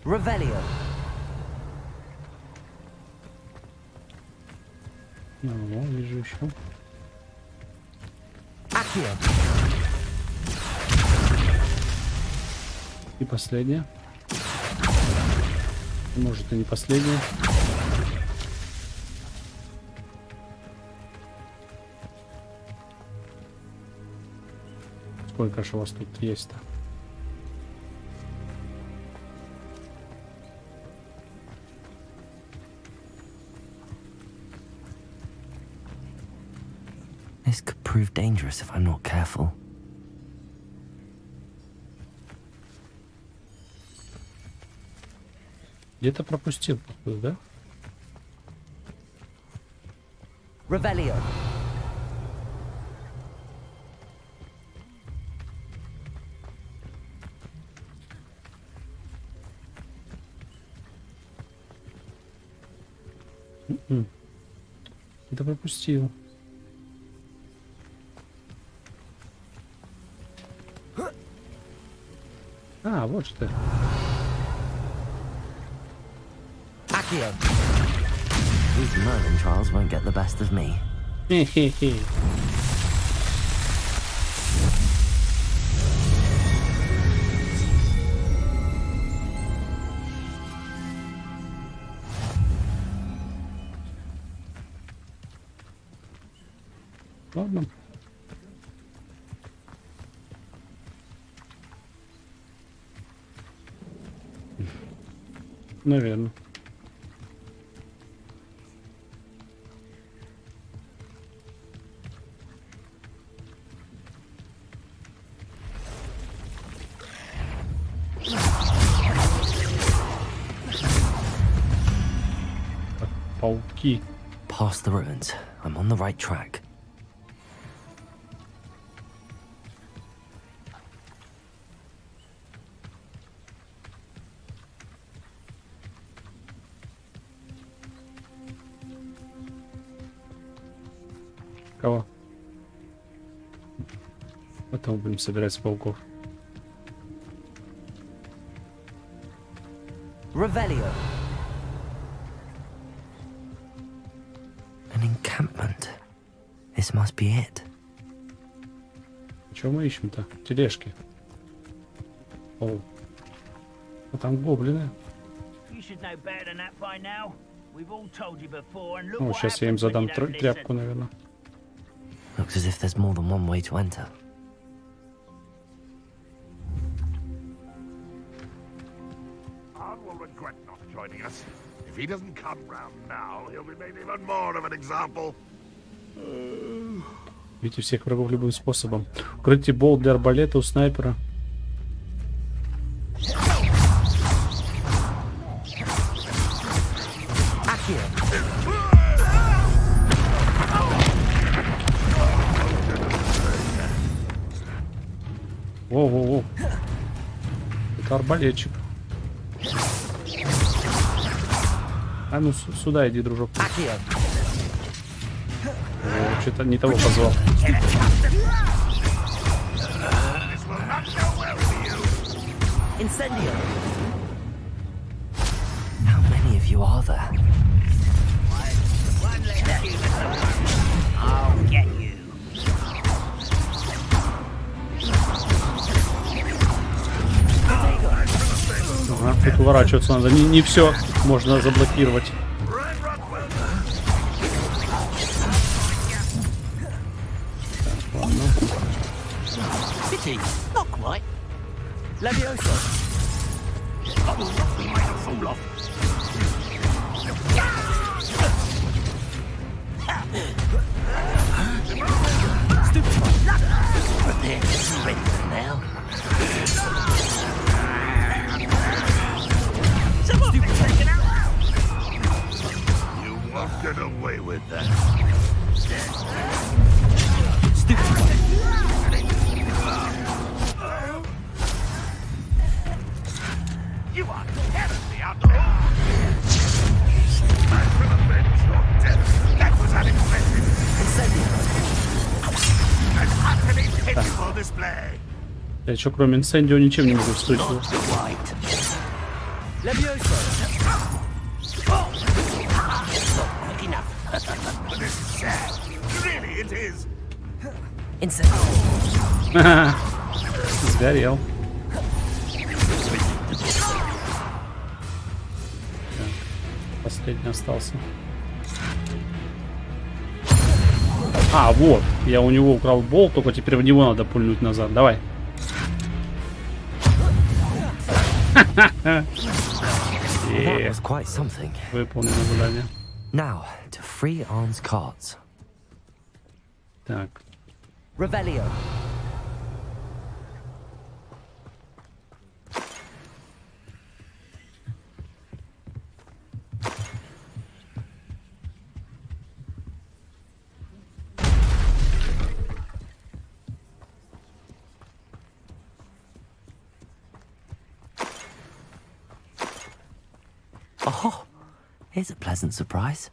Revelio. Ну, вижу еще. Accio. И последняя. Может, и не последняя. Сколько же у вас тут есть-то? This could prove dangerous if I'm not careful. Где-то пропустил, походу, да? Revelio. Это пропустил. А, вот что. Accio. These Merlin trials won't get the best of me. Хе-хе-хе. Ладно. Наверное. Пауки. Past the ruins. I'm on the right track. Кого? Потом будем собирать с пауков. Revelio. An encampment. This must be it. Чего мы ищем-то? Тележки. О. А там гоблины. Ну, сейчас я им задам тряпку, наверное. Looks as if there's more than one way to enter. Anne will regret not joining us. If he doesn't come round now, he'll be made even more of an example. Видите всех врагов любым способом. Укрытие болт для арбалета у снайпера. Воу-воу-воу. Это арбалетчик. А ну сюда иди, дружок. Что-то не того позвал. How many of you are there? I'll get you. Ага, тут уворачиваться надо. Не все можно заблокировать. Not quite. Levioso. Stupid one. Prepare to surrender now. Stupid taken out. get away with that. You are terribly out of order. I will avenge your death. That was unexpected. An utterly pitiful display. Я что, кроме инсендио, ничем не могу встретить. Сгорел. Так, последний остался. А, вот. Я у него украл болт, только теперь в него надо пульнуть назад. Давай. That was quite something. Выполнено задание. Now to free Arn's cards. Так. Revelio. Oh, here's a pleasant surprise.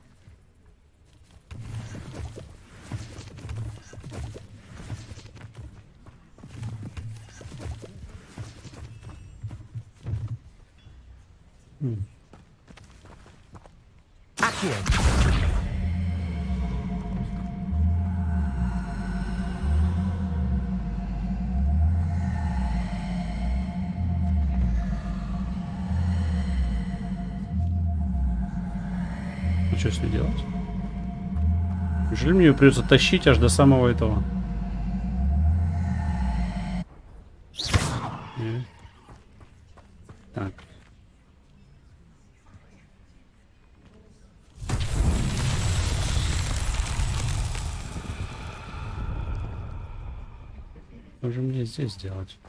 Accio. Что с ней делать? Неужели мне ее придется тащить аж до самого этого? Нет. Так. Что же мне здесь делать?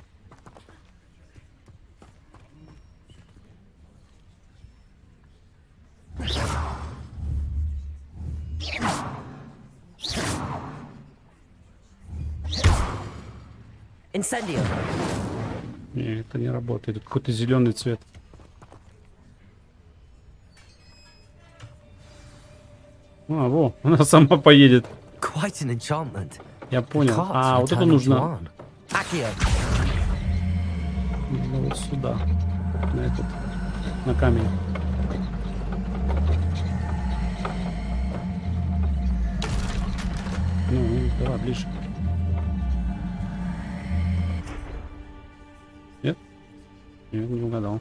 Incendio. Не, это не работает. Это какой-то зеленый цвет. А, во, она сама поедет. Quite an enchantment. Я понял. А, вот это нужно. Нужно вот сюда. На этот. На камень. Ну, давай, ближе. Нет? Нет, не угадал.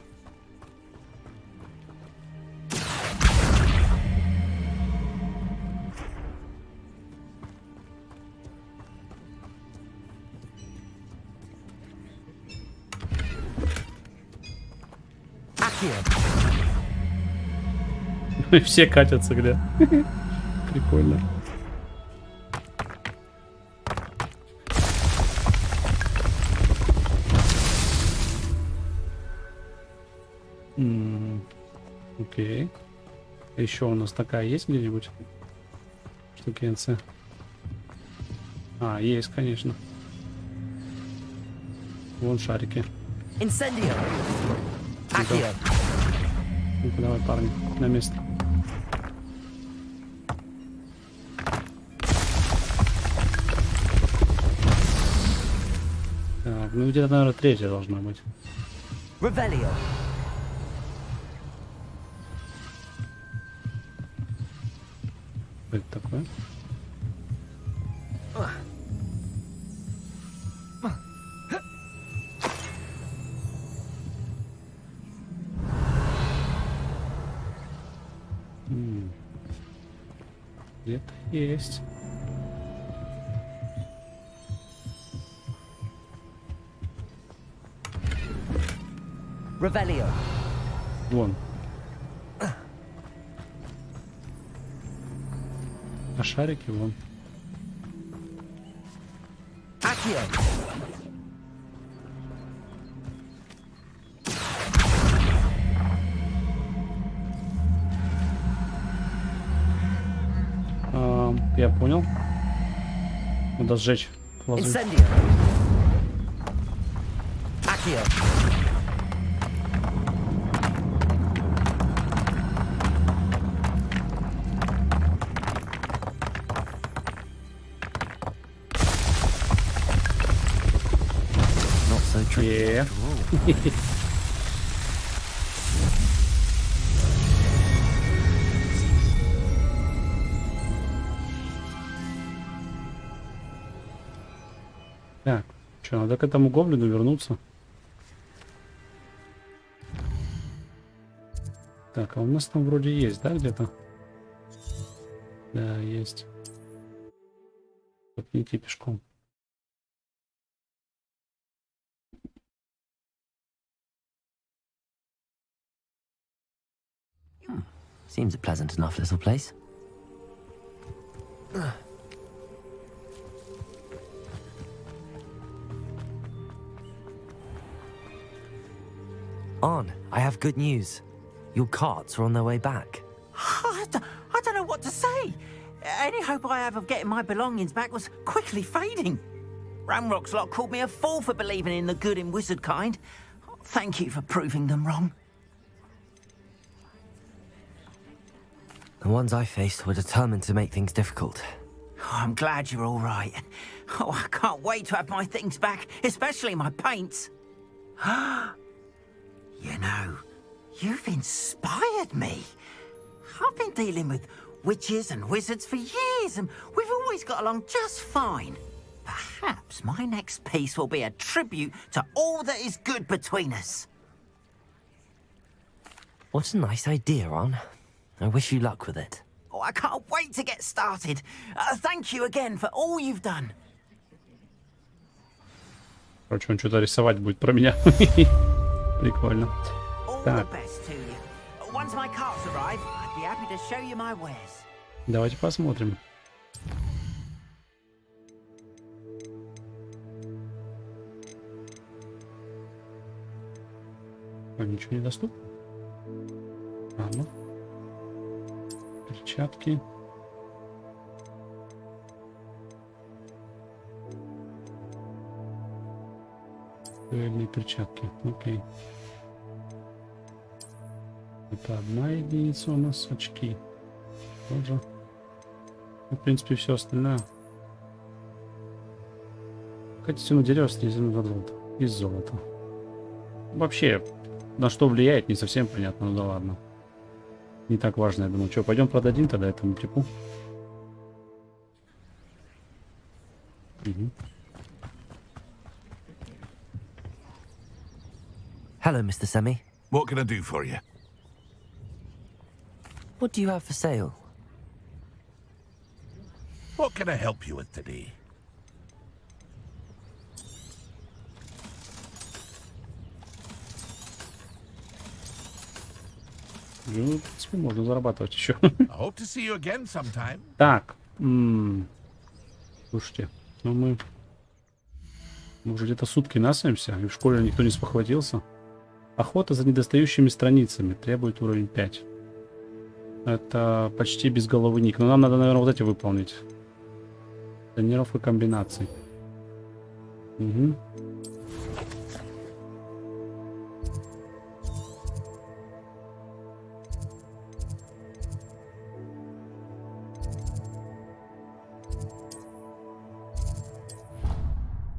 Все катятся, гля. Прикольно. Окей. Еще у нас такая есть где-нибудь? Штукенция. А, есть, конечно. Вон шарики. Incendio. Ну-ка, давай, парни, на место. Так, ну где-то, наверное, третья должна быть. Revelio. Что это такое? Где-то есть. Revelio. Вон. А шарики вон. Accio. Я понял. Надо сжечь лазу. Incendio. Accio. Not so tricky. Yeah. Так, что, надо к этому гоблину вернуться. Так, а у нас там вроде есть, да, где-то? Да, есть. Вот не идти пешком. Seems a pleasant enough little place. On, I have good news. Your carts are on their way back. I don't know what to say. Any hope I have of getting my belongings back was quickly fading. Ramrock's lot called me a fool for believing in the good in wizard kind. Thank you for proving them wrong. The ones I faced were determined to make things difficult. Oh, I'm glad you're all right. Oh, I can't wait to have my things back, especially my paints. You know, you've inspired me. I've been dealing with witches and wizards for years, and we've always got along just fine. Perhaps my next piece will be a tribute to all that is good between us. What a nice idea, On. I wish you luck with it. Oh, I can't wait to get started. Thank you again for all you've done. Короче, он что-то рисовать будет про меня. Прикольно. Так. Давайте посмотрим. Ничего не доступно? Ладно. Перчатки. Дуэльные перчатки. Окей. Это одна единица у нас. Очки. Тоже. Ну, в принципе, все остальное. Хотите, ну, дерево снизу на золото. Из золота. Вообще, на что влияет, не совсем понятно. Ну да ладно. Не так важно, я думаю. Что, пойдем продадим тогда этому типу? Угу. Hello, Mr. Semi. What can I do for you? What do you have for sale? What can I help you with today? Ну, в принципе, можно зарабатывать еще. I hope to see you again sometime. Так. Слушайте, ну мы уже где-то сутки насаемся, и в школе никто не спохватился. Охота за недостающими страницами требует уровень 5. Это почти без головы ник. Но нам надо, наверное, вот эти выполнить. Тренировка комбинаций. Угу.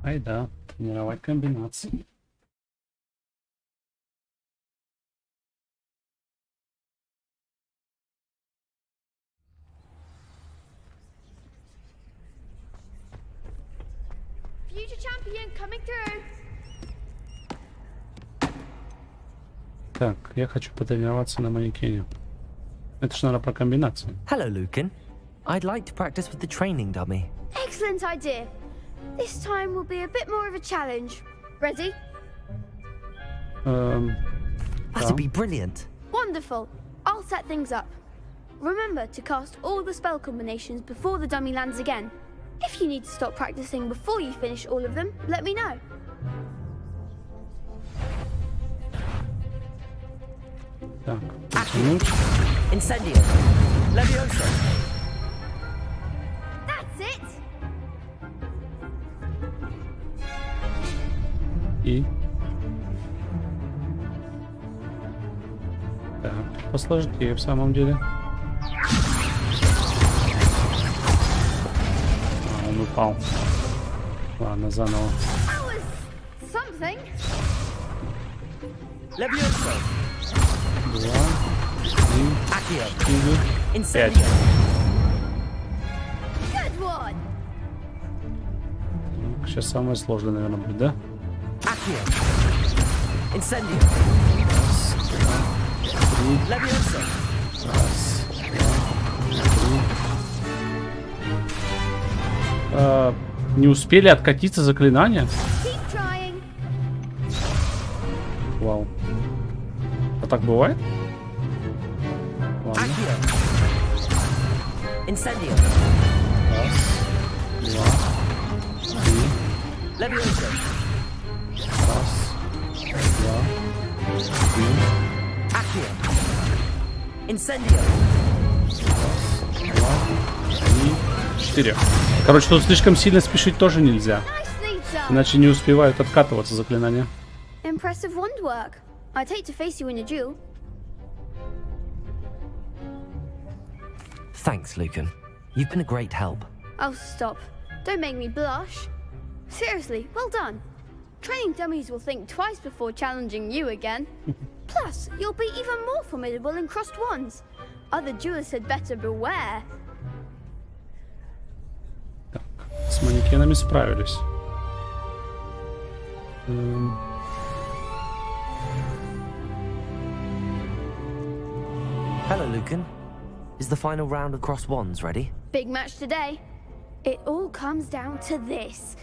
Ай да, тренировать комбинации. Future champion coming through. Так, я хочу потренироваться на манекене. Это ж, наверное, про комбинации. Hello, Lucan. I'd like to practice with the training dummy. Excellent idea. This time will be a bit more of a challenge. Ready? That'd be brilliant. Wonderful. I'll set things up. Remember to cast all the spell combinations before the dummy lands again. If you need to stop practicing before you finish all of them, let me know. Так, Incendio. Levioso. И... Так, посложнее в самом деле. Он упал. Ладно, заново. Два, три, четыре, 5. Сейчас самое сложное, наверное, будет, да? Раз, два, три. Раз, два, три. Не успели откатиться заклинания? Вау. А так бывает? Ладно. Раз, два, три. Раз, два, три. Раз, два, три, 4. Короче, тут слишком сильно спешить тоже нельзя. Иначе не успевают откатываться заклинания. Impressive wand work. I'd hate to face you in a duel. Thanks, Lucan. You've been a great help. Oh, stop. Don't make me blush. Seriously, well done. Training dummies will think twice before challenging you again. Plus, you'll be even more formidable in crossed wands. Other duelists had better beware. Так, с манекенами справились. Hello, Lucan. Is the final round of cross wands ready? Big match today. It all comes down to this.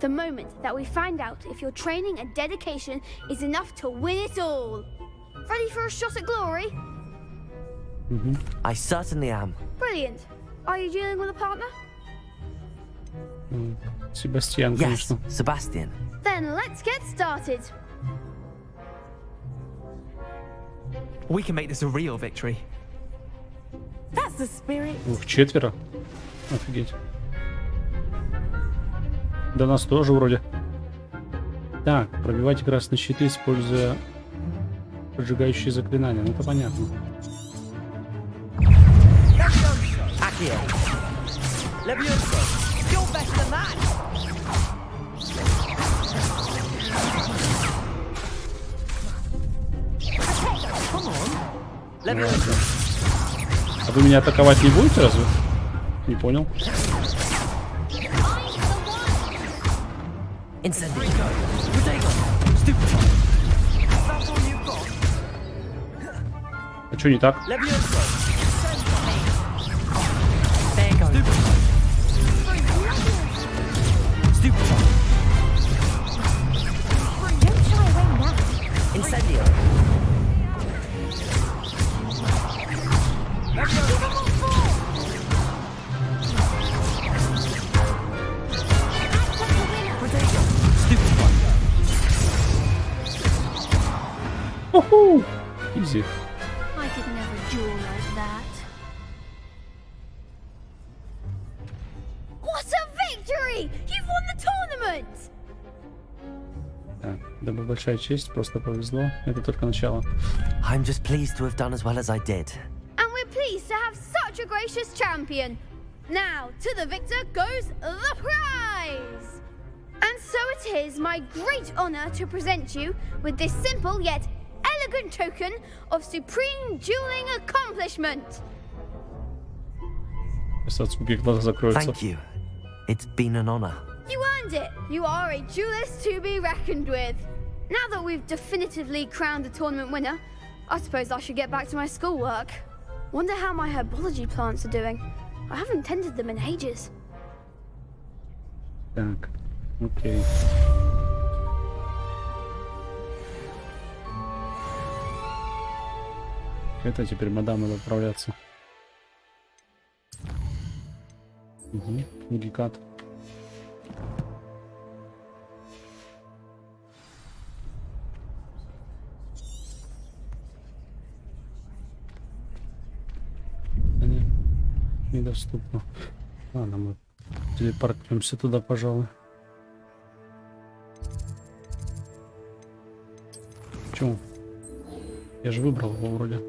The moment that we find out if your training and dedication is enough to win it all. Ready for a shot at glory? I certainly am. Brilliant. Are you dealing with a partner? Себастьян, конечно. Yes, Sebastian. Then let's get started. We can make this a real victory. That's the spirit. Ух, 4. Офигеть. Да нас тоже вроде. Так, пробивайте красные щиты, используя поджигающие заклинания. Ну это понятно. А вы меня атаковать не будете разве? Не понял. А что не так? Easy. I could never duel like that. What a victory! You've won the tournament! Так, да, большая честь, просто повезло. Это только начало. I'm just pleased to have done as well as I did. And we're pleased to have such a gracious champion. Now, to the victor goes the prize! And so it is my great honor to present you with this simple yet elegant token of supreme dueling accomplishment. Thank you. It's been an honor. You earned it. You are a duelist to be reckoned with. Now that we've definitively crowned the tournament winner, I suppose I should get back to my schoolwork. Wonder how my herbology plants are doing. I haven't tended them in ages. Так, окей. Это теперь мадам надо отправляться. Угу, гикат. Недоступно. Ладно, мы телепортнемся туда, пожалуй. Почему? Я же выбрал его вроде.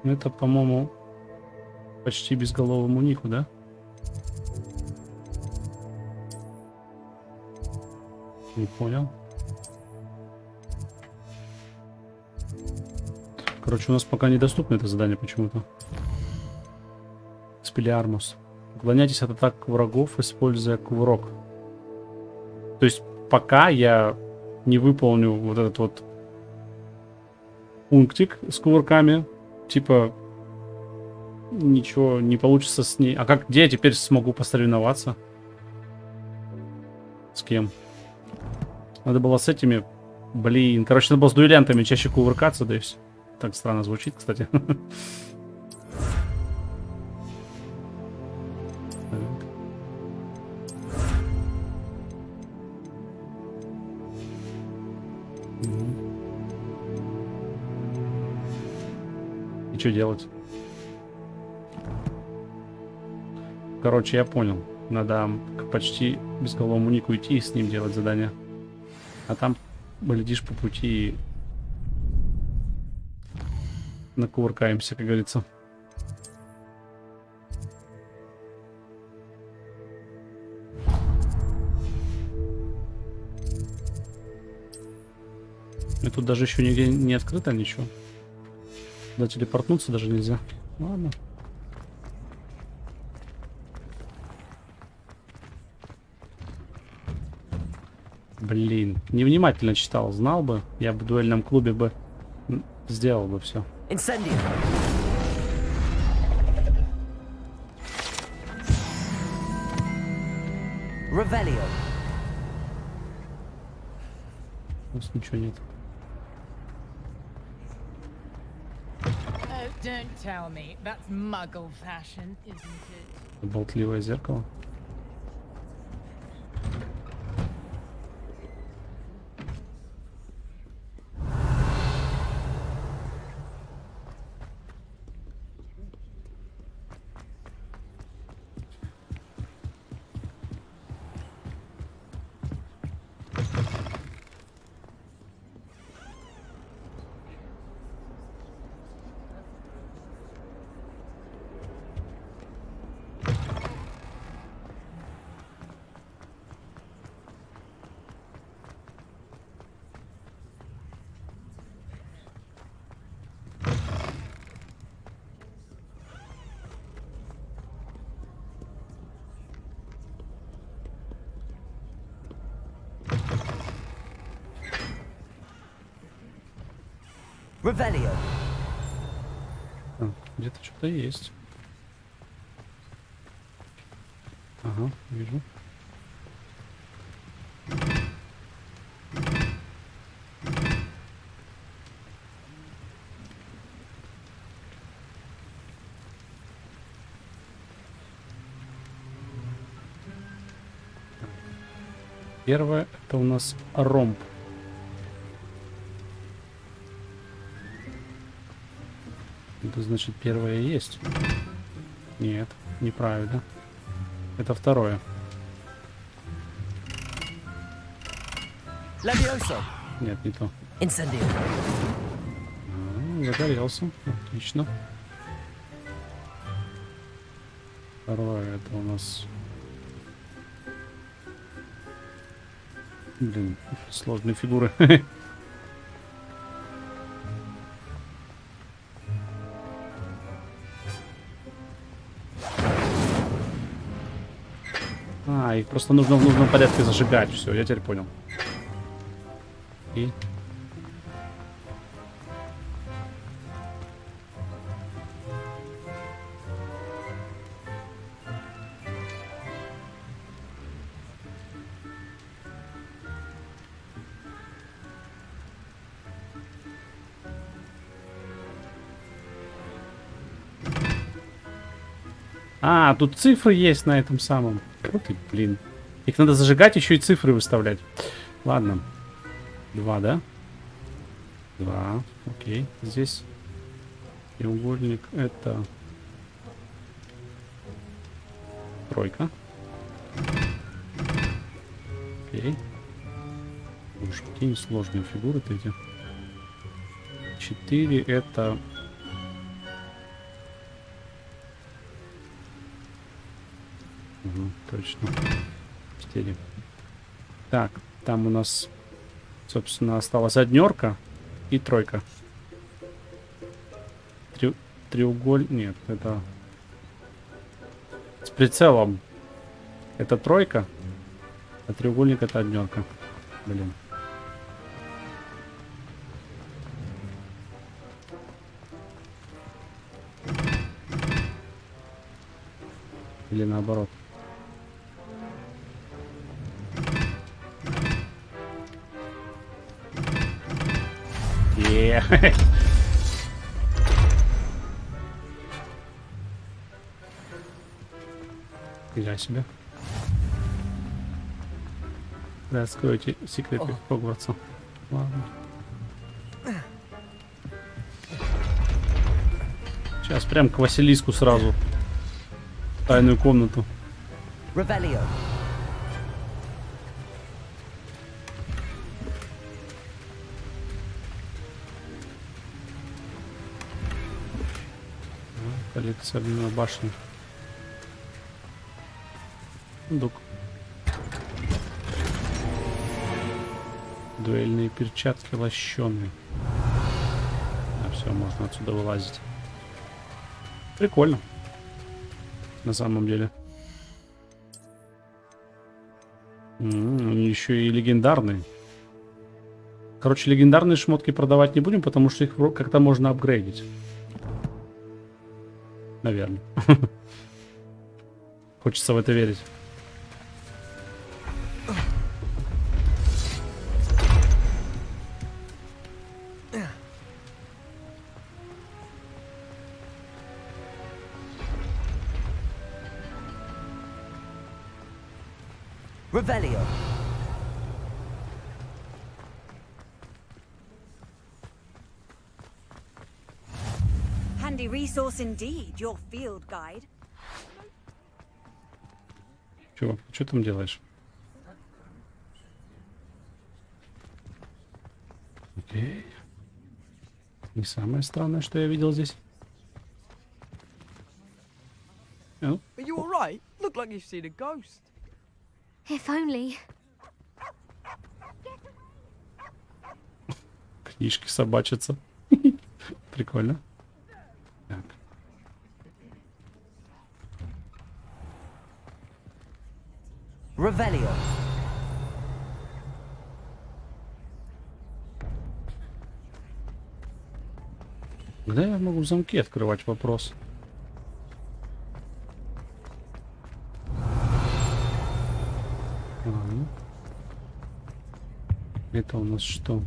Это, по-моему, почти безголовому нику, да? Не понял. Короче, у нас пока недоступно это задание почему-то. Спелиармус. Уклоняйтесь от атак врагов, используя кувырок. То есть, пока я не выполню вот этот вот пунктик с кувырками, типа, ничего не получится с ней. А как, где я теперь смогу посоревноваться? С кем? Надо было с этими... Блин, короче, надо было с дуэлянтами чаще кувыркаться, да и все. Так странно звучит, кстати. И что делать? Короче, я понял. Надо к почти безголовому нику идти и с ним делать задание. А там, глядишь, по пути и накувыркаемся, как говорится. И тут даже еще нигде не открыто ничего. Да, телепортнуться даже нельзя. Ладно. Блин, невнимательно читал. Знал бы, я бы в дуэльном клубе бы сделал бы все. Incendio. Revelio. У нас ничего нет. Oh, don't tell me. That's muggle fashion, isn't it? Болтливое зеркало. Revelio. Где-то что-то есть. Ага, вижу. Первое это у нас ромб. Это значит первое есть. Нет, неправильно. Это второе. Levioso. Нет, не то. Incendio. Загорелся. Отлично. Второе это у нас... Блин, сложные фигуры. Их просто нужно в нужном порядке зажигать. Все, я теперь понял. И... А, тут цифры есть на этом самом. Вот и, блин. Их надо зажигать, еще и цифры выставлять. Ладно. 2, да? 2. Окей. Здесь треугольник это тройка. Окей. Уж какие сложные фигуры-то эти. 4 это... Угу, точно. 4. Так, там у нас, собственно, осталась однерка и тройка. Треуголь... Нет, это... С прицелом это тройка, а треугольник это однерка. Блин. Или наоборот. Я себе. Раскройте секреты Хогвартса. Ладно. Сейчас прям к Василиску сразу. В тайную комнату. Revelio. Коллекция на башне. Сундук. Дуэльные перчатки лощеные. А все, можно отсюда вылазить. Прикольно. На самом деле. Они еще и легендарные. Короче, легендарные шмотки продавать не будем, потому что их как-то можно апгрейдить. Наверное. Хочется в это верить. Revelio. Handy resource indeed, your field guide. Чувак, что там делаешь? Окей. Не самое странное, что я видел здесь. Are you alright? Look like you've seen a ghost. If only. Книжки собачатся. Прикольно. Так. Revelio. Когда я могу замки открывать? Вопрос. Ладно. Это у нас что?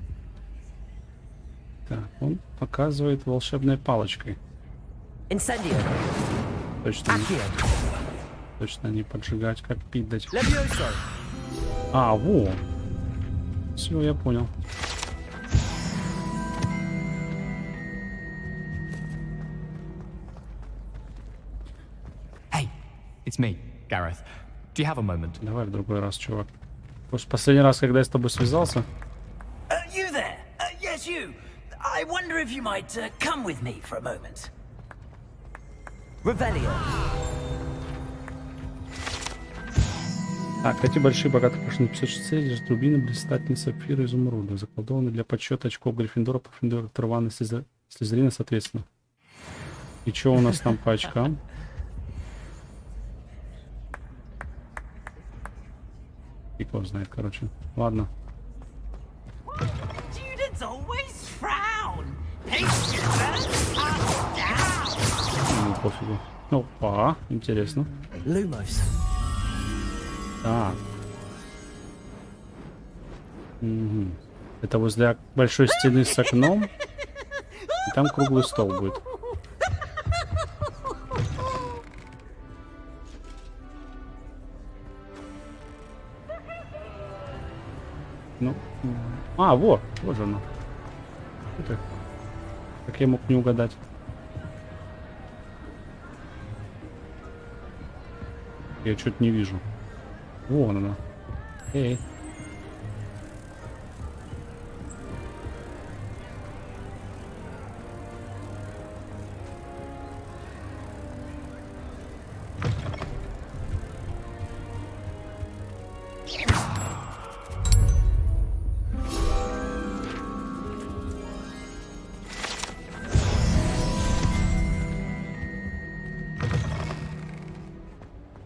Так, он показывает волшебной палочкой. Incendio. Точно. Точно не поджигать, как пить дать. А, во. Все, я понял. Hey, it's me, Gareth. Do you have a moment? Давай в другой раз, чувак. Потому что последний раз, когда я с тобой связался... You there? Yes, you. I wonder if you might come with me for a moment. Revelio. Так, эти большие богатые пошли 56 содержат рубины, блистательные сапфиры, изумруды, заколдованные для подсчета очков Гриффиндора, Пуффиндора, Трвана, Слизерина, соответственно. И что у нас там по очкам? Фиг его знает, короче. Ладно. Ну, пофигу. Опа, интересно. Lumos. Так. Угу. Это возле большой стены с окном. И там круглый стол будет. Ну. А, вот. Вот же она. Это. Как я мог не угадать? Я что-то не вижу. Вон она. Эй.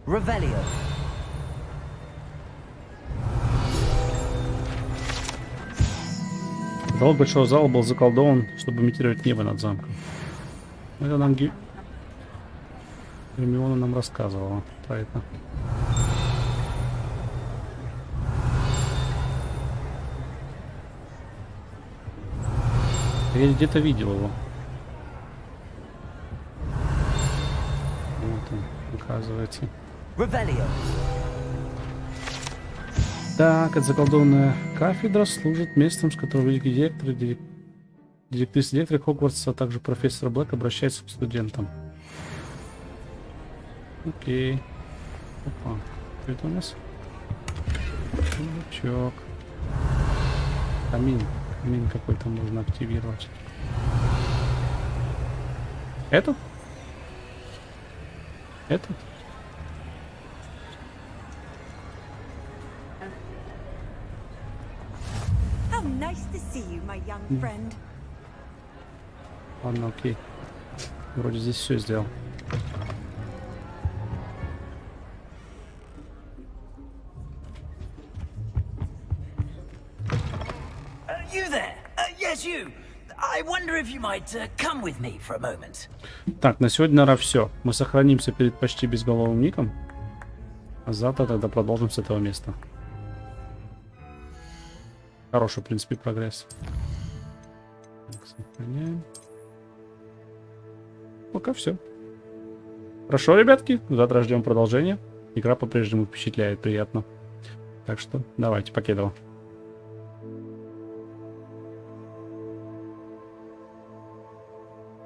Revelio. Потолок большого зала был заколдован, чтобы имитировать небо над замком. Это нам Гермиона нам рассказывала про это. Я где-то видел его. Вот он, оказывается. Revelio. Так, эта заколдованная кафедра служит местом, с которого великий директор, директор Хогвартса, а также профессор Блэк обращается к студентам. Окей. Опа. Что это у нас? Сундучок. Камин. Камин какой-то можно активировать. Этот? Этот? Nice to see you, my young friend. Ладно, окей. Вроде здесь все сделал. You there? Yes, you. I wonder if you might come with me for a moment. Так, на сегодня, наверное, все. Мы сохранимся перед почти безголовым ником. А завтра тогда продолжим с этого места. Хороший, в принципе, прогресс. Так, сохраняем. Пока все. Хорошо, ребятки. Завтра ждем продолжения. Игра по-прежнему впечатляет приятно. Так что давайте, покедово.